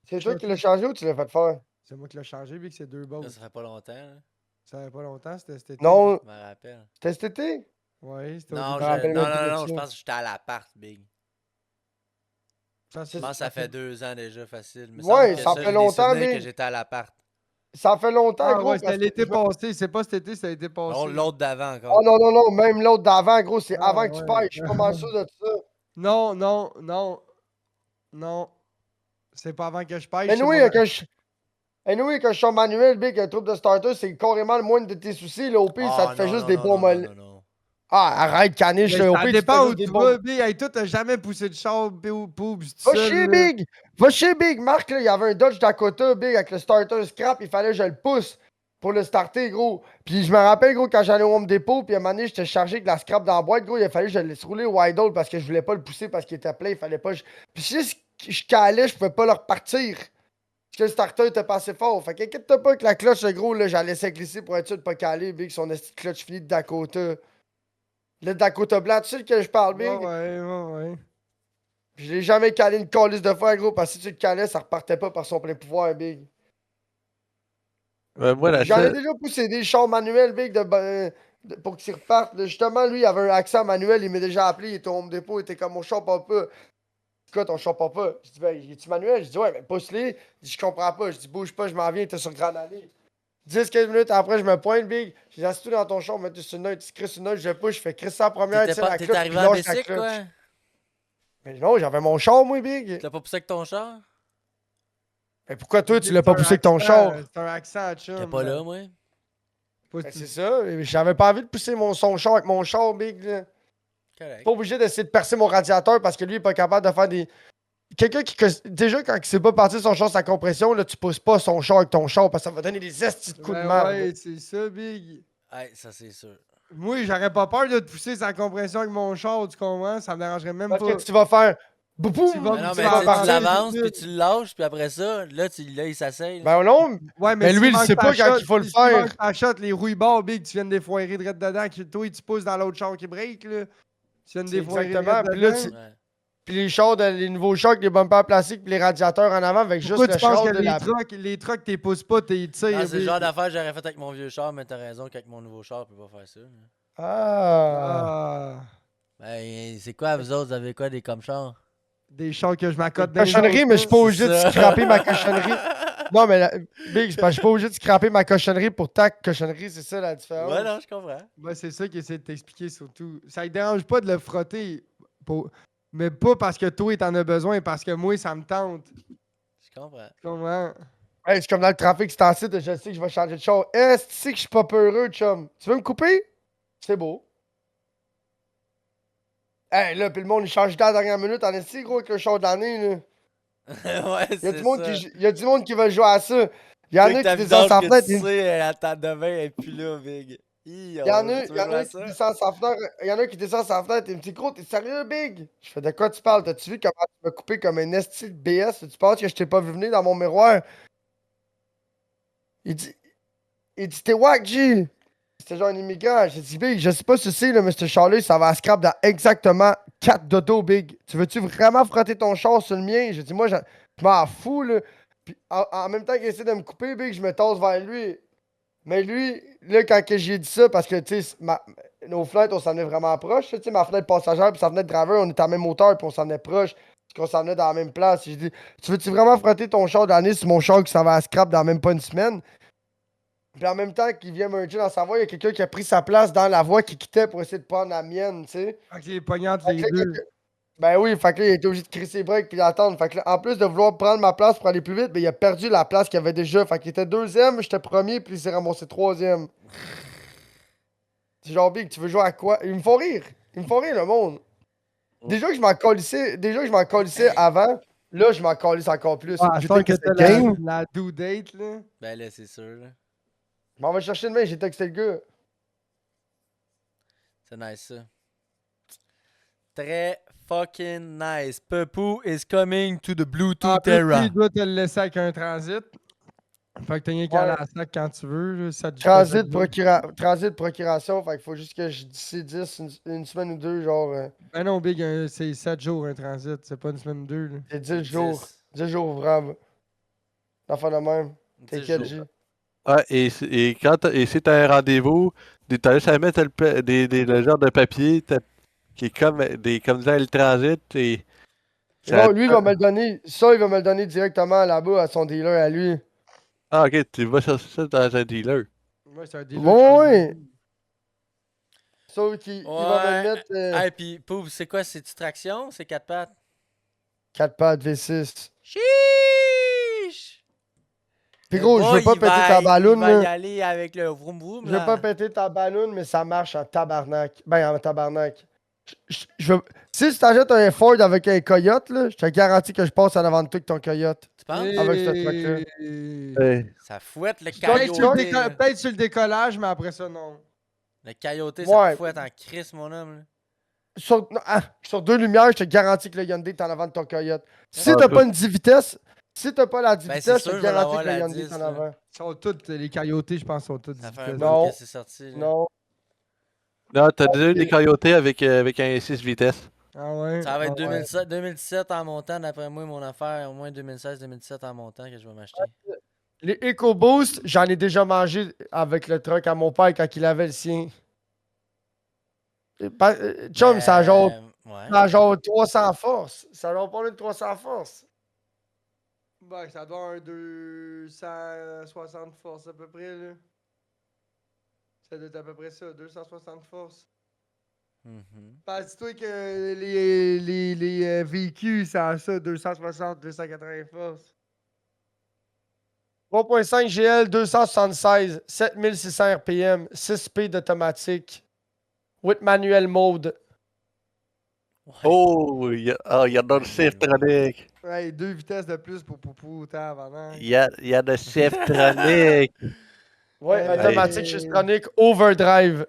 C'est toi qui l'as changé ou tu l'as fait faire? C'est moi qui l'ai changé, vu que c'est deux Là, bottes. ça fait pas longtemps, là. Ça fait pas longtemps, c'était cet été. Non, Je me rappelle. c'était cet été? Ouais, c'était au Non, début. me rappelle non, même plus non, de non, ça. je pense que j'étais à l'appart, Big. Ça, Je pense que ça fait 2 ans déjà, facile. Il me Ouais, semble que ça ça, fait j'ai des longtemps, souvenirs que mais j'étais à l'appart. ça fait longtemps, Ah gros, ouais, c'était parce que l'été passé. C'est pas cet été, ça a été passé. L'autre d'avant Oh encore. non, non, non, même l'autre d'avant, gros, c'est Ah avant que tu ouais. payes. Je suis pas mal sûr de ça. Non, non, non. Non. C'est pas avant que je paye. Anyway, quand je suis en manuel, big, un trouble de starter, c'est carrément le moindre de tes soucis. Là, au pire, ça Ah te fait non, juste non, des non, bons non, non, mollets. non, non. Ah, arrête, caniche. Mais Au ça pire, tu te fais dépend où juste des tu bons. vas, Big. Hey, toi, t'as jamais poussé de char, poub, tout Va seul, chier, là. Big! Va chier, Big! Marc, là, il y avait un Dodge Dakota, Big, avec le starter scrap. Il fallait que je le pousse pour le starter, gros. Puis je me rappelle, gros, quand j'allais au Home Depot, puis à un moment donné, j'étais chargé avec de la scrap dans la boîte, gros. Il a fallu que je le laisse rouler wide out parce que je voulais pas le pousser parce qu'il était plein. Il fallait pas. Puis si je calais, je pouvais pas le repartir. Parce que le starter était pas assez fort. Fait qu'inquiète-toi pas que la cloche, gros, là, j'allais laissé glisser pour être sûr de pas caler, Big, son esti de clutch fini de Dakota. Le Dakota blanc, tu sais lequel je parle, Ouais, Big? ouais. Je l'ai jamais calé une calice de fois, gros, parce que si tu le calais, ça repartait pas par son plein pouvoir, Big. moi, la J'en ai seule. déjà poussé des chars manuels, Big, pour qu'ils repartent. Là, justement, lui, il avait un accent manuel, il m'a déjà appelé, il était au Home Depot, il était comme mon char pas. C'est quoi ton char pas? Je dis, ben, est-tu manuel? Je dis, ouais, mais pousse-les. Il dit, je comprends pas. Je dis, bouge pas, je m'en viens, t'es sur Grande Allée. 10-15 minutes après, je me pointe, Big. Je dis, assis-toi dans ton char, mets-toi sur une note, tu crisses une note, je push, je fais crisser la première, T'étais tire la t'étais clutch, arrivé puis en lâche la bicycle, clutch. quoi? Mais non, j'avais mon char, moi, Big. Tu l'as pas poussé avec ton char? Mais pourquoi toi, tu l'as C'est pas un poussé avec ton accent, char? C'est un accent, chum. J'étais pas là, moi. Pas Ben, si- c'est ça. J'avais pas envie de pousser son char avec mon char, Big. Là. Correct. Pas obligé d'essayer de percer mon radiateur parce que lui, il est pas capable de faire quelqu'un déjà, quand il sait pas partir son char sa compression, là, tu pousses pas son char avec ton char parce que ça va donner des estis de coups de Ben merde. ouais, c'est ça, Big. Ouais, ça c'est sûr. Moi, j'aurais pas peur de te pousser sa compression avec mon char, tu comprends? Ça me dérangerait même Parce pas. que tu vas faire. Boum! Tu vas Mais non, tu mais vas tu sais, tu partir l'avances, vite, puis vite. tu le lâches, puis après ça, là il s'asseye. Ben non, Ouais, mais s'il lui, il manque sait ta pas quand shot, il faut le s'il faire. manque ta shot, les rouilles barres, Big, tu viens de défoirer direct dedans, que toi, tu pousses dans l'autre char qui break, là. Tu viens de C'est défoirer exactement, direct puis là, dedans. Ouais. Puis les chars, les nouveaux chars avec les bumpers plastiques puis les radiateurs en avant avec Pourquoi juste tu le penses char que de la. les trucks, t'es pousses pas, t'es Non, tires, c'est le Big? genre d'affaire que j'aurais fait avec mon vieux char, mais t'as raison qu'avec mon nouveau char, je peux pas faire ça. Là. Ah! Ah, Ben, c'est quoi, vous autres, vous avez quoi, des comme chars? des chars que je m'accote dans les Cochonnerie, mais je suis pas C'est obligé de ça. scraper ma cochonnerie. Non, mais Big, c'est parce que je suis pas obligé de scraper ma cochonnerie pour ta cochonnerie, c'est ça la différence. Ouais, non, je comprends. Ben, c'est ça qu'il essaie de t'expliquer surtout. Ça ne dérange pas de le frotter, mais pas parce que toi, t'en as besoin, parce que moi, ça me tente. Je comprends. Tu comprends? Hey, c'est comme dans le trafic, c'est en site, je sais que je vais changer de char. Est-ce que tu sais que je suis pas peureux, chum? Tu veux me couper? C'est beau. Hey, là, puis le monde, il change dans la dernière minute en est si gros avec le char de l'année, là. Ouais, Il y a c'est du monde ça. il y a du monde qui veut jouer à ça. Il y en Dès que a ta qui descendent vidange sa que fenêtre. tu sais, la table de bain est plus là, Big. Il y en a, Tu veux jouer à qui ça? descendent sa fenêtre. Il y en a qui descendent sa fenêtre. Et me dit, gros, t'es sérieux, Big? Je fais, de quoi tu parles? T'as-tu vu comment tu m'as coupé comme un esti de BS? Tu penses que je t'ai pas vu venir dans mon miroir? Il dit, t'es wack, G. C'était genre un immigrant. J'ai dit, Big, je sais pas si tu sais, là, mais ce char-là, ça va à scrap dans exactement 4 d'auto, Big. Tu veux-tu vraiment frotter ton char sur le mien? J'ai dit, moi, je m'en fous, là. Puis en même temps qu'il essaie de me couper, Big, je me tasse vers lui. Mais lui, là, quand que j'ai dit ça, parce que, tu sais, nos fenêtres, on s'en est vraiment proches. Tu sais, ma fenêtre passagère puis sa fenêtre driver, on était à la même hauteur puis on s'en est proche. Parce qu'on s'en est dans la même place. J'ai dit, tu veux-tu vraiment frotter ton char d'année sur mon char qui s'en va à scrap dans même pas une semaine? Puis en même temps qu'il vient merger dans sa voie, il y a quelqu'un qui a pris sa place dans la voie qui quittait pour essayer de prendre la mienne, tu sais. Fait que les pognantes, Fait les que là, deux. ben oui, fait que là, il était obligé de crisser ses breaks puis d'attendre. Fait que là, en plus de vouloir prendre ma place pour aller plus vite, ben, il a perdu la place qu'il avait déjà. Fait qu'il était deuxième, j'étais premier, puis il s'est ramassé troisième. C'est genre, Big, tu veux jouer à quoi? Ils me font rire. Ils me font rire, le monde. Déjà que je m'en colissais avant, là, je m'en colisse encore plus. Ah, Je je pense que texte t'as le game. la due date, là. Ben là, c'est sûr, là. Je m'en vais chercher demain, j'ai texté le gars. C'est nice, ça. Très fucking nice. Pepou is coming to the Bluetooth En plus, era. lui, il doit te le laisser avec un transit. Fait que t'as rien qu'à aller Ouais. à la sac quand tu veux. Là, ça te- Transit, transit, procuration. Fait qu'il faut juste que je d'ici 10, une semaine ou deux, genre. Ben non, Big, c'est 7 jours un transit. C'est pas une semaine ou deux. Là. C'est 10 jours. 10. 10 jours ouvrables. D'enfant de même. 10 T'inquiète, jours. G. Ouais, et quand et si t'as un rendez-vous, t'as juste à mettre le genre de papier qui est comme dans le transit et Non, lui, il va me le donner. Ça, il va me le donner directement là-bas à son dealer, à lui. Ah ok, tu vas chercher ça dans un dealer. Moi, c'est un dealer. Ouais. Sauf qu'il il va me Ouais. le mettre Hey, pis Pouf, c'est quoi? C'est-tu traction? C'est 4 pattes? 4 pattes V6. Chiche! Pis gros, je veux pas péter ta Il balloune, va y là. aller avec le vroom vroom, Je veux là. pas péter ta balloune, mais ça marche en tabarnak. Ben, en tabarnak. Je veux... Si tu t'achètes un Ford avec un Coyote, là, je te garantis que je passe en avant de toi avec ton Coyote. Tu penses? Avec ce truc-là. Ouais. Ça fouette le Peut-être sur, cailloté. là. peut-être sur le décollage, mais après ça, non. Le cailloté, Ouais. ça fouette en crise, mon homme. Là. Sur deux lumières, je te garantis que le Hyundai est en avant de ton Coyote. Si Ah, t'as cool. pas une 10 vitesses, si t'as pas la 10 Ben, vitesses, c'est je sûr, te je vais garantis l'avoir que le la Hyundai 10, est en là. avant. Ils sont toutes, les coyotés, je pense, sont toutes. Ça fait un vitesses. bout Non. que c'est sorti. Là. Non. Non, t'as déjà eu des coyotés avec un 6 vitesses. Ah ouais? Ça va être Ah ouais. 2017 en montant, d'après moi, mon affaire. Au moins 2016-2017 en montant que je vais m'acheter. Les EcoBoost, j'en ai déjà mangé avec le truck à mon père quand il avait le sien. Chum, ça a genre, Ouais. ça a genre 300 forces. Ça a genre pas loin de 300 forces. Ben, ça doit avoir un 260 forces à peu près, là. Ça doit être à peu près ça, 260 forces. Mhm. Pense-toi que les véhicules, ça a ça, 260, 280 forces. 3.5 GL 276, 7600 RPM, 6 speed automatique, with manuel mode. Ouais. Oh, il y a dans le Siftronic. Ouais, 2 vitesses de plus pour Poupou, tabarnak. Il y a le Cheftronic. Ouais, Hey. automatique chez Stronic, overdrive.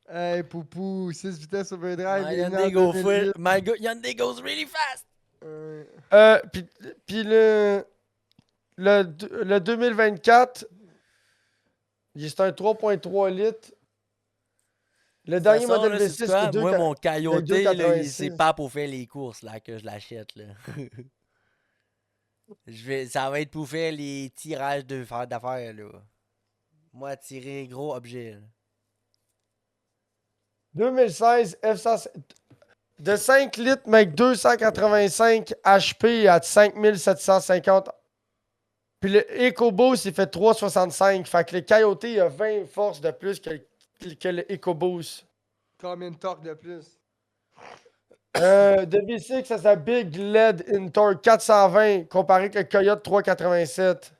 Hey, Poupou, 6 vitesses overdrive, My bienvenue en Hyundai go 2008. my Hyundai goes really fast. Puis le 2024, c'est un 3.3 litres. Le De toute dernier façon, modèle là, V6, sais-tu quoi? c'est Moi, mon Coyote, là, 2,86. c'est pas pour faire les courses là, que je l'achète. Là. Ça va être pour faire les tirages d'affaires. Là. Moi, tirer gros objet. Là. 2016, F100, de 5 litres, mec, 285 HP à 5750. Puis le EcoBoost, il fait 365. Fait que le Coyote, il a 20 forces de plus que le EcoBoost. Combien de torque de plus? De V6, ça c'est Big LED in Torque 420 comparé que le Coyote 387.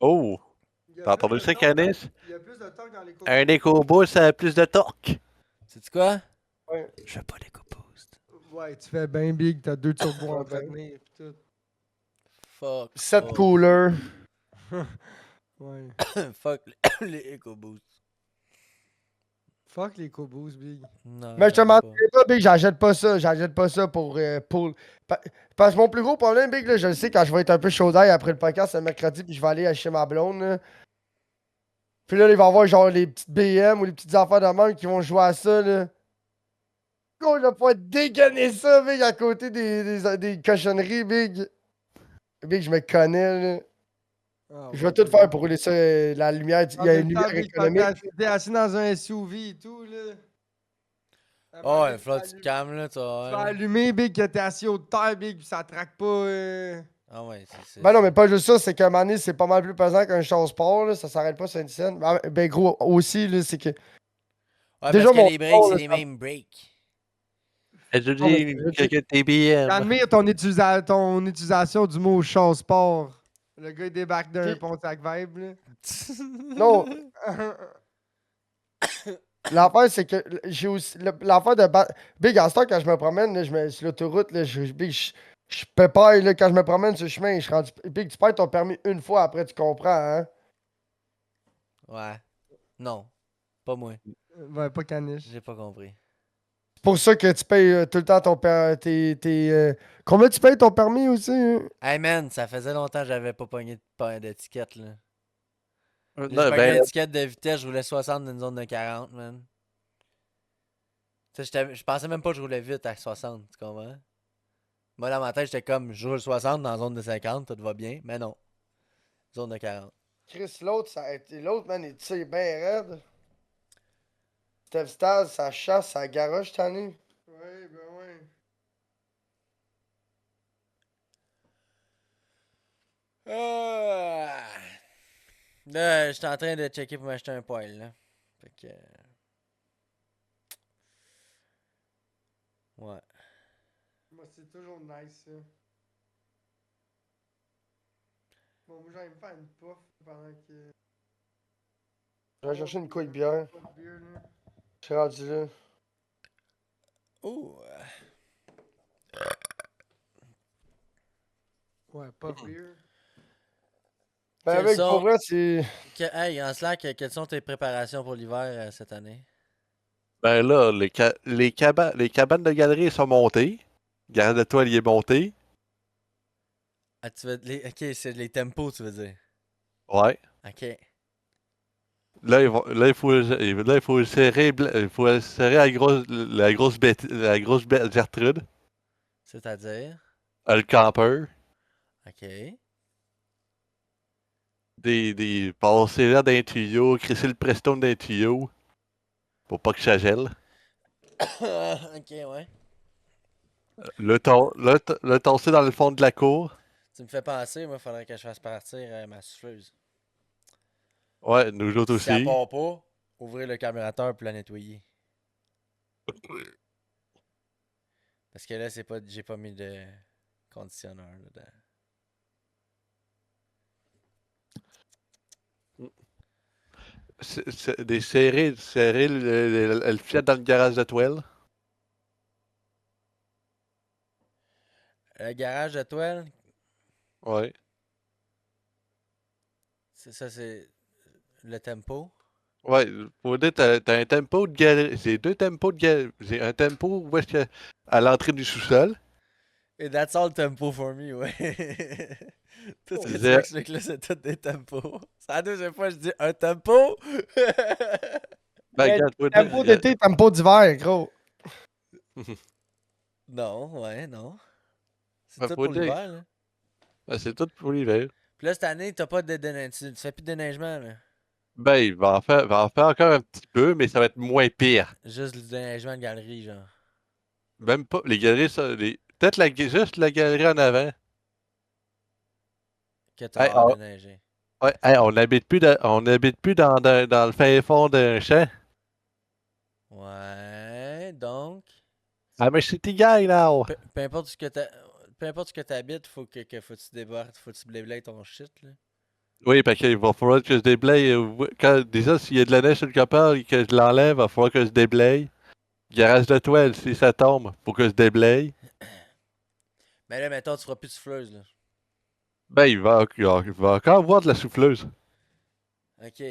Oh, Il y a t'as plus entendu de ça, torque Canis? Il y a plus de torque dans les courses. Un EcoBoost, ça a plus de torque. Sais-tu quoi? Ouais. Je veux pas l'EcoBoost. Ouais, tu fais bien big, t'as 2 turbos à Ouais, ben. entretenir pis tout. Fuck. 7 off. coolers. Ouais. Fuck les EcoBoost. Fuck les cobos, big. Non, Mais je te j'en veux mentirais pas, Big, j'achète pas ça. J'achète pas ça pour. Parce que mon plus gros problème, Big, là, je le sais, quand je vais être un peu chaud d'ail après le podcast, c'est mercredi, puis je vais aller chez ma blonde. Là. Puis là, il va y avoir genre les petites BM ou les petites affaires de même qui vont jouer à ça. Là. Gros, je vais pouvoir dégainer ça, Big, à côté des cochonneries, Big. Big, je me connais. Là. Ah, Je vais tout faire pour rouler ça. La lumière, il y a une lumière économique. T'es assis dans un SUV et tout, là. Oh, ouais, Flo, tu te calmes, là, tu Tu vas vas voir. allumer, big, que t'es assis au terre, big, pis ça traque pas. Ah ouais, c'est Ben non, mais pas juste ça, c'est qu'à un moment donné, c'est pas mal plus pesant qu'un char sport, là, ça s'arrête pas sur une scène. Ben gros, aussi, là, c'est que. Ouais, Déjà, parce que mon les breaks, sport, c'est là, les ça- mêmes breaks. As-tu Non, mais dit c'est- que t'es BM? Admire ton utilisation du mot char sport. Le gars, il débarque d'un Puis- Pontiac Vibe, là. Non, l'affaire, c'est que j'ai aussi. L'affaire de. Big, à ce temps, quand je me promène, là, sur l'autoroute, là, Big, je pépaille, là, quand je me promène sur le chemin, je suis rendu. Big, tu perds ton permis une fois, après, tu comprends, hein? Ouais. Non. Pas moi. Ouais, pas caniche. J'ai pas compris. C'est pour ça que tu payes tout le temps ton permis. Combien tu payes ton permis aussi? Hein? Hey man, ça faisait longtemps que j'avais pas pogné d'étiquette, là. J'ai Non, pogné ben, l'étiquette de vitesse, je roulais 60 dans une zone de 40, man. Tu sais, je pensais même pas que je roulais vite à 60, tu comprends? Moi, dans ma tête, j'étais comme, je roule 60 dans la zone de 50, tout va bien, mais non. Zone de 40. Chris, l'autre, ça a été. L'autre, man, il tire bien raide. Steve Stas, ça chasse, ça garoche, cette année. Ouais, ben ouais. Là, j'étais en train de checker pour m'acheter un poil, là. Fait que. Ouais. Moi, c'est toujours nice, ça. Bon, moi, j'allais me faire une puff pendant que. Je vais chercher une couille de bière. Pas de beer, là. Je suis rendu là. Ouh. Ouais, puff beer. Ben, Quels mec, sont- pour vrai, c'est. Hey, en Slack, quelles sont tes préparations pour l'hiver cette année? ben là, les cabanes de galerie sont montées. Garde de toile, il est monté. Ah, ok, c'est les tempos, tu veux dire. Ouais. Ok. Là, il faut serrer, il faut serrer la grosse bête Gertrude, C'est-à-dire. le camper, Ok. passer là d'un tuyau, crisser le Prestone d'un tuyau, pour pas que ça gèle. Ok, ouais. Le tasser dans le fond de la cour. Tu me fais penser, moi, il faudrait que je fasse partir ma souffleuse. Ouais, nous autres Si elle aussi. part pas, ouvrir le carburateur pour la nettoyer. Parce que là, j'ai pas mis de conditionneur dedans. Serrer le Fiat dans le garage de toile. garage de toile, Ouais. c'est ça, c'est le tempo. Ouais, pour dire, t'as un tempo de galerie. C'est deux tempos de galerie. C'est un tempo où est-ce que, à l'entrée du sous-sol. Et that's all tempo for me, ouais. Tout ce que tu J'ai- m'expliques là, c'est tout des tempos. C'est la deuxième fois que je dis un tempo. Ben, Mais regarde, pour tempo dire, d'été, tempo d'hiver, gros. Non, ouais, non. C'est ben, tout pour pour dire, l'hiver, là. ben, c'est tout pour l'hiver. Puis là, cette année, t'as pas de déneigement. Tu fais plus de déneigement, là. Ben, il va en faire encore un petit peu, mais ça va être moins pire. Juste le déneigement de galerie, genre. Même pas, les galeries, ça, peut-être juste la galerie en avant. Que Hey, t'as déneigé. ouais, hey, on n'habite plus dans le fin fond d'un champ. Ouais, donc. I'm a city guy now. Peu importe ce que t'as. Peu importe ce que t'habites, faut que tu débarques, faut que tu déblayes ton shit, là. Oui, parce qu'il va falloir que je déblaye. Déjà, s'il y a de la neige sur le capot et que je l'enlève, il va falloir que je déblaye. Garage de toile, si ça tombe, faut que je déblaye. Mais là, mettons, tu feras plus de souffleuse, là. Ben, il va encore avoir de la souffleuse. Ok.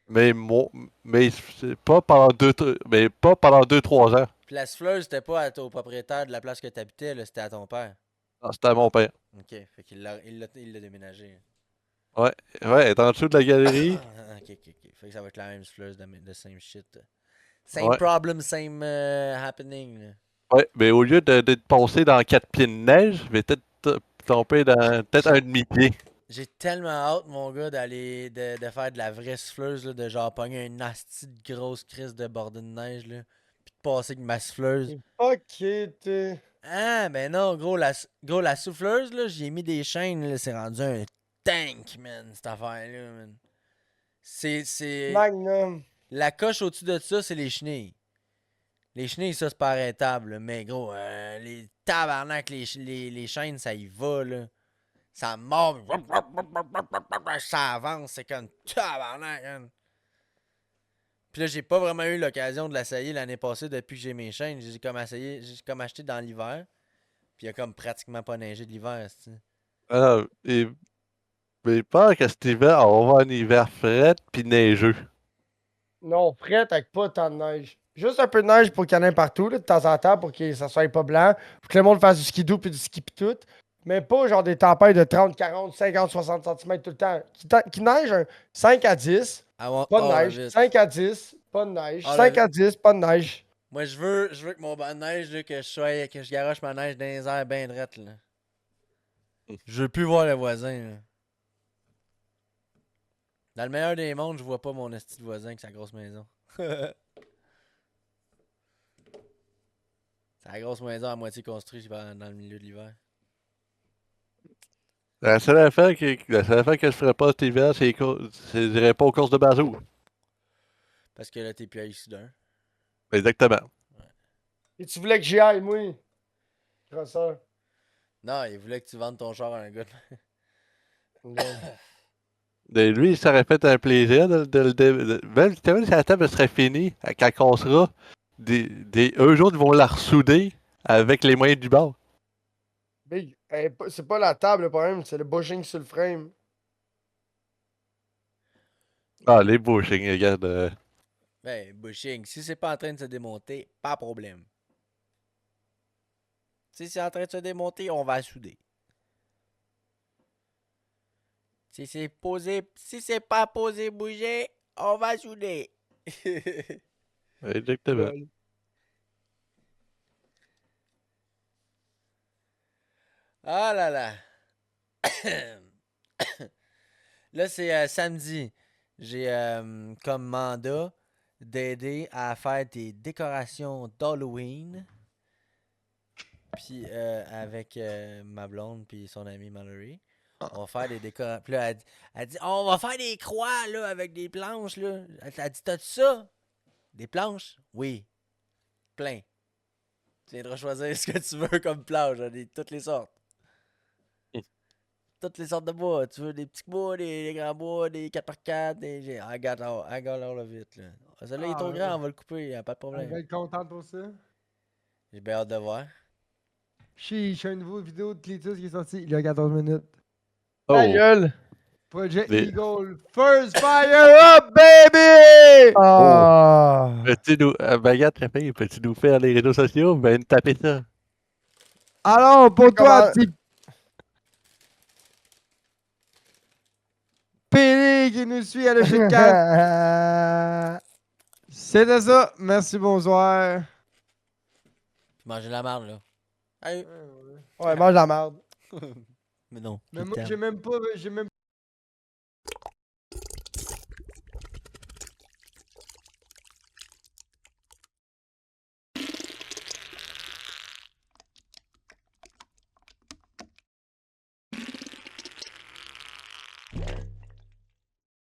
Mais, mais c'est pas pendant mais pas pendant 2-3 ans. Puis la souffleuse, c'était pas au propriétaire de la place que t'habitais, là, c'était à ton père. Ah, c'était à mon père. Ok. Fait il l'a déménagé. Ouais, ouais, elle est en dessous de la galerie. Ok, ok, ok. Fait que ça va être la même souffleuse de same shit. Same Ouais, problem, same happening, là. ouais, mais au lieu de te passer dans 4 pieds de neige, je vais peut-être tomber dans peut-être un demi-pied. J'ai tellement hâte, mon gars, de faire de la vraie souffleuse, là, de genre pogner une nasty de grosse crise de bordée de neige, là, puis de passer avec ma souffleuse. Ok, t'es. Ah, ben non, gros, la souffleuse, là, j'y ai mis des chaînes, là, c'est rendu un tank, man, cette affaire-là, man. C'est... Magnum. La coche au-dessus de ça, c'est les chenilles. Les chenilles, ça, c'est pas arrêtable, là, mais gros, les tabarnak, les chaînes, ça y va, là. Ça mord, ça avance, c'est comme tabarnak, man. Puis là, j'ai pas vraiment eu l'occasion de l'essayer l'année passée depuis que j'ai mes chaînes. J'ai comme acheté dans l'hiver. Puis il y a comme pratiquement pas neigé de l'hiver, tu sais. Ah, mais pas que cet hiver, on va avoir un hiver frais puis neigeux. Non, prête avec pas tant de neige. Juste un peu de neige pour qu'il y en ait partout, là, de temps en temps, pour que ça soit pas blanc. Pour que le monde fasse du skidoo puis du ski pis tout. Mais pas genre des tempêtes de 30, 40, 50, 60 cm tout le temps. Qui neige un 5 à 10, I want pas de all of neige. it. 5 à 10, pas de neige. All 5 of à 10, pas de neige. Moi, je veux que mon banc de neige, là, que je garoche ma neige dans les airs bien drette, là. Je veux plus voir le voisin, là. Dans le meilleur des mondes, je vois pas mon esti de voisin avec sa grosse maison. C'est la grosse maison à moitié construite dans le milieu de l'hiver. La seule affaire que je ferais pas cet hiver, c'est j'irais pas aux courses de bazou. Parce que là, t'es plus à ici d'un. Exactement. Et tu voulais que j'y aille, moi. Crosseur. Non, il voulait que tu vendes ton char à un gars. Et lui, ça aurait fait un plaisir même si la table serait finie, quand on sera, eux autres vont la ressouder avec les moyens du bord. Big, c'est pas la table le problème, c'est le bushing sur le frame. Ah, les bushings, regarde. Ben, bushing, si c'est pas en train de se démonter, pas de problème. Si c'est en train de se démonter, on va souder. Si c'est pas posé bouger, on va souder. Exactement. Ah là là. Là, c'est samedi. J'ai comme mandat d'aider à faire des décorations d'Halloween. Puis avec ma blonde puis son amie Mallory. On va faire des décorations. Puis là, elle dit, on va faire des croix là, avec des planches. Là. Elle dit, t'as-tu ça? Des planches? Oui. Plein. Tu viendras choisir ce que tu veux comme planche. Toutes les sortes. Toutes les sortes de bois. Tu veux des petits bois, des grands bois, des 4x4. I got all of it. Là. Celui-là, il est trop grand, on va le couper. Y a pas de Elle va problème. être contente pour ça. J'ai bien hâte de voir. J'ai une nouvelle vidéo de Cletus qui est sortie il y a 14 minutes. Ta Oh! gueule! Project Les- Eagle, first fire up, baby! Ah! Peux-tu nous. Baguette, la fille, peux-tu nous faire les réseaux sociaux? Ben, taper ça. Alors, pour toi, Comment- petit PD qui nous suit à la chute 4. C'était ça. Merci, bonsoir. Manger la marde, là. Allez. Ouais, mange la merde. Mais non. Mais il moi, t'aime. j'ai même pas